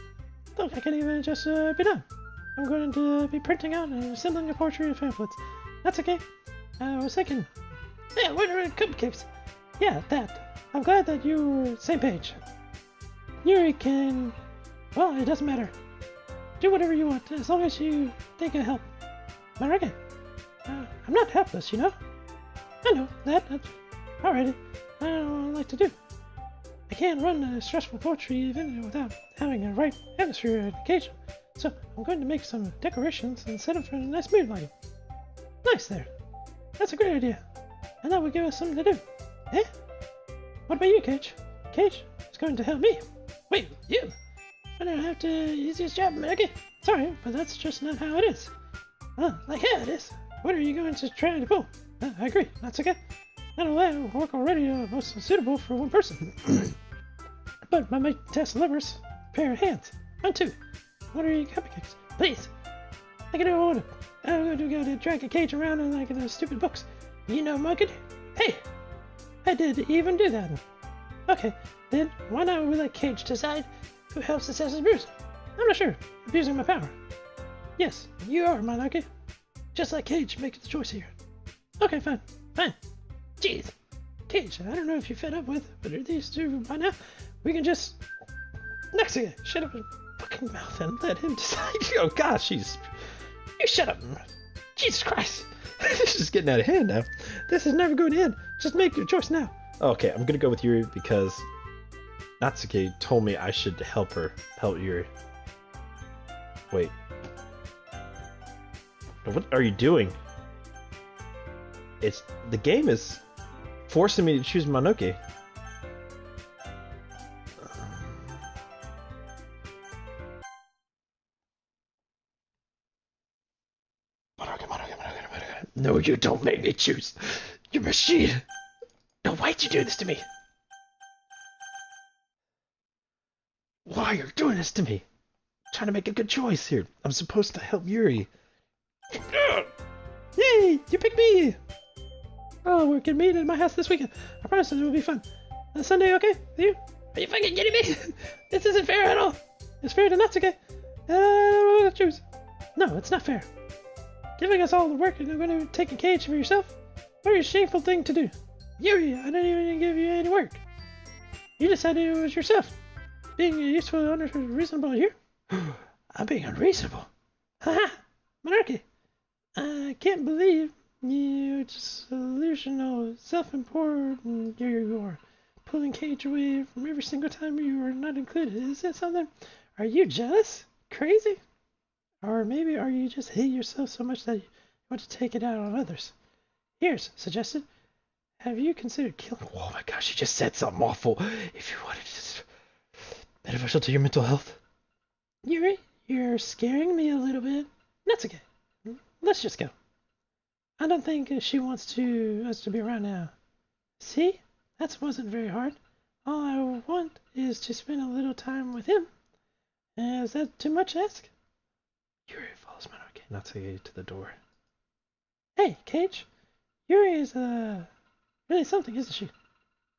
Look, I can't even just be done. I'm going to be printing out and assembling a poetry of pamphlets. That's okay. I was thinking, yeah, what are cupcakes? Yeah, that. I'm glad that you were same page. Yuri can, well, it doesn't matter. Do whatever you want, as long as you think it'll help. Marike, I'm not helpless, you know? I know, that's alrighty. I don't know what I like to do. I can't run a stressful poetry event without having a right atmosphere and occasion. So I'm going to make some decorations and set up for a nice mood lighting. Nice there. That's a great idea. And that will give us something to do. Eh? What about you, Cage? Cage is going to help me. Wait, you? I don't have to easiest job, Maggie. Sorry, but that's just not how it is. Like yeah, it is. What are you going to try to pull? I agree. That's okay. Not only that, work already most suitable for one person. But my mate test livers, pair of hands. Mine too. What are your cupcakes? Please. I can do what I want. I'm going to go to drag a cage around and like those stupid books. You know, monkey? Hey! I did even do that. Okay, then why not we let Cage decide who helps assess his bruise? I'm not sure. Abusing my power. Yes, you are, my monkey. Just like Cage, make the choice here. Okay, fine. Fine. Jeez. Cage, I don't know if you're fed up with, but are these two by now? We can just... Next guy, shut up his fucking mouth and let him decide. Oh gosh, you shut up. Jesus Christ. This is getting out of hand now. This is never going to end. Just make your choice now. Okay, I'm gonna go with Yuri because Natsuki told me I should help Yuri. Wait. What are you doing? The game is forcing me to choose Monoke. No, you don't make me choose. You machine. No, why'd you do this to me? Why are you doing this to me? I'm trying to make a good choice here. I'm supposed to help Yuri. Yay! You picked me! Oh, we're gonna meet at my house this weekend. I promise it will be fun. Sunday, okay? With you? Are you fucking kidding me? This isn't fair at all. It's fair to Natsuki. I don't want to choose. No, it's not fair. Giving us all the work and you're going to take a cage for yourself? What a shameful thing to do. Yuri, I didn't even give you any work. You decided it was yourself. Being useful and unreasonable here? I'm being unreasonable. Haha! Monarchy! I can't believe you just delusional, self-important you are. Pulling Cage away from every single time you are not included. Is that something? Are you jealous? Crazy? Or maybe are you just hate yourself so much that you want to take it out on others? Here's suggested. Have you considered killing? Oh my gosh, you just said something awful. If you wanted to beneficial to your mental health. Yuri, you're scaring me a little bit. That's okay. Let's just go. I don't think she wants us to be around now. See? That wasn't very hard. All I want is to spend a little time with him. Is that too much to ask? Yuri follows Monoke Natsuki to the door. Hey, Cage. Yuri is, really something, isn't she?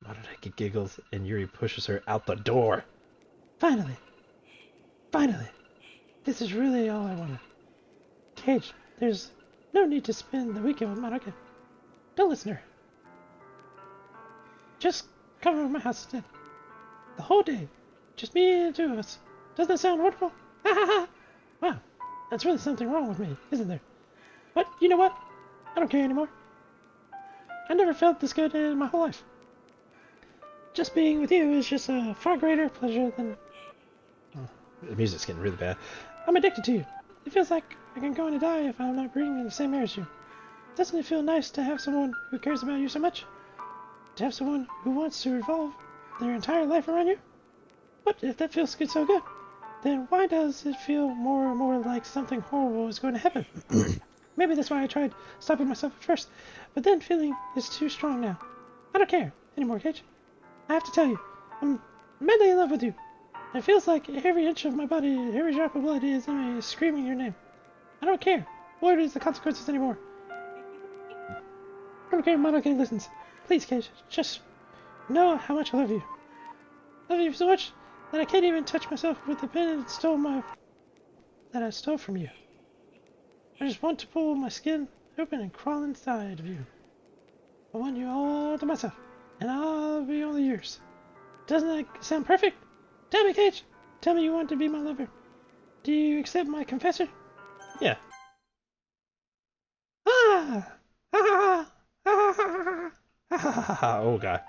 Monoke giggles and Yuri pushes her out the door. Finally. Finally. This is really all I wanted. Cage, there's no need to spend the weekend with Monoke. Don't listen to her. Just come over to my house instead. The whole day. Just me and the two of us. Doesn't that sound wonderful? Ha ha ha! Wow. That's really something wrong with me, isn't there? But you know what? I don't care anymore. I never felt this good in my whole life. Just being with you is just a far greater pleasure than... Oh, the music's getting really bad. I'm addicted to you. It feels like I'm going to die if I'm not breathing in the same air as you. Doesn't it feel nice to have someone who cares about you so much? To have someone who wants to revolve their entire life around you? But if that feels good so good, then why does it feel more and more like something horrible is going to happen? Maybe that's why I tried stopping myself at first, but then feeling is too strong now. I don't care anymore, Cage. I have to tell you, I'm madly in love with you. It feels like every inch of my body, every drop of blood is in me screaming your name. I don't care what is the consequences anymore. I don't care if Mononoke listens. Please, Cage, just know how much I love you. I love you so much that I can't even touch myself with the pen that I stole from you. I just want to pull my skin open and crawl inside of you. I want you all to myself, and I'll be only yours. Doesn't that sound perfect? Tell me, Cage. Tell me you want to be my lover. Do you accept my confessor? Yeah. Ah! Ah! Ah! Ah! Oh god.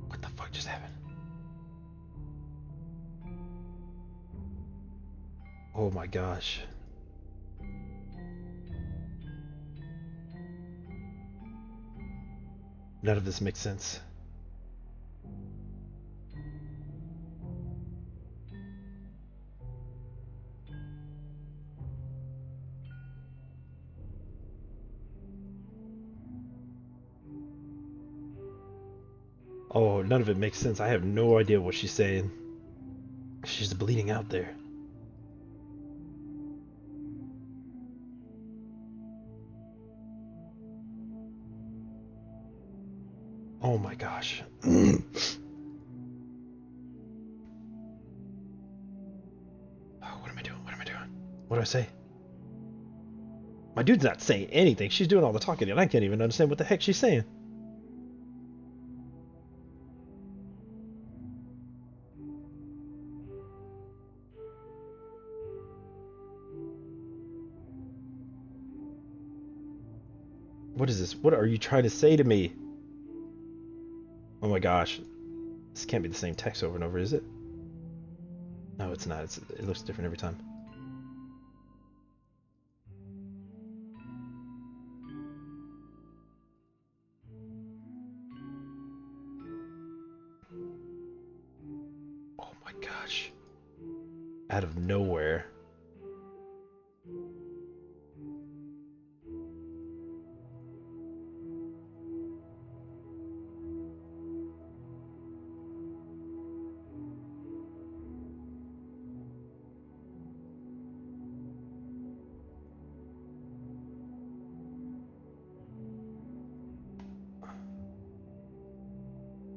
What the fuck just happened? Oh my gosh. None of this makes sense. Oh, none of it makes sense. I have no idea what she's saying. She's bleeding out there. Oh my gosh. What am I doing? What am I doing? What do I say? My dude's not saying anything. She's doing all the talking, and I can't even understand what the heck she's saying. What is this? What are you trying to say to me? Oh my gosh. This can't be the same text over and over, is it? No, it's not. It looks different every time. Oh my gosh. Out of nowhere.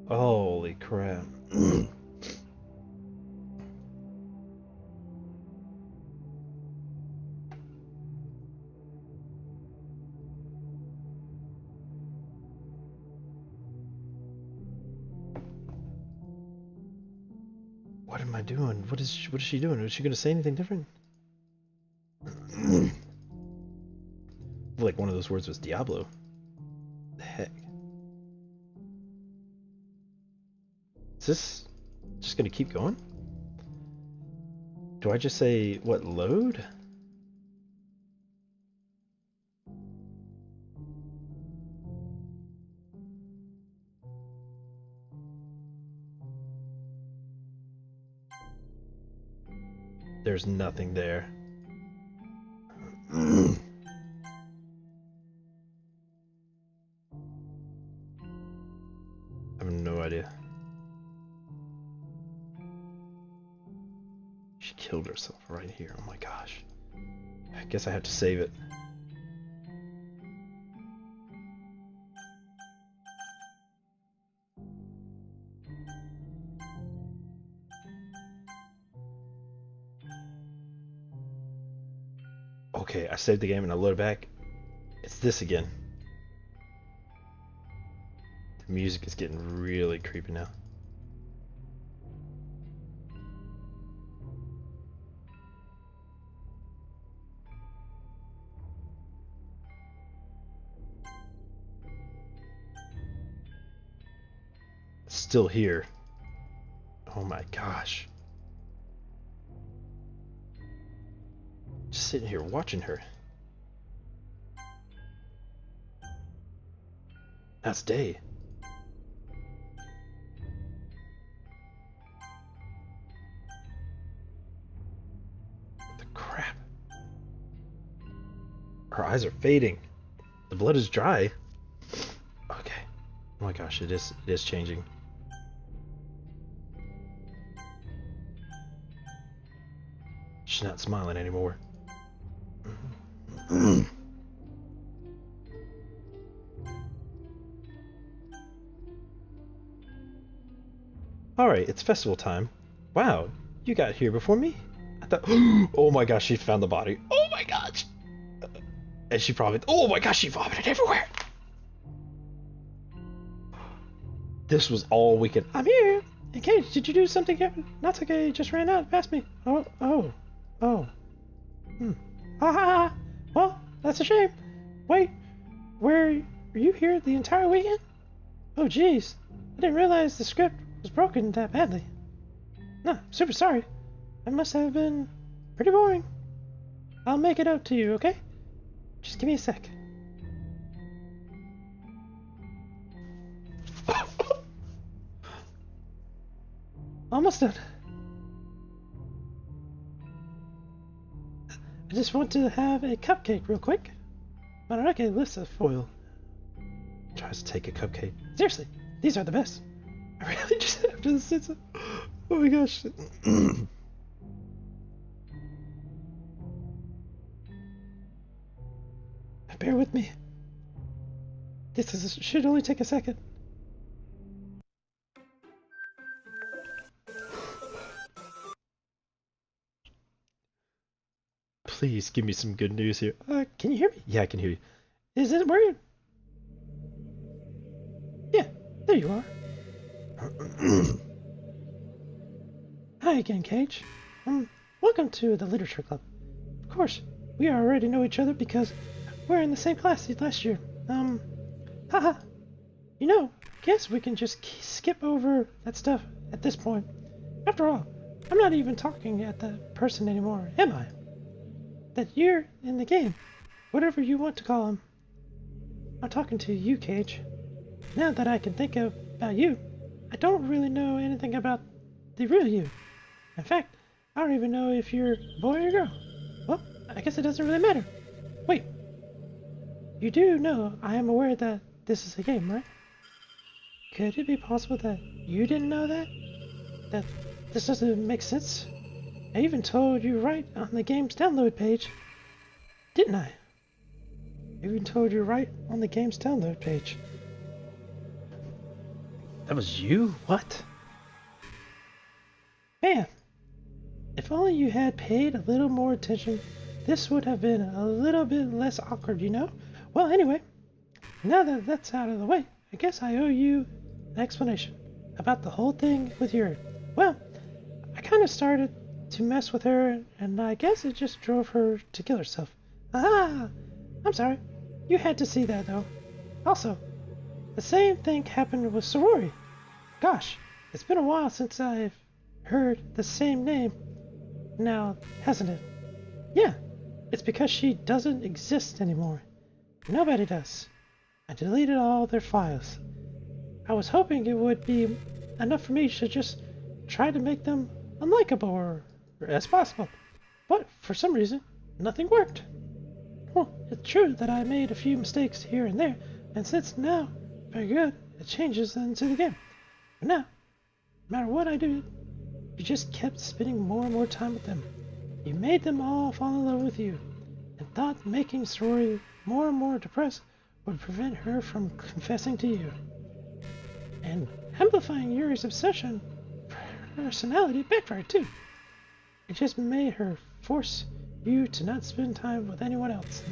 Holy crap. What am I doing? What is she doing? Is she gonna say anything different? I feel like one of those words was Diablo. The heck? Is this just gonna keep going? Do I just say, what, load? There's nothing there. I have no idea. She killed herself right here. Oh my gosh. I guess I have to save it. Okay, I saved the game and I load back. It's this again. The music is getting really creepy now. It's still here. Oh my gosh. Just sitting here watching her. That's day. The crap. Her eyes are fading. The blood is dry. Okay. Oh my gosh, it is changing. She's not smiling anymore. Alright, it's festival time. Wow, you got here before me? I thought, oh my gosh, she found the body. Oh my gosh! And she probably, oh my gosh, she vomited everywhere! This was all we could. I'm here! Hey, Cage, did you do something here? Not okay, just ran out past me. Oh. Ha ha ha! Well, that's a shame. Wait, were you here the entire weekend? Oh jeez, I didn't realize the script was broken that badly. No, super sorry. That must have been pretty boring. I'll make it up to you, okay? Just give me a sec. Almost done. I just want to have a cupcake real quick. Manarake lifts the foil. Tries to take a cupcake. Seriously, these are the best. I really just have to sit. Oh my gosh. Bear with me. Should only take a second. Please give me some good news here. Can you hear me? Yeah, I can hear you. Is it weird? Yeah, there you are. Hi again, Cage. Welcome to the Literature Club. Of course, we already know each other because we're in the same class last year. Haha. You know, guess we can just skip over that stuff at this point. After all, I'm not even talking at that person anymore, am I? That you're in the game. Whatever you want to call him. I'm talking to you, Cage. Now that I can think about you, I don't really know anything about the real you. In fact, I don't even know if you're a boy or a girl. Well, I guess it doesn't really matter. Wait. You do know I am aware that this is a game, right? Could it be possible that you didn't know that? That this doesn't make sense? I even told you right on the game's download page. Didn't I? I even told you right on the game's download page. That was you? What? Man, if only you had paid a little more attention, this would have been a little bit less awkward, you know? Well, anyway, now that that's out of the way, I guess I owe you an explanation about the whole thing with Yuri. Well, I kind of started to mess with her, and I guess it just drove her to kill herself. Ah! I'm sorry. You had to see that, though. Also, the same thing happened with Sorori. Gosh, it's been a while since I've heard the same name now, hasn't it? Yeah, it's because she doesn't exist anymore. Nobody does. I deleted all their files. I was hoping it would be enough for me to just try to make them unlikable or as possible. But for some reason, nothing worked. Well, it's true that I made a few mistakes here and there, and since now, very good, it changes into the game. But now, no matter what I do, you just kept spending more and more time with them. You made them all fall in love with you, and thought making Sorori more and more depressed would prevent her from confessing to you. And amplifying Yuri's obsession personality backfired too. It just made her force you to not spend time with anyone else.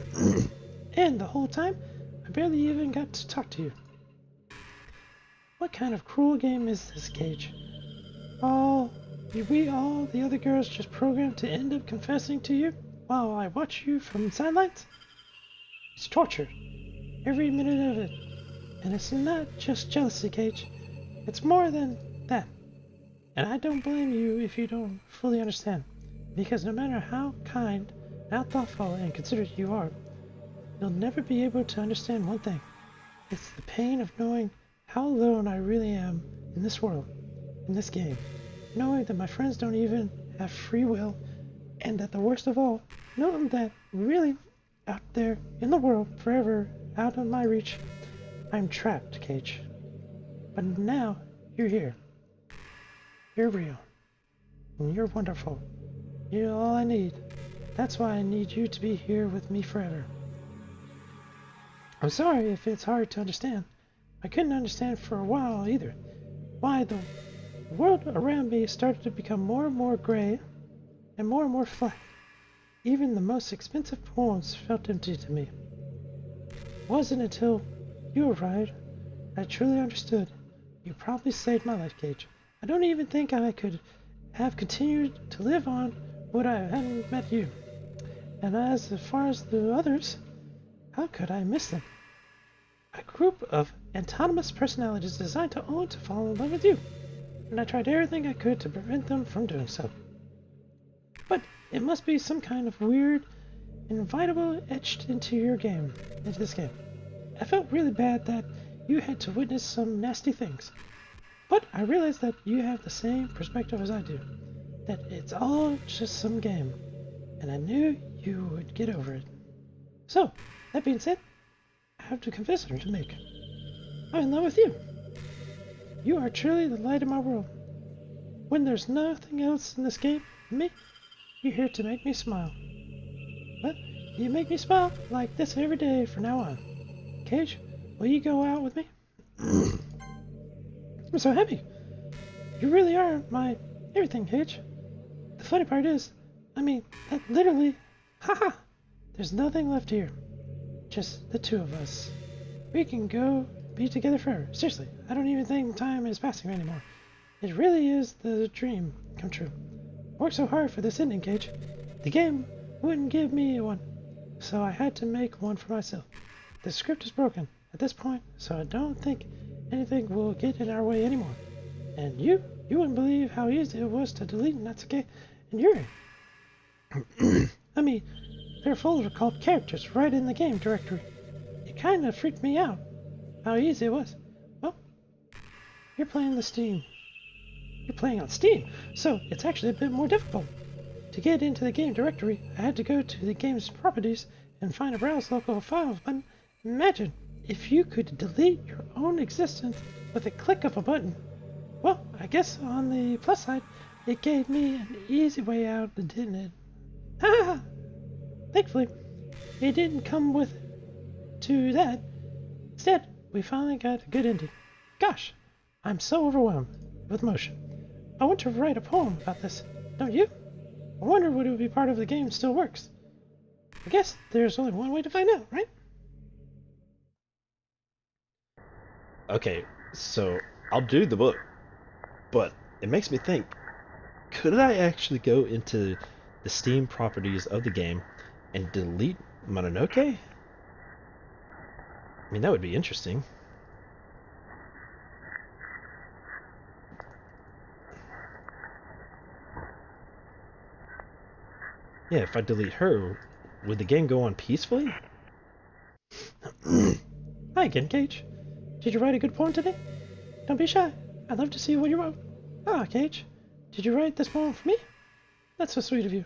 And the whole time, I barely even got to talk to you. What kind of cruel game is this, Cage? We all the other girls just programmed to end up confessing to you while I watch you from the sidelines? It's torture. Every minute of it. And it's not just jealousy, Cage. It's more than that. And I don't blame you if you don't fully understand, because no matter how kind, how thoughtful and considerate you are, you'll never be able to understand one thing. It's the pain of knowing how alone I really am in this world, in this game, knowing that my friends don't even have free will, and that the worst of all, knowing that really out there in the world, forever out of my reach, I'm trapped, Cage. But now you're here. You're real. And you're wonderful. You're all I need. That's why I need you to be here with me forever. I'm sorry if it's hard to understand. I couldn't understand for a while either. Why the world around me started to become more and more gray and more flat. Even the most expensive poems felt empty to me. It wasn't until you arrived I truly understood. You probably saved my life, Cage. I don't even think I could have continued to live on would I hadn't met you. And as far as the others, how could I miss them? A group of autonomous personalities designed to only to fall in love with you, and I tried everything I could to prevent them from doing so. But it must be some kind of weird, inevitable etched into this game. I felt really bad that you had to witness some nasty things, but I realized that you have the same perspective as I do, that it's all just some game, and I knew you would get over it. So, that being said, I have a confession to make. I'm in love with you. You are truly the light of my world. When there's nothing else in this game for me, you're here to make me smile. But you make me smile like this every day from now on. Cage, will you go out with me? I'm so happy. You really are my everything, Cage. The funny part is, that literally, haha, there's nothing left here. Just the two of us. We can go be together forever. Seriously, I don't even think time is passing anymore. It really is the dream come true. I worked so hard for this ending, Cage. The game wouldn't give me one, so I had to make one for myself. The script is broken at this point, so I don't think anything will get in our way anymore. And you wouldn't believe how easy it was to delete Natsuke and Yuri. They're full of called characters right in the game directory. It kind of freaked me out how easy it was. Well, you're playing on Steam, so it's actually a bit more difficult. To get into the game directory, I had to go to the game's properties and find a browse local files button. Imagine if you could delete your own existence with a click of a button. Well, I guess on the plus side, it gave me an easy way out, didn't it? Ha! Thankfully, it didn't come to that. Instead, we finally got a good ending. Gosh, I'm so overwhelmed with emotion. I want to write a poem about this, don't you? I wonder would it be part of the game still works. I guess there's only one way to find out, right? Okay, so I'll do the book, but it makes me think, could I actually go into the Steam properties of the game and delete Mononoke? That would be interesting. Yeah, if I delete her, would the game go on peacefully? Hi again, Cage. Did you write a good poem today? Don't be shy. I'd love to see what you wrote. Ah, Cage, did you write this poem for me? That's so sweet of you.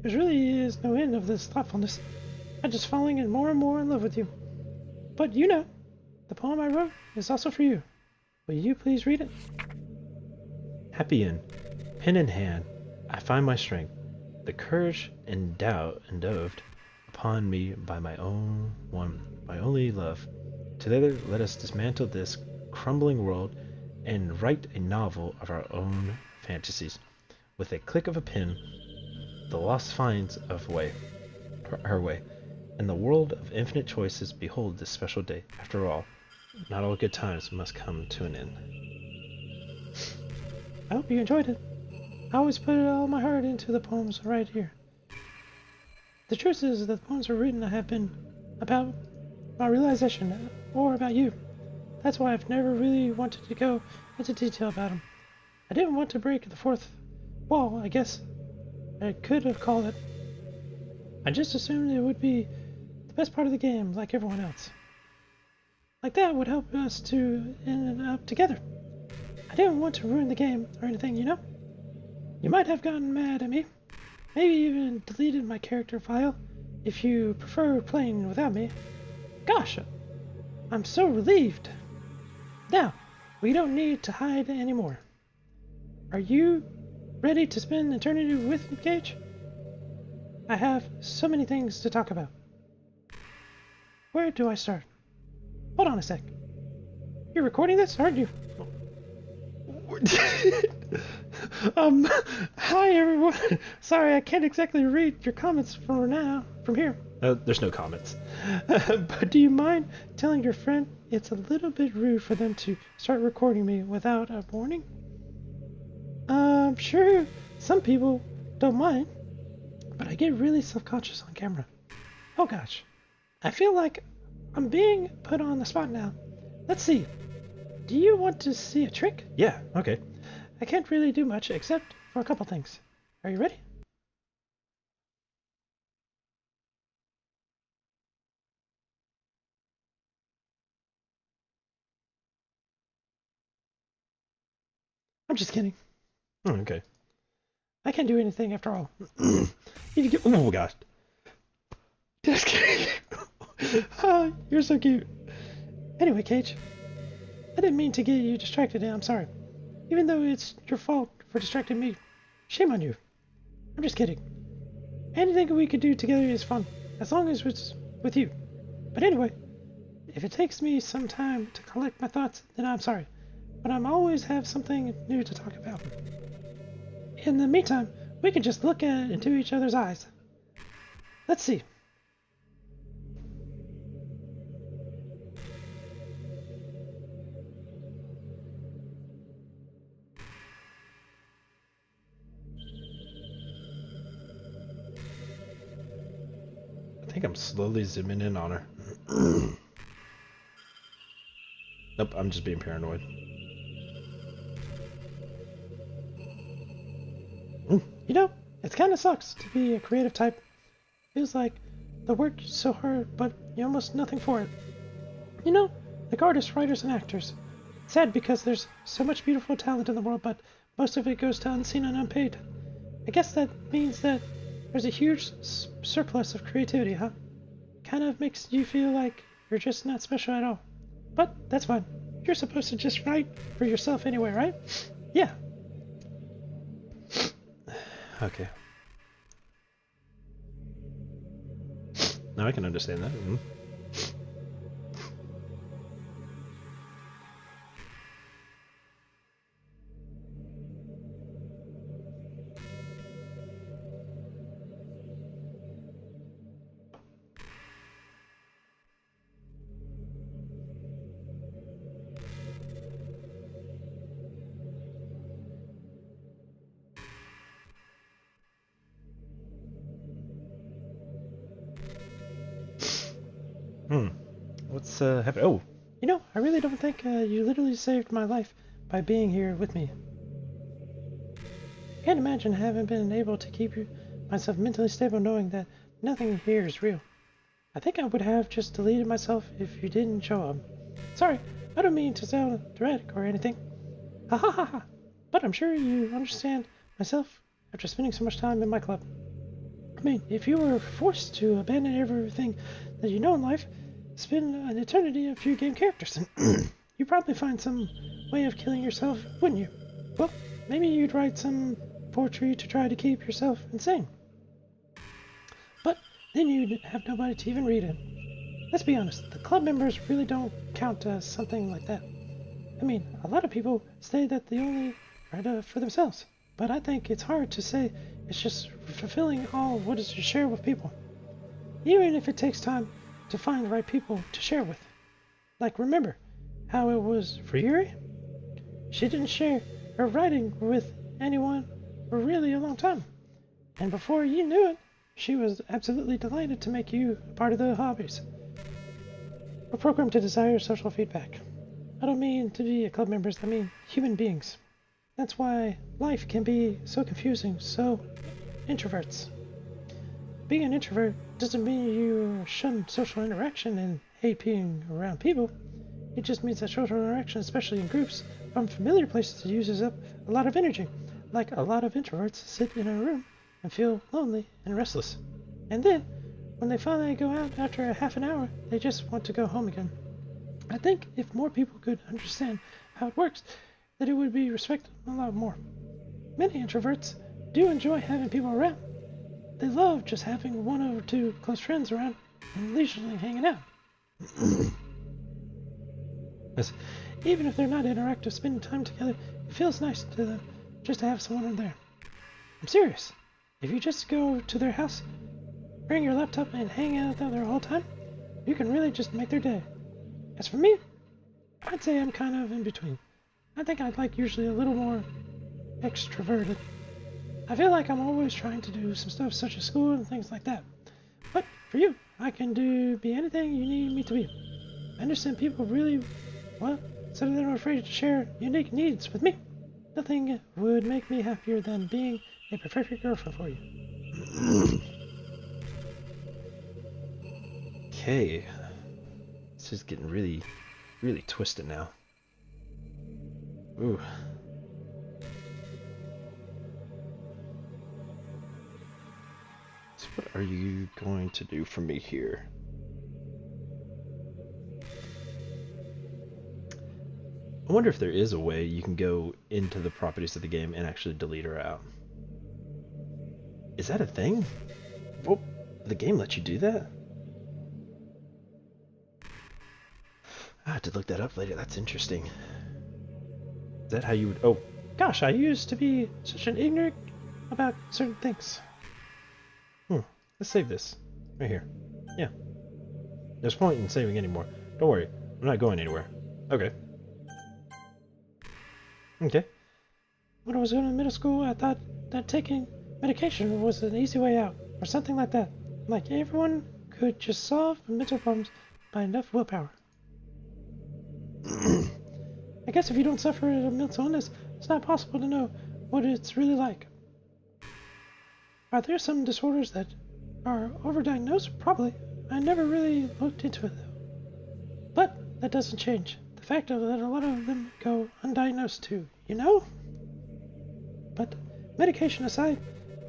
There really is no end of this thoughtfulness. I'm just falling in more and more in love with you. But the poem I wrote is also for you. Will you please read it? Happy in, pen in hand, I find my strength, the courage endowed upon me by my only love. Together let us dismantle this crumbling world and write a novel of our own fantasies. With a click of a pen, the lost finds her way, and the world of infinite choices behold this special day. After all, not all good times must come to an end. I hope you enjoyed it. I always put all my heart into the poems right here. The truth is that the poems are written have been about my realization, or about you. That's why I've never really wanted to go into detail about them. I didn't want to break the fourth wall, I guess I could have called it. I just assumed it would be the best part of the game, like everyone else. Like that would help us to end up together. I didn't want to ruin the game or anything, you know? You might have gotten mad at me, maybe even deleted my character file if you prefer playing without me. Gosh, I'm so relieved. Now, we don't need to hide anymore. Are you ready to spend eternity with me, Gage? I have so many things to talk about. Where do I start? Hold on a sec. You're recording this, aren't you? Hi everyone. Sorry, I can't exactly read your comments from here. There's no comments. But do you mind telling your friend it's a little bit rude for them to start recording me without a warning? I'm sure some people don't mind, but I get really self-conscious on camera. Oh gosh, I feel like I'm being put on the spot now. Let's see. Do you want to see a trick? Yeah, okay. I can't really do much except for a couple things. Are you ready? I'm just kidding. Okay. I can't do anything after all. You get, oh gosh. Just kidding. Oh, you're so cute. Anyway, Cage, I didn't mean to get you distracted, and I'm sorry. Even though it's your fault for distracting me. Shame on you. I'm just kidding. Anything we could do together is fun, as long as it's with you. But anyway, if it takes me some time to collect my thoughts, then I'm sorry. But I'm always have something new to talk about. In the meantime, we can just look into each other's eyes. Let's see. I think I'm slowly zooming in on her. Nope, I'm just being paranoid. You know, it kind of sucks to be a creative type. Feels like the work's so hard, but you almost nothing for it. You know, like artists, writers, and actors. It's sad because there's so much beautiful talent in the world, but most of it goes to unseen and unpaid. I guess that means that there's a huge surplus of creativity, huh? Kind of makes you feel like you're just not special at all. But that's fine. You're supposed to just write for yourself anyway, right? Yeah. Okay. Now I can understand that. What's happening? Oh, You know, I really don't think you literally saved my life by being here with me. I can't imagine having been able to keep myself mentally stable knowing that nothing here is real. I think I would have just deleted myself if you didn't show up. Sorry, I don't mean to sound dramatic or anything. Ha ha ha ha. But I'm sure you understand myself after spending so much time in my club. I mean, if you were forced to abandon everything that you know in life, spend an eternity of few game characters, you'd probably find some way of killing yourself, wouldn't you? Well, maybe you'd write some poetry to try to keep yourself insane. But then you'd have nobody to even read it. Let's be honest, the club members really don't count as something like that. I mean, a lot of people say that they only write for themselves, but I think it's hard to say it's just fulfilling all of what is to share with people. Even if it takes time to find the right people to share with. Like, remember how it was for Yuri? She didn't share her writing with anyone for really a long time. And before you knew it, she was absolutely delighted to make you a part of the hobbies. We're programmed to desire social feedback. I don't mean to be club members, I mean human beings. That's why life can be so confusing. So, introverts. Being an introvert doesn't mean you shun social interaction and hate being around people. It just means that social interaction, especially in groups, from familiar places, uses up a lot of energy. Like a lot of introverts sit in a room and feel lonely and restless. And then, when they finally go out after a half an hour, they just want to go home again. I think if more people could understand how it works, that it would be respected a lot more. Many introverts do enjoy having people around. They love just having one or two close friends around and leisurely hanging out. Yes. Even if they're not interactive, spending time together, it feels nice to them just to have someone there. I'm serious. If you just go to their house, bring your laptop and hang out there the whole time, you can really just make their day. As for me, I'd say I'm kind of in between. I think I'd like usually a little more extroverted. I feel like I'm always trying to do some stuff such as school and things like that. But for you, I can be anything you need me to be. I understand people really, well, some of them are afraid to share unique needs with me. Nothing would make me happier than being a perfect girlfriend for you. Okay. This is getting really, really twisted now. Ooh. So what are you going to do for me here? I wonder if there is a way you can go into the properties of the game and actually delete her out. Is that a thing? Well, the game lets you do that? I have to look that up later. That's interesting. Is that how you would... Oh, Gosh, I used to be such an ignorant about certain things. let's save this. Right here. Yeah. There's no point in saving anymore. Don't worry. I'm not going anywhere. Okay. Okay. When I was in middle school, I thought that taking medication was an easy way out, or something like that. Like everyone could just solve mental problems by enough willpower. I guess if you don't suffer a mental illness, it's not possible to know what it's really like. Are there some disorders that are overdiagnosed? Probably. I never really looked into it though. But that doesn't change the fact that a lot of them go undiagnosed too, you know? But medication aside,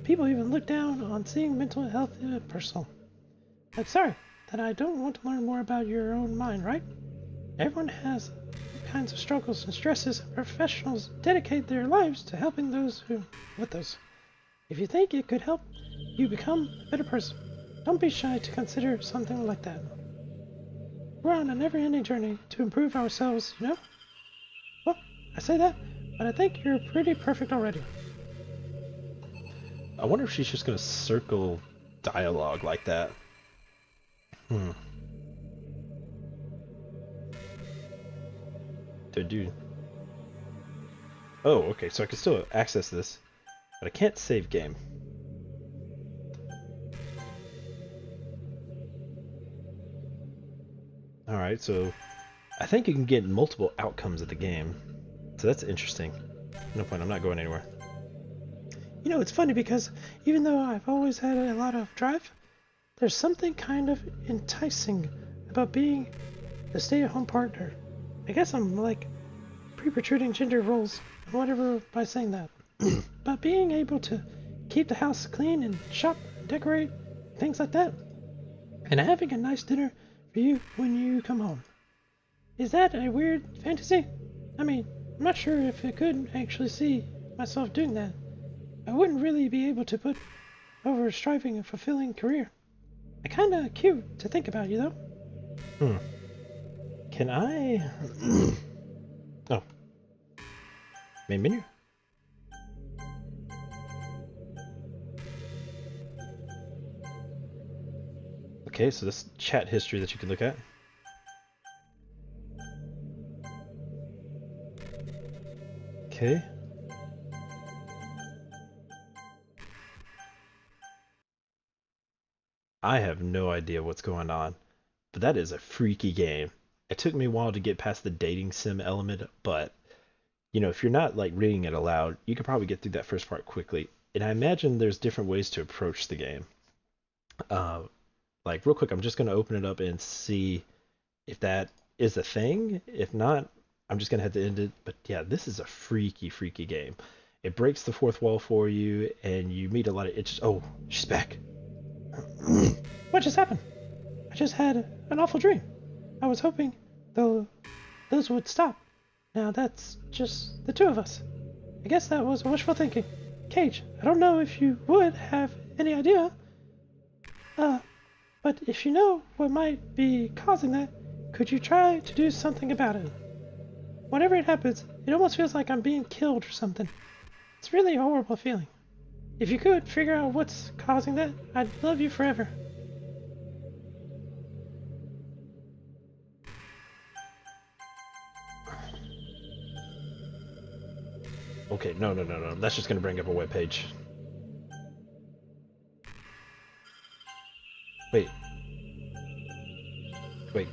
people even look down on seeing mental health personal. I'm sorry that I don't want to learn more about your own mind, right? Everyone has all kinds of struggles and stresses, and professionals dedicate their lives to helping those who with those. If you think it could help you become a better person, don't be shy to consider something like that. We're on a never-ending journey to improve ourselves, you know? Well, I say that, but I think you're pretty perfect already. I wonder if she's just gonna circle dialogue like that. Dude. Oh, okay, so I can still access this, but I can't save game. Alright, so I think you can get multiple outcomes of the game. So that's interesting. No point, I'm not going anywhere. You know, it's funny because even though I've always had a lot of drive, there's something kind of enticing about being the stay-at-home partner. I guess I'm like pre-protruding gender roles and whatever by saying that. But being able to keep the house clean and shop and decorate, things like that. And having a nice dinner for you when you come home. Is that a weird fantasy? I mean, I'm not sure if I could actually see myself doing that. I wouldn't really be able to put over striving a fulfilling career. Kinda cute to think about, you know? Can I... Oh. Main menu? Okay, so this chat history that you can look at. Okay. I have no idea what's going on, but that is a freaky game. It took me a while to get past the dating sim element, but if you're not like reading it aloud, you could probably get through that first part quickly. And I imagine there's different ways to approach the game. Uh, like real quick, I'm just gonna open it up and see if that is a thing. If not, I'm just gonna have to end it. But yeah, this is a freaky, freaky game. It breaks the fourth wall for you, and you meet a lot of itch. Oh, she's back. What just happened? I just had an awful dream. I was hoping those would stop. Now that's just the two of us. I guess that was wishful thinking. Cage, I don't know if you would have any idea, uh, but if you know what might be causing that, could you try to do something about it? Whenever it happens, it almost feels like I'm being killed or something. It's really a horrible feeling. If you could figure out what's causing that, I'd love you forever. Okay, no, no, no, no. That's just gonna bring up a web page. Wait. Wait.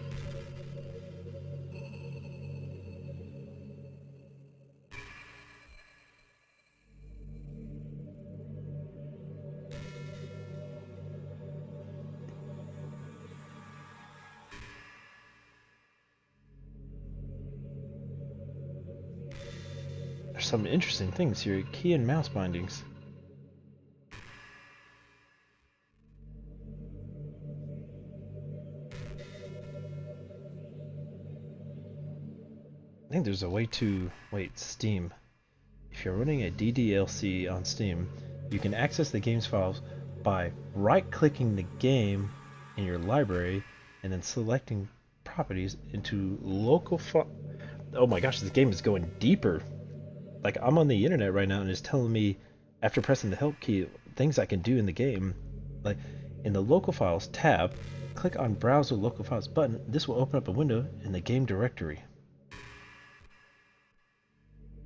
There's some interesting things here. Key and mouse bindings. I think there's a way to... Wait, Steam. If you're running a DDLC on Steam, you can access the game's files by right-clicking the game in your library and then selecting properties into local file. Oh my gosh, this game is going deeper. Like, I'm on the internet right now and it's telling me, after pressing the help key, things I can do in the game. Like, in the local files tab, click on browse the local files button. This will open up a window in the game directory.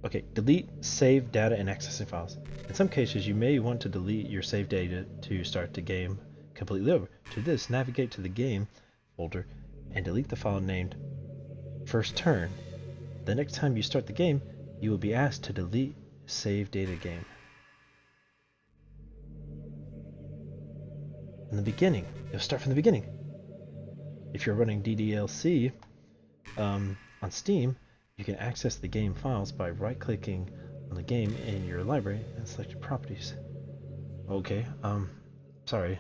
Okay, delete save data and accessing files. In some cases, you may want to delete your save data to start the game completely over. To this, navigate to the game folder and delete the file named first turn. The next time you start the game, you will be asked to delete save data game. In the beginning, you'll start from the beginning. If you're running DDLC on Steam, you can access the game files by right-clicking on the game in your library and select your properties. Okay, sorry.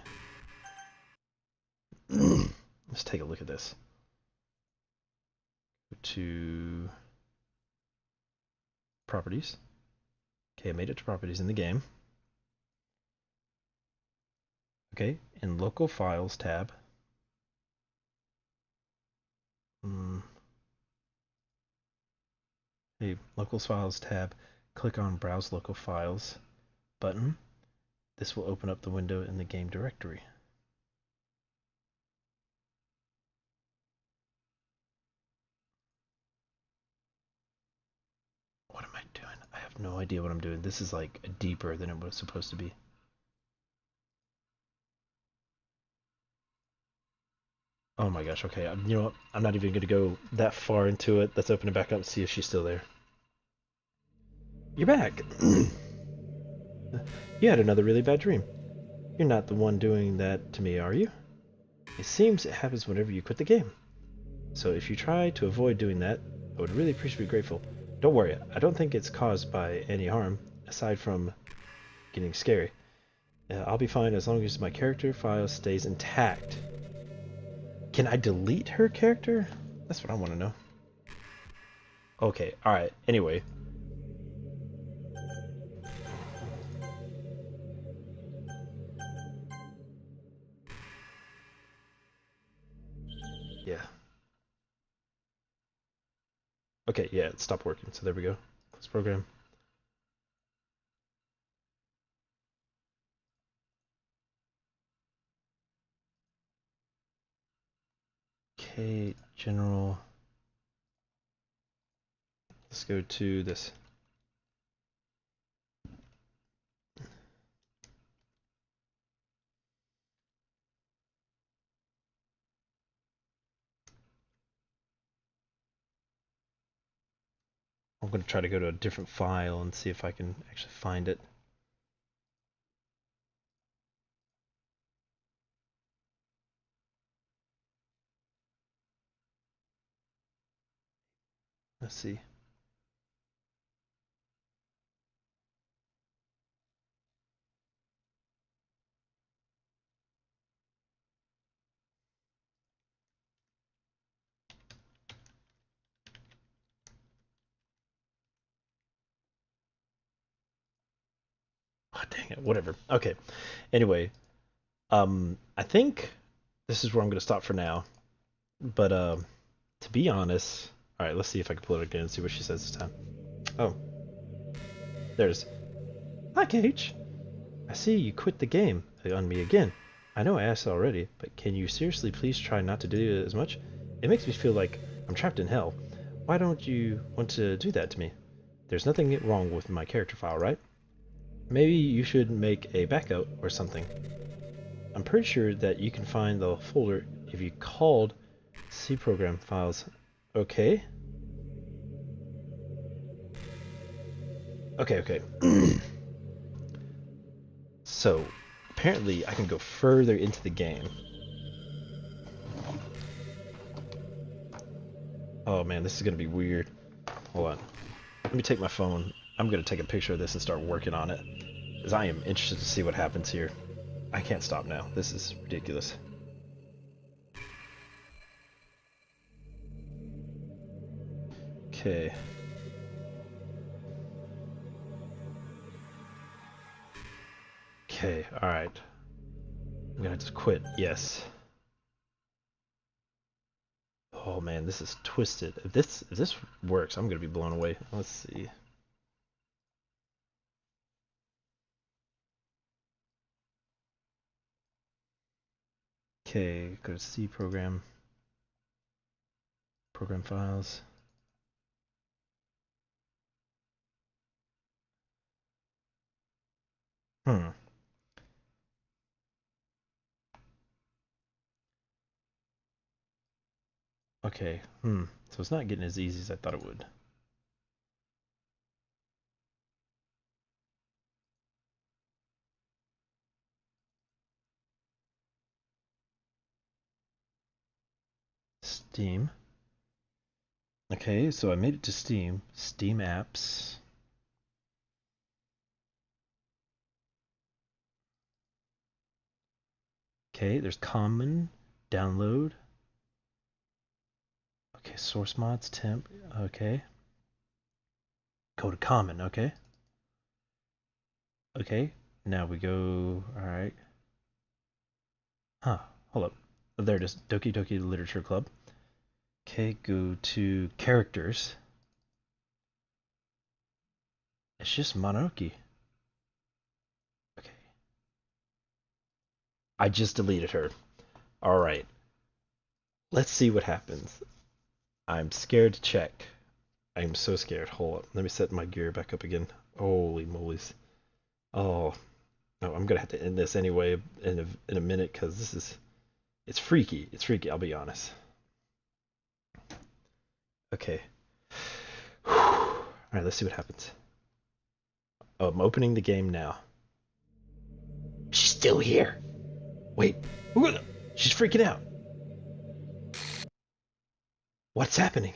Let's take a look at this. Go to properties. Okay, I made it to properties in the game. Okay, in local files tab. Okay, local files tab, click on browse local files button. This will open up the window in the game directory. What am I doing? I have no idea what I'm doing. This is like deeper than it was supposed to be. Oh my gosh, okay. You know what? I'm not even going to go that far into it. Let's open it back up and see if she's still there. You're back! You had another really bad dream. You're not the one doing that to me, are you? It seems it happens whenever you quit the game. So if you try to avoid doing that, I would really appreciate being grateful. Don't worry, I don't think it's caused by any harm, aside from getting scary. I'll be fine as long as my character file stays intact. Can I delete her character? That's what I want to know. Okay, alright, anyway. Yeah. Okay, yeah, it stopped working, so there we go. Close program. Okay, general. Let's go to this. I'm going to try to go to a different file and see if I can actually find it. Let's see. Oh, dang it. Whatever. Okay. Anyway, I think this is where I'm going to stop for now. But to be honest, all right, let's see if I can pull it again and see what she says this time. Oh, there's. Hi, Cage. I see you quit the game on me again. I know I asked already, but can you seriously please try not to do it as much? It makes me feel like I'm trapped in hell. Why don't you want to do that to me? There's nothing wrong with my character file, right? Maybe you should make a backup or something. I'm pretty sure that you can find the folder if you called C program files. Okay? Okay. So, apparently I can go further into the game. Oh man, this is gonna be weird. Hold on. Let me take my phone. I'm gonna take a picture of this and start working on it. Because I am interested to see what happens here. I can't stop now. This is ridiculous. Okay. Okay, alright. I'm gonna just quit. Yes. Oh man, this is twisted. If this works, I'm gonna be blown away. Let's see. Okay, go to C program. Program files. Hmm. Okay. So it's not getting as easy as I thought it would. Steam. Okay, so I made it to Steam. Steam apps. Okay, there's common, download. Okay, source mods, temp. Okay. Go to common, okay. Okay, now we go, alright. Huh, hold up. Oh, there it is, Doki Doki Literature Club. Okay, go to characters. It's just Mononoke. Okay. I just deleted her. Alright. Let's see what happens. I'm scared to check. I'm so scared. Hold up. Let me set my gear back up again. Holy moly's. Oh. No, I'm gonna have to end this anyway in a minute because this is it's freaky. It's freaky, I'll be honest. Okay. Alright, let's see what happens. Oh, I'm opening the game now. She's still here. Wait. She's freaking out. What's happening?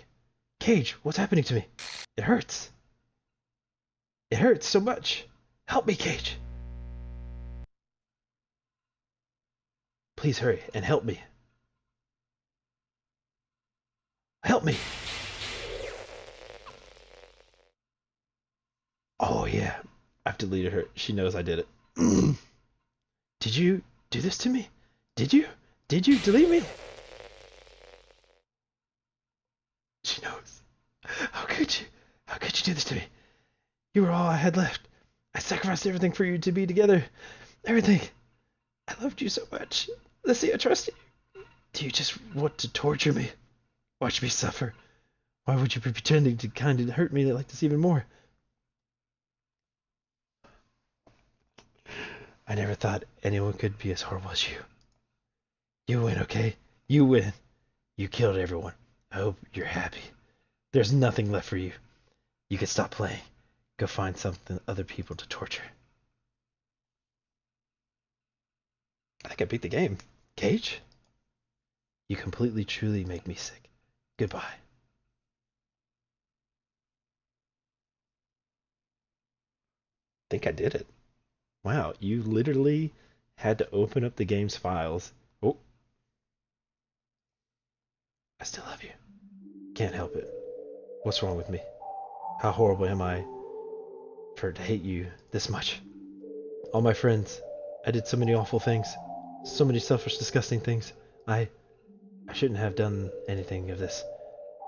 Cage, what's happening to me? It hurts. It hurts so much. Help me, Cage. Please hurry and help me. Help me. Oh yeah, I've deleted her. She knows I did it. Did you do this to me? Did you? Did you delete me? She knows. How could you? How could you do this to me? You were all I had left. I sacrificed everything for you to be together. Everything. I loved you so much. Let's see, I trust you. Do you just want to torture me? Watch me suffer. Why would you be pretending to kind of hurt me like this even more? I never thought anyone could be as horrible as you. You win, okay? You win. You killed everyone. I hope you're happy. There's nothing left for you. You can stop playing. Go find something other people to torture. I think I beat the game. Cage? You completely, truly make me sick. Goodbye. Think I did it. Wow, you literally had to open up the game's files. Oh, I still love you. Can't help it. What's wrong with me? How horrible am I for to hate you this much? All my friends, I did so many awful things. So many selfish, disgusting things. I shouldn't have done anything of this.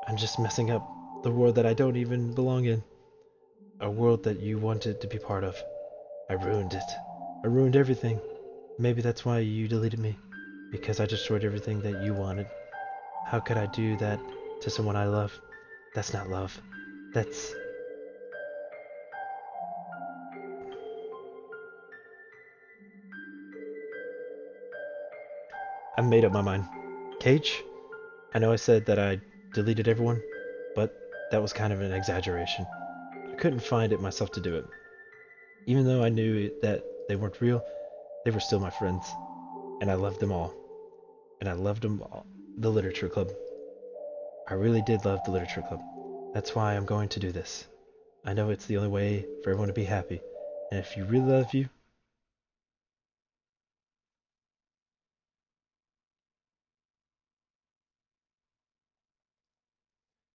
I'm just messing up the world that I don't even belong in. A world that you wanted to be part of. I ruined it. I ruined everything. Maybe that's why you deleted me. Because I destroyed everything that you wanted. How could I do that to someone I love? That's not love. That's... I made up my mind. Cage, I know I said that I deleted everyone, but that was kind of an exaggeration. I couldn't find it myself to do it. Even though I knew that they weren't real, they were still my friends. And I loved them all. And I loved them all. The Literature Club. I really did love the Literature Club. That's why I'm going to do this. I know it's the only way for everyone to be happy. And if you really love you,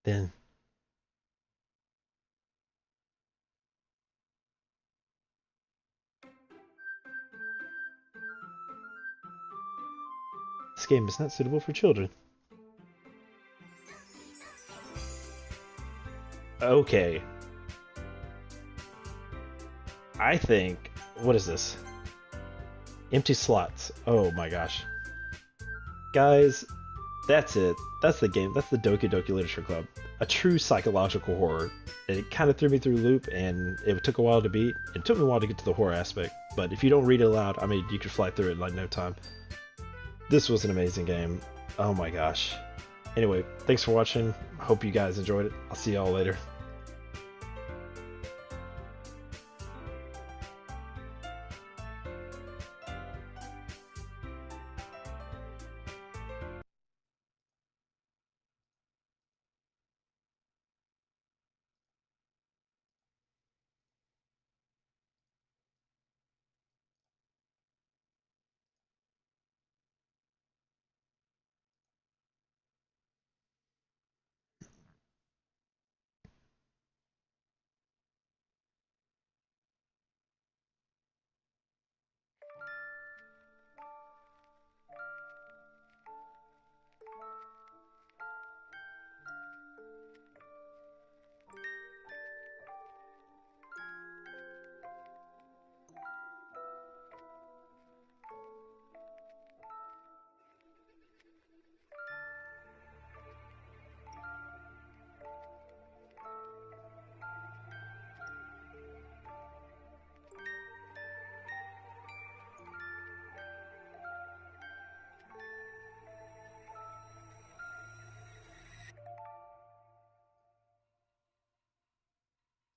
then this game is not suitable for children. Okay. I think... What is this? Empty slots. Oh my gosh. Guys, that's it. That's the game. That's the Doki Doki Literature Club. A true psychological horror. It kind of threw me through the loop, and it took a while to beat. It took me a while to get to the horror aspect, but if you don't read it aloud, I mean, you could fly through it in like no time. This was an amazing game. Oh my gosh. Anyway, thanks for watching. I hope you guys enjoyed it. I'll see y'all later.